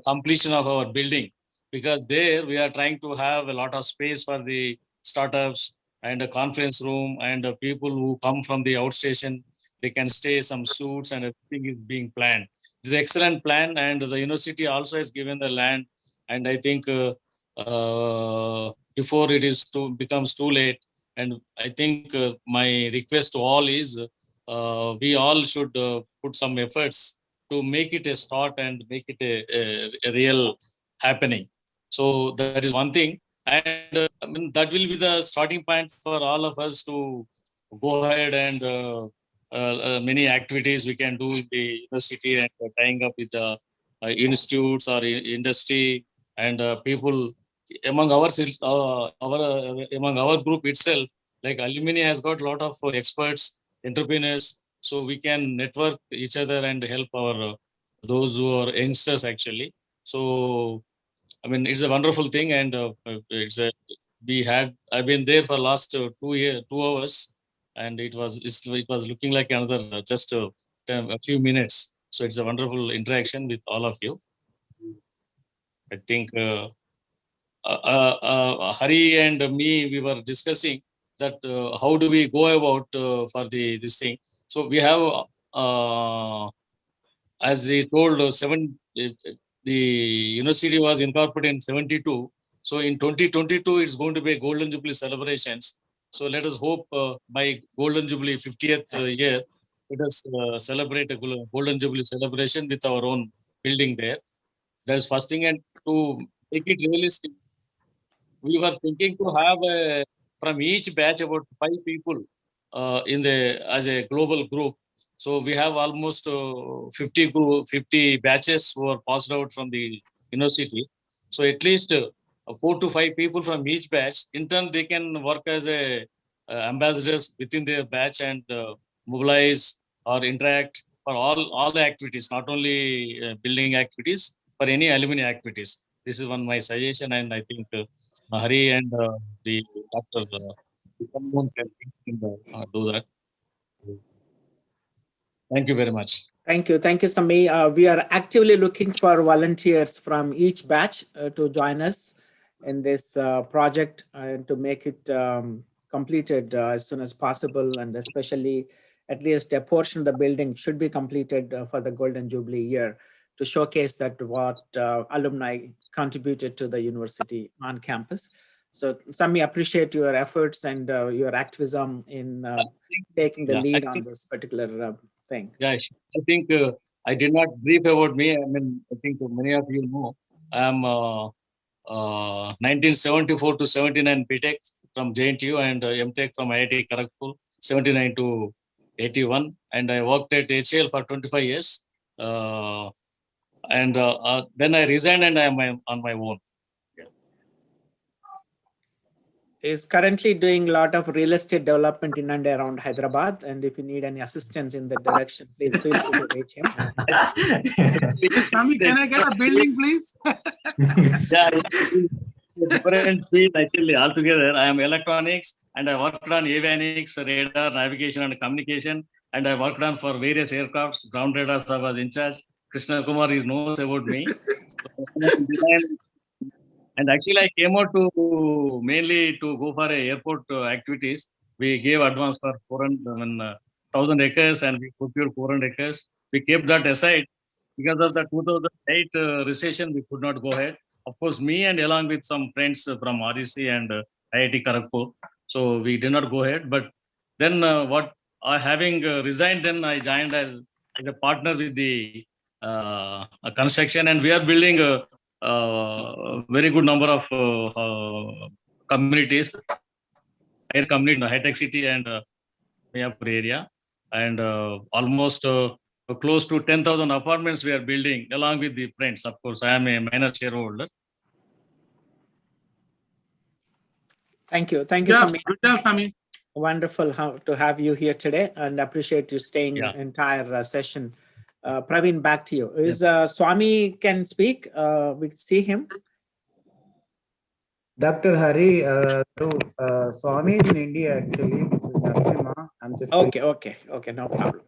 completion of our building, because there we are trying to have a lot of space for the startups and a conference room, and people who come from the outstation, they can stay some suits, and everything is being planned. It's an excellent plan, and the university also has given the land. And I think before it is becomes too late, and I think my request to all is we all should put some efforts to make it a start and make it a real happening. So that is one thing, and I mean, that will be the starting point for all of us to go ahead, and many activities we can do in the university, and tying up with the institutes or industry, and people among among our group itself. Like alumni has got a lot of experts, entrepreneurs, so we can network each other and help our those who are youngsters actually. So I mean, it's a wonderful thing, and I've been there for last 2 hours, and it was looking like another just a few minutes. So it's a wonderful interaction with all of you. I think Hari and me, we were discussing that how do we go about for this thing. So we have, as he told, the university was incorporated in 72. So in 2022, it's going to be a Golden Jubilee celebrations. So let us hope by Golden Jubilee 50th year, let us celebrate a Golden Jubilee celebration with our own building there. That's first thing. And to make it realistic, we were thinking to have from each batch about 5 people as a global group. So we have almost 50 batches who are passed out from the university. So at least 4 to 5 people from each batch. In turn, they can work as a ambassadors within their batch and mobilize or interact for all the activities, not only building activities, for any alumni activities. This is one my suggestion, and I think Hari and the Dr. Can do that. Thank you very much. Thank you, Sami. We are actively looking for volunteers from each batch to join us in this project and to make it completed as soon as possible, and especially at least a portion of the building should be completed for the Golden Jubilee year to showcase that what alumni contributed to the university on campus. So Sami, appreciate your efforts and your activism in taking the lead on this particular thing. Yeah, I think I did not brief about me. I mean, I think many of you know, I'm 1974 to 79 BTech from JNTU and MTech from IIT Kharagpur, 79 to 81. And I worked at HCL for 25 years. Then I resigned and I'm on my own. Is currently doing a lot of real estate development in and around Hyderabad. And if you need any assistance in that direction, please feel free to reach him. Sami, can I get a building, please? Yeah, different field actually altogether. I am electronics and I worked on avionics, radar, navigation and communication. And I worked on for various aircrafts, ground radars I was in charge. Krishna Kumar knows about me. And actually, I came out to mainly to go for airport activities. We gave advance for 1,000 acres and we procured 400 acres. We kept that aside because of the 2008 recession. We could not go ahead. Of course, me and along with some friends from REC and IIT Kharagpur. So we did not go ahead. But then having resigned, then I joined as a partner with the construction, and we are building a very good number of communities, higher community, high-tech city and Mayapur area, and almost close to 10,000 apartments we are building along with the friends. Of course, I am a minor shareholder. Thank you, Sami. Good job, Sami. Wonderful to have you here today, and appreciate you staying entire session. Praveen, back to you. Is Swami can speak? We see him. Dr. Hari, Swami is in India actually. This is Narasimha. I'm just okay, no problem.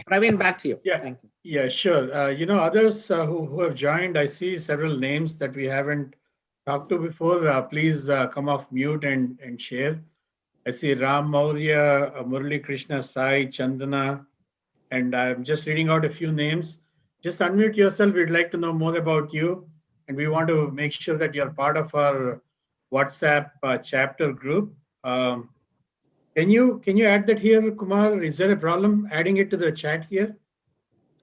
Praveen, back to you. Yeah, thank you. Yeah, sure. Others who have joined, I see several names that we haven't talked to before. Please come off mute and share. I see Ram Maurya, Murali Krishna Sai, Chandana, and I'm just reading out a few names. Just unmute yourself. We'd like to know more about you, and we want to make sure that you're part of our WhatsApp chapter group. Can you add that here, Kumar? Is there a problem adding it to the chat here?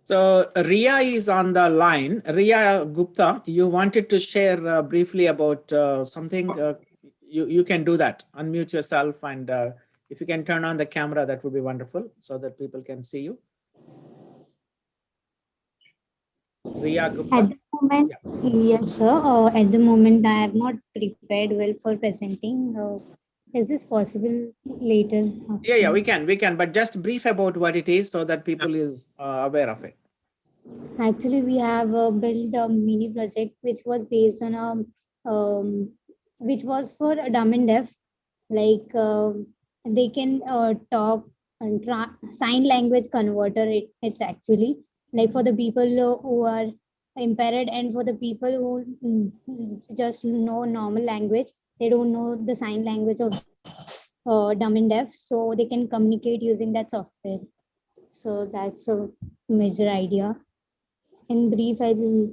So Ria is on the line. Ria Gupta, you wanted to share briefly about something. You can do that. Unmute yourself, and if you can turn on the camera, that would be wonderful so that people can see you. Ria Gupta. At the moment, yes, sir. At the moment, I have not prepared well for presenting. Is this possible later? Yeah, we can, but just brief about what it is so that people is aware of it. Actually, we have built a mini project which was based on which was for dumb and deaf. Like they can talk and sign language converter. It's actually like for the people who are impaired and for the people who just know normal language. They don't know the sign language of dumb and deaf, so they can communicate using that software. So that's a major idea. In brief, I will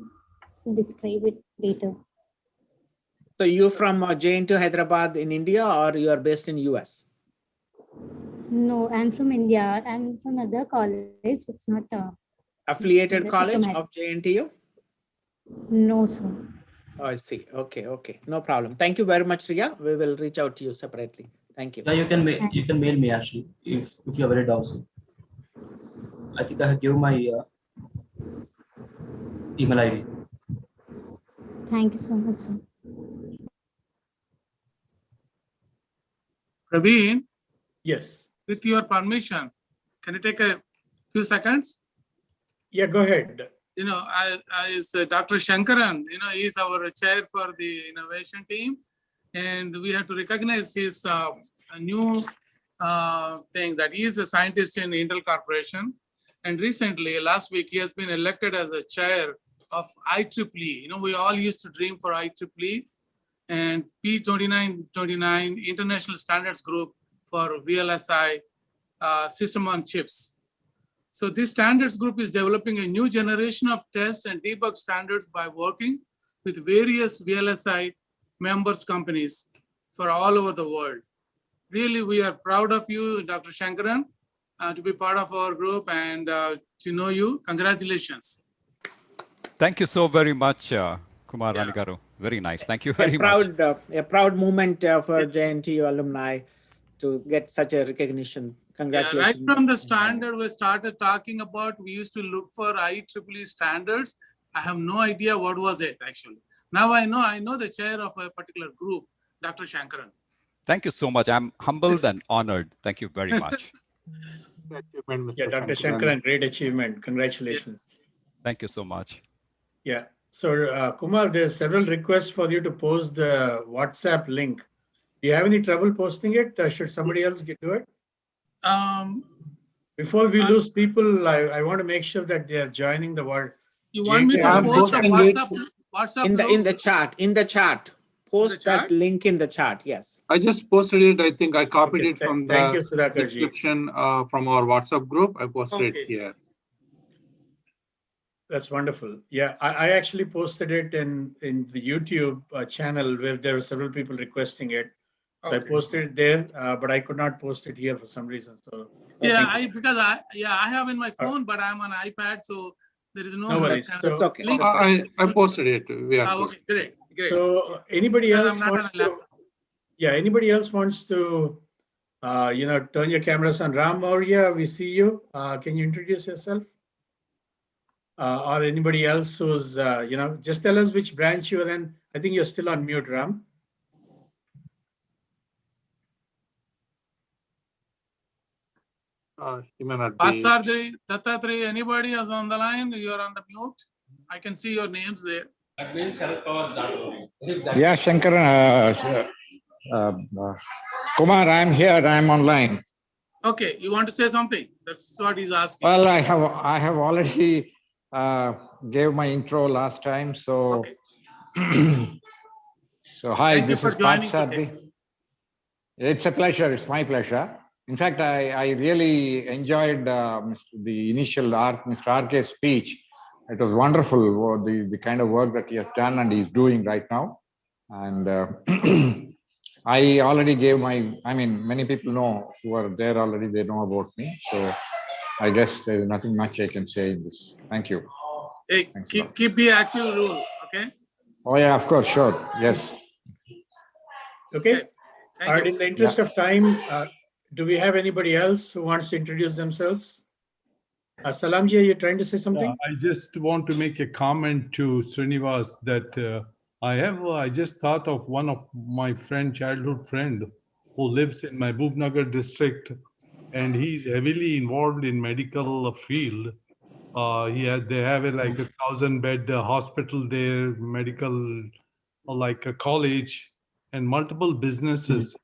describe it later. So you from Jntuh Hyderabad in India, or you are based in US? No, I'm from India. I'm from other college. It's not affiliated college of JNTU? No, sir. Oh, I see. Okay. No problem. Thank you very much, Ria. We will reach out to you separately. Thank you. Yeah, you can mail me actually if you are very doubtful. I think I have given my email ID. Thank you so much, sir. Praveen? Yes. With your permission, can you take a few seconds? Yeah, go ahead. As Dr. Shankaran, he is our chair for the innovation team, and we have to recognize his new thing that he is a scientist in Intel Corporation. And recently, last week, he has been elected as a chair of IEEE. We all used to dream for IEEE and P2929 International Standards Group for VLSI system on chips. So this standards group is developing a new generation of test and debug standards by working with various VLSI members companies for all over the world. Really, we are proud of you, Dr. Shankaran, to be part of our group and to know you. Congratulations. Thank you so very much, Kumar Ranigaru. Very nice. Thank you very much. A proud moment for JNTU alumni to get such a recognition. Congratulations. Yeah, right from the standard we started talking about, we used to look for IEEE standards. I have no idea what was it actually. Now I know the chair of a particular group, Dr. Shankaran. Thank you so much. I'm humbled and honored. Thank you very much. Yeah, Dr. Shankaran, great achievement. Congratulations. Thank you so much. Yeah. So Kumar, there's several requests for you to post the WhatsApp link. Do you have any trouble posting it? Should somebody else get to it? Before we lose people, I want to make sure that they are joining the word. You want me to post the WhatsApp in the chat. Post that link in the chat. Yes. I just posted it. I think I copied it from thank you, the description from our WhatsApp group. I posted it here. That's wonderful. Yeah, I actually posted it in the YouTube channel where there were several people requesting it. So I posted it there, but I could not post it here for some reason. So yeah, I have in my phone, but I'm on iPad, so there is no worries. So it's okay. I posted it. Okay, great. So anybody else wants to? Yeah, anybody else wants to? Turn your cameras on. Ram Maurya, we see you. Can you introduce yourself? Or anybody else who's just tell us which branch you're in. I think you're still on mute, Ram. You may not be. Patsardri, Tattatri, anybody is on the line? You're on the mute. I can see your names there. Yeah, Shankaran, Kumar, I'm here. I'm online. Okay, you want to say something? That's what he's asking. Well, I have already gave my intro last time. So, so hi, this is Patsardri. It's a pleasure. It's my pleasure. In fact, I really enjoyed the initial Mr. RK's speech. It was wonderful, the kind of work that he has done and he's doing right now. And I already gave many people know who are there already, they know about me. So I guess there's nothing much I can say in this. Thank you. Hey, keep the active rule, okay? Oh yeah, of course, sure, yes. Okay. All right, in the interest of time, do we have anybody else who wants to introduce themselves? Salamji, are you trying to say something? I just want to make a comment to Srinivas that I just thought of one of my childhood friend who lives in my Bhuvnagar district, and he's heavily involved in medical field. They have like 1,000-bed hospital there, medical, like a college, and multiple businesses.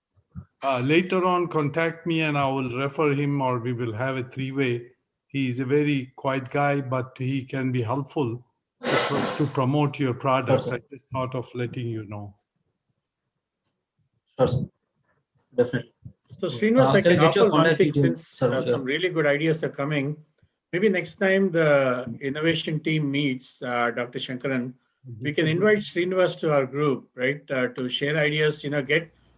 Later on, contact me and I will refer him, or we will have a three-way. He's a very quiet guy, but he can be helpful to promote your products. I just thought of letting you know. Sure, definitely. So Srinivas, I can offer one thing, since some really good ideas are coming. Maybe next time the innovation team meets, Dr. Shankaran, we can invite Srinivas to our group, right? To share ideas,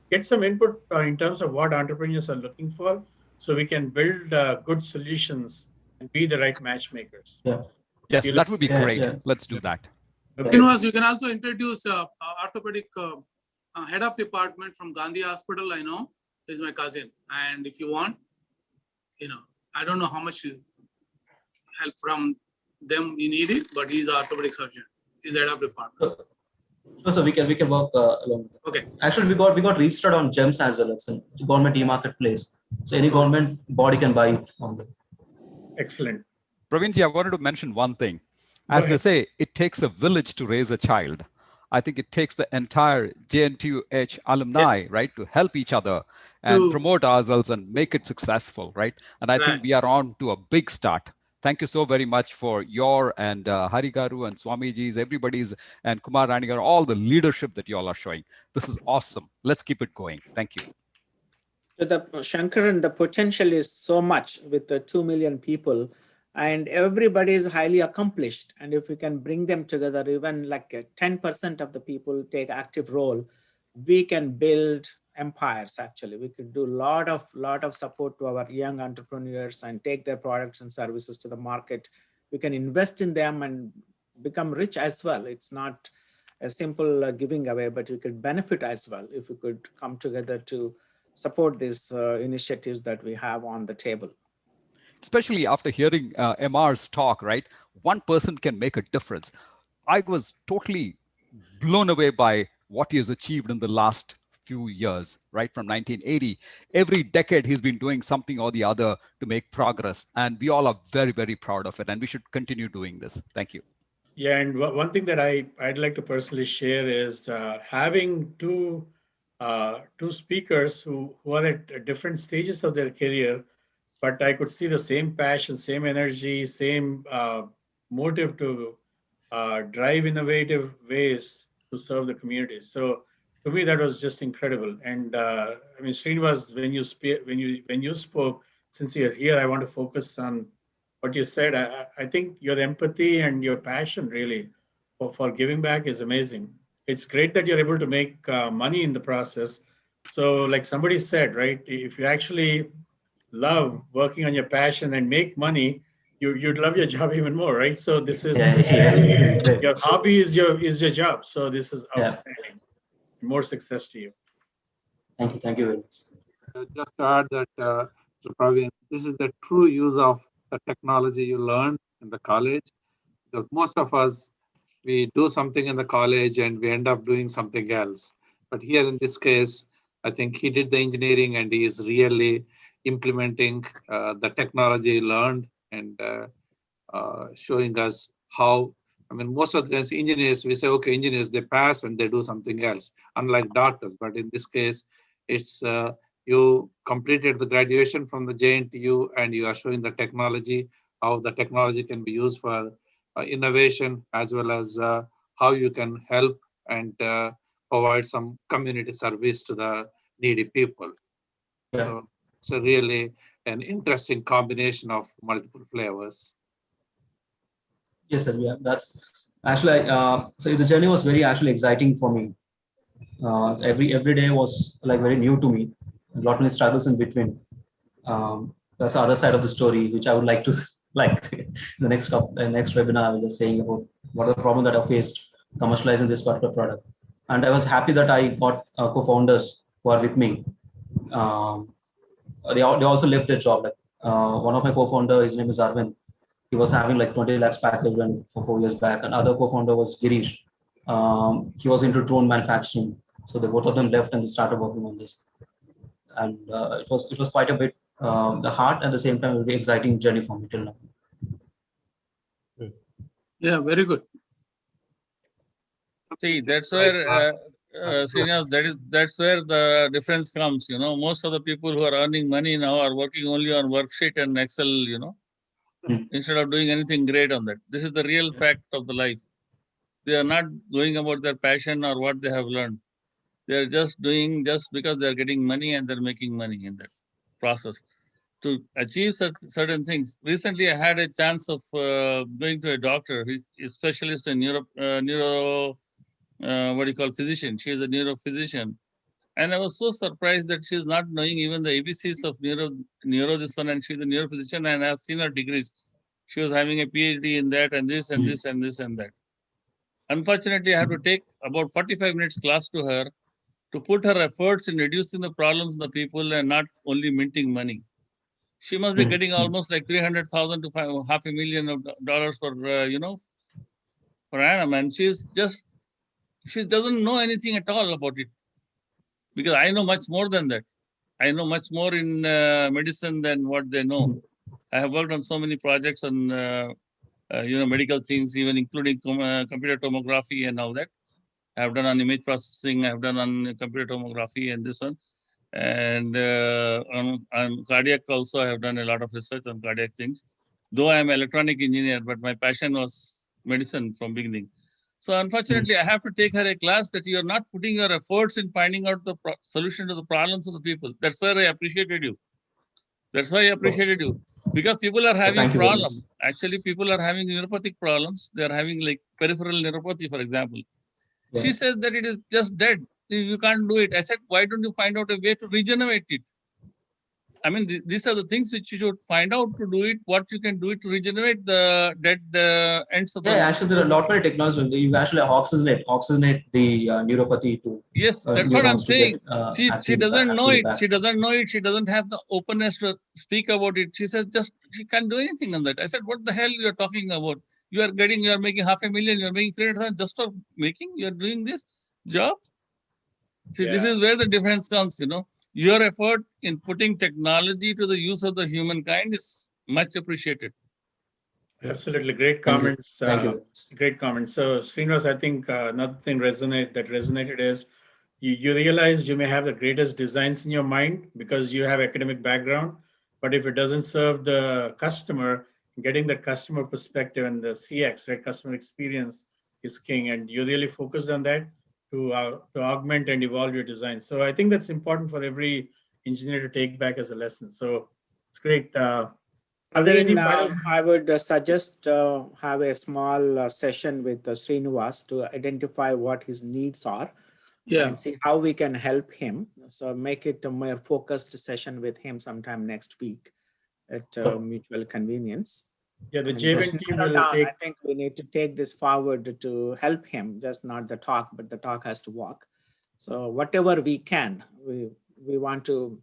get some input in terms of what entrepreneurs are looking for, so we can build good solutions and be the right matchmakers. Yeah. Yes, that would be great. Let's do that. You can also introduce orthopedic head of department from Gandhi Hospital. I know is my cousin, and if you want, I don't know how much help from them you need it, but he's an orthopedic surgeon. He's head of department. Sure, so we can work along. Okay. Actually, we got registered on GEMS as well. It's a government e-marketplace. So any government body can buy it on it. Excellent. Praveenji, I wanted to mention one thing. As they say, it takes a village to raise a child. I think it takes the entire Jntuh alumni, right, to help each other and promote ourselves and make it successful, right? And I think we are on to a big start. Thank you so very much for your and Harigaru and Swamiji's, everybody's, and Kumar Ranigar, all the leadership that you all are showing. This is awesome. Let's keep it going. Thank you. So the Shankaran, the potential is so much with the 2 million people, and everybody is highly accomplished. And if we can bring them together, even like 10% of the people take active role, we can build empires. Actually, we could do lot of support to our young entrepreneurs and take their products and services to the market. We can invest in them and become rich as well. It's not a simple giving away, but we could benefit as well if we could come together to support these initiatives that we have on the table. Especially after hearing MR's talk, right? One person can make a difference. I was totally blown away by what he has achieved in the last few years, right? From 1980, every decade he's been doing something or the other to make progress. And we all are very, very proud of it. And we should continue doing this. Thank you. Yeah, and one thing that I'd like to personally share is having two speakers who are at different stages of their career, but I could see the same passion, same energy, same motive to drive innovative ways to serve the community. So to me, that was just incredible. And I mean, Srinivas, when you spoke, since you're here, I want to focus on what you said. I think your empathy and your passion really for giving back is amazing. It's great that you're able to make money in the process. So like somebody said, right, if you actually love working on your passion and make money, you'd love your job even more, right? So this is your hobby is your job. So this is outstanding. More success to you. Thank you very much. Just to add that, so Praveen, this is the true use of the technology you learn in the college. Because most of us, we do something in the college and we end up doing something else. But here in this case, I think he did the engineering and he is really implementing the technology learned and showing us how. I mean, most of the times engineers, we say, okay, engineers, they pass and they do something else, unlike doctors. But in this case, it's you completed the graduation from the JNTU and you are showing the technology, how the technology can be used for innovation, as well as how you can help and provide some community service to the needy people. Yeah. So really an interesting combination of multiple flavors. Yes, sir. Yeah, that's actually so the journey was very actually exciting for me. Every day was like very new to me. A lot many struggles in between. That's the other side of the story, which I would like to the next webinar. I was just saying about what are the problem that I faced commercializing this particular product, and I was happy that I got co-founders who are with me. They also left their job. Like one of my co-founder, his name is Arvind. He was having like 20 lakhs package for 4 years back. Another co-founder was Girish. He was into drone manufacturing. So the both of them left and started working on this. And it was quite a bit the hard at the same time very exciting journey for me till now. Yeah, very good. See, that's where Srinivas, that's where the difference comes. You know, most of the people who are earning money now are working only on worksheet and Excel. You know, instead of doing anything great on that. This is the real fact of the life. They are not going about their passion or what they have learned. They are just doing just because they are getting money and they're making money in that process. To achieve certain things. Recently, I had a chance of going to a doctor. He is a specialist in physician. She is a neurophysician. And I was so surprised that she is not knowing even the ABCs of neuro this one, and she's a neurophysician and has seen her degrees. She was having a PhD in that and this and this and this and that. Unfortunately, I had to take about 45 minutes class to her to put her efforts in reducing the problems of the people and not only minting money. She must be getting almost like 300,000 to $500,000 for for annum, and she's just She doesn't know anything at all about it, because I know much more than that. I know much more in medicine than what they know. I have worked on so many projects on medical things, even including computer tomography and all that. I have done on image processing. I have done on computer tomography and this one. And on cardiac also, I have done a lot of research on cardiac things. Though I am an electronic engineer, but my passion was medicine from beginning. So unfortunately, I have to take her a class that you are not putting your efforts in finding out the solution to the problems of the people. That's why I appreciated you. That's why I appreciated you. Because people are having problems. Actually, people are having neuropathic problems. They are having like peripheral neuropathy, for example. Yeah. She says that it is just dead. You can't do it. I said, why don't you find out a way to regenerate it? I mean, these are the things which you should find out to do it, what you can do it to regenerate the dead ends of the... Yeah, actually, there are a lot many technologies. You actually oxygenate the neuropathy to... Yes, that's what I'm saying. She doesn't know it. She doesn't know it. She doesn't have the openness to speak about it. She says she can't do anything on that. I said, what the hell you're talking about? You are making $500,000, you're making 300,000 just for making, you're doing this job. See, this is where the difference comes, Your effort in putting technology to the use of the humankind is much appreciated. Absolutely. Great comments. Thank you. Great comments. So Srinivas, I think nothing resonated is you realize you may have the greatest designs in your mind because you have academic background, but if it doesn't serve the customer, getting the customer perspective and the CX, right, customer experience is king, and you really focus on that to augment and evolve your design. So I think that's important for every engineer to take back as a lesson. So it's great. Are there any I would suggest have a small session with Srinivas to identify what his needs are and see how we can help him. So make it a more focused session with him sometime next week at mutual convenience. Yeah, the JVN team will take... I think we need to take this forward to help him, just not the talk, but the talk has to walk. So whatever we can, we want to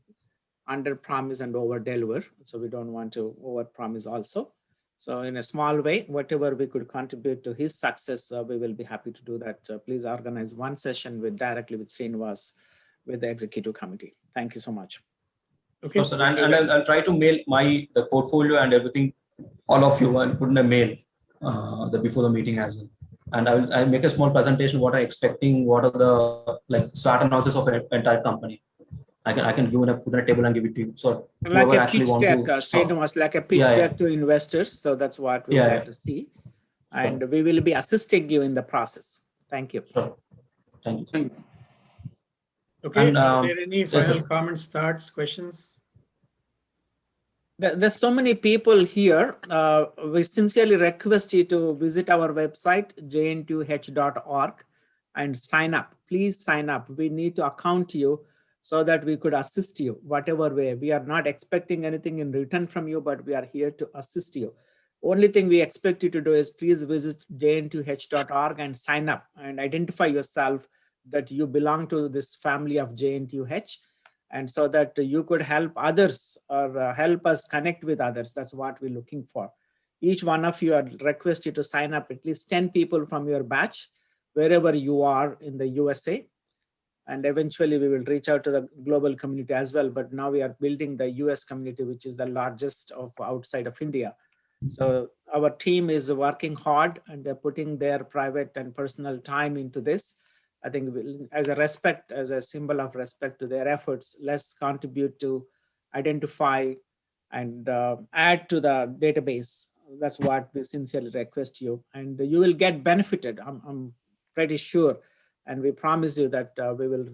under promise and over deliver. So we don't want to over promise also. So in a small way, whatever we could contribute to his success, we will be happy to do that. Please organize one session directly with Srinivas with the executive committee. Thank you so much. Okay. So, and I'll try to mail the portfolio and everything, all of you, and put in a mail before the meeting as well. And I'll make a small presentation, what I'm expecting, what are the SWOT analysis of an entire company. I can put on a table and give it to you. So like a pitch deck, Srinivas, like a pitch deck to investors. So that's what we want to see. And we will be assisting you in the process. Thank you. Sure. Thank you. Okay, and, are there any final comments, thoughts, questions? There's so many people here. We sincerely request you to visit our website, jntuh.org, and sign up. Please sign up. We need to account you so that we could assist you whatever way. We are not expecting anything in return from you, but we are here to assist you. Only thing we expect you to do is please visit jntuh.org and sign up and identify yourself that you belong to this family of JNTUH, and so that you could help others or help us connect with others. That's what we're looking for. Each one of you, I'd request you to sign up at least 10 people from your batch, wherever you are in the USA. And eventually we will reach out to the global community as well. But now we are building the US community, which is the largest of outside of India. So our team is working hard and they're putting their private and personal time into this. I think as a symbol of respect to their efforts, let's contribute to identify and add to the database. That's what we sincerely request you. And you will get benefited, I'm pretty sure. And we promise you that we will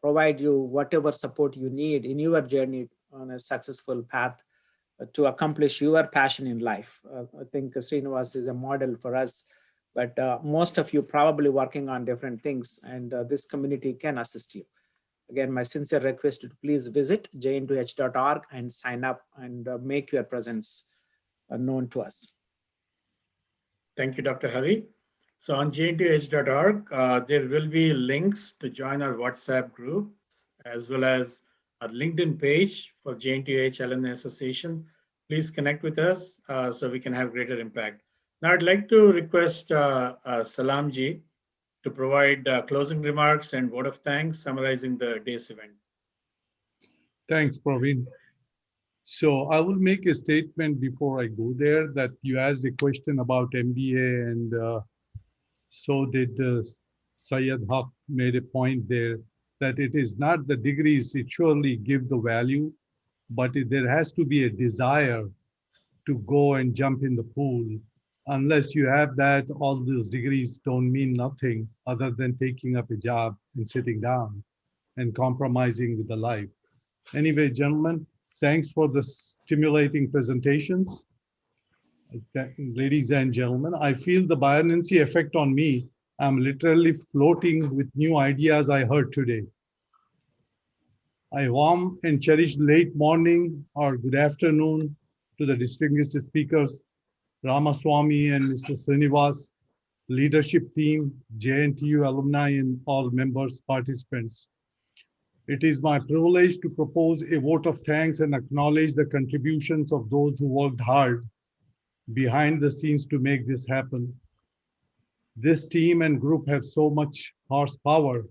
provide you whatever support you need in your journey on a successful path to accomplish your passion in life. I think Srinivas is a model for us, but most of you probably working on different things, and this community can assist you. Again, my sincere request to please visit jntuh.org and sign up and make your presence known to us. Thank you, Dr. Hari. So on jntuh.org, there will be links to join our WhatsApp groups, as well as our LinkedIn page for Jntuh Alumni Association. Please connect with us so we can have greater impact. Now I'd like to request Salamji to provide closing remarks and word of thanks summarizing the day's event. Thanks, Praveen. So I will make a statement before I go there that you asked a question about MBA, and so did Syed Haq made a point there that it is not the degrees, it surely give the value, but there has to be a desire to go and jump in the pool. Unless you have that, all those degrees don't mean nothing other than taking up a job and sitting down and compromising with the life. Anyway, gentlemen, thanks for the stimulating presentations. Ladies and gentlemen, I feel the buoyancy effect on me. I'm literally floating with new ideas I heard today. I warm and cherish late morning or good afternoon to the distinguished speakers, Ramaswamy and Mr. Srinivas, leadership team, JNTU alumni, and all members, participants. It is my privilege to propose a vote of thanks and acknowledge the contributions of those who worked hard behind the scenes to make this happen. This team and group have so much horsepower,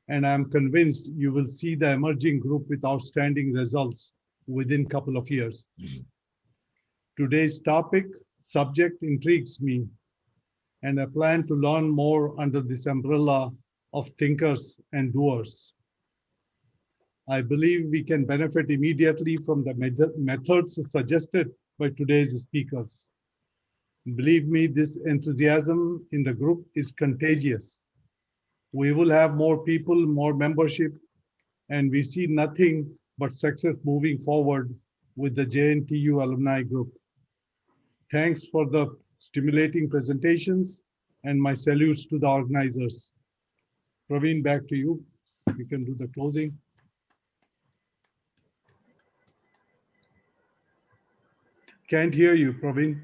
and I'm convinced you will see the emerging group with outstanding results within a couple of years. Today's subject intrigues me, and I plan to learn more under this umbrella of thinkers and doers. I believe we can benefit immediately from the methods suggested by today's speakers. Believe me, this enthusiasm in the group is contagious. We will have more people, more membership, and we see nothing but success moving forward with the JNTU alumni group. Thanks for the stimulating presentations and my salutes to the organizers. Praveen, back to you. You can do the closing. Can't hear you, Praveen.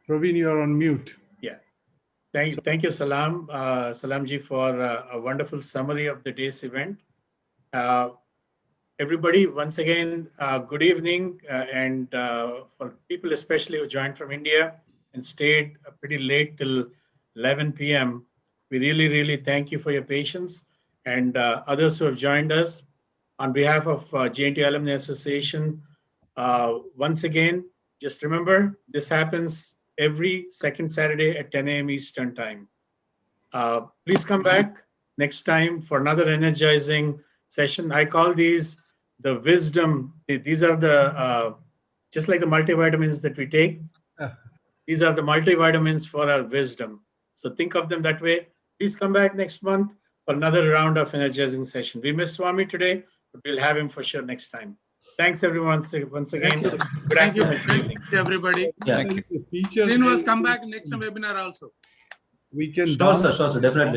Praveen, you are on mute. Yeah. Thank you, Salamji, for a wonderful summary of the day's event. Everybody, once again, good evening, and for people especially who joined from India and stayed pretty late till 11 p.m., we really, really thank you for your patience, and others who have joined us. On behalf of JNTU Alumni Association, once again, just remember, this happens every second Saturday at 10 a.m. Eastern Time. Please come back next time for another energizing session. I call these the wisdom. These are the, just like the multivitamins that we take, these are the multivitamins for our wisdom. So think of them that way. Please come back next month for another round of energizing session. We miss Swami today, but we'll have him for sure next time. Thanks everyone once again. Good afternoon. Thank you, everybody. Yeah. Thank you. Srinivas, come back next webinar also. We can Sure, sir, definitely.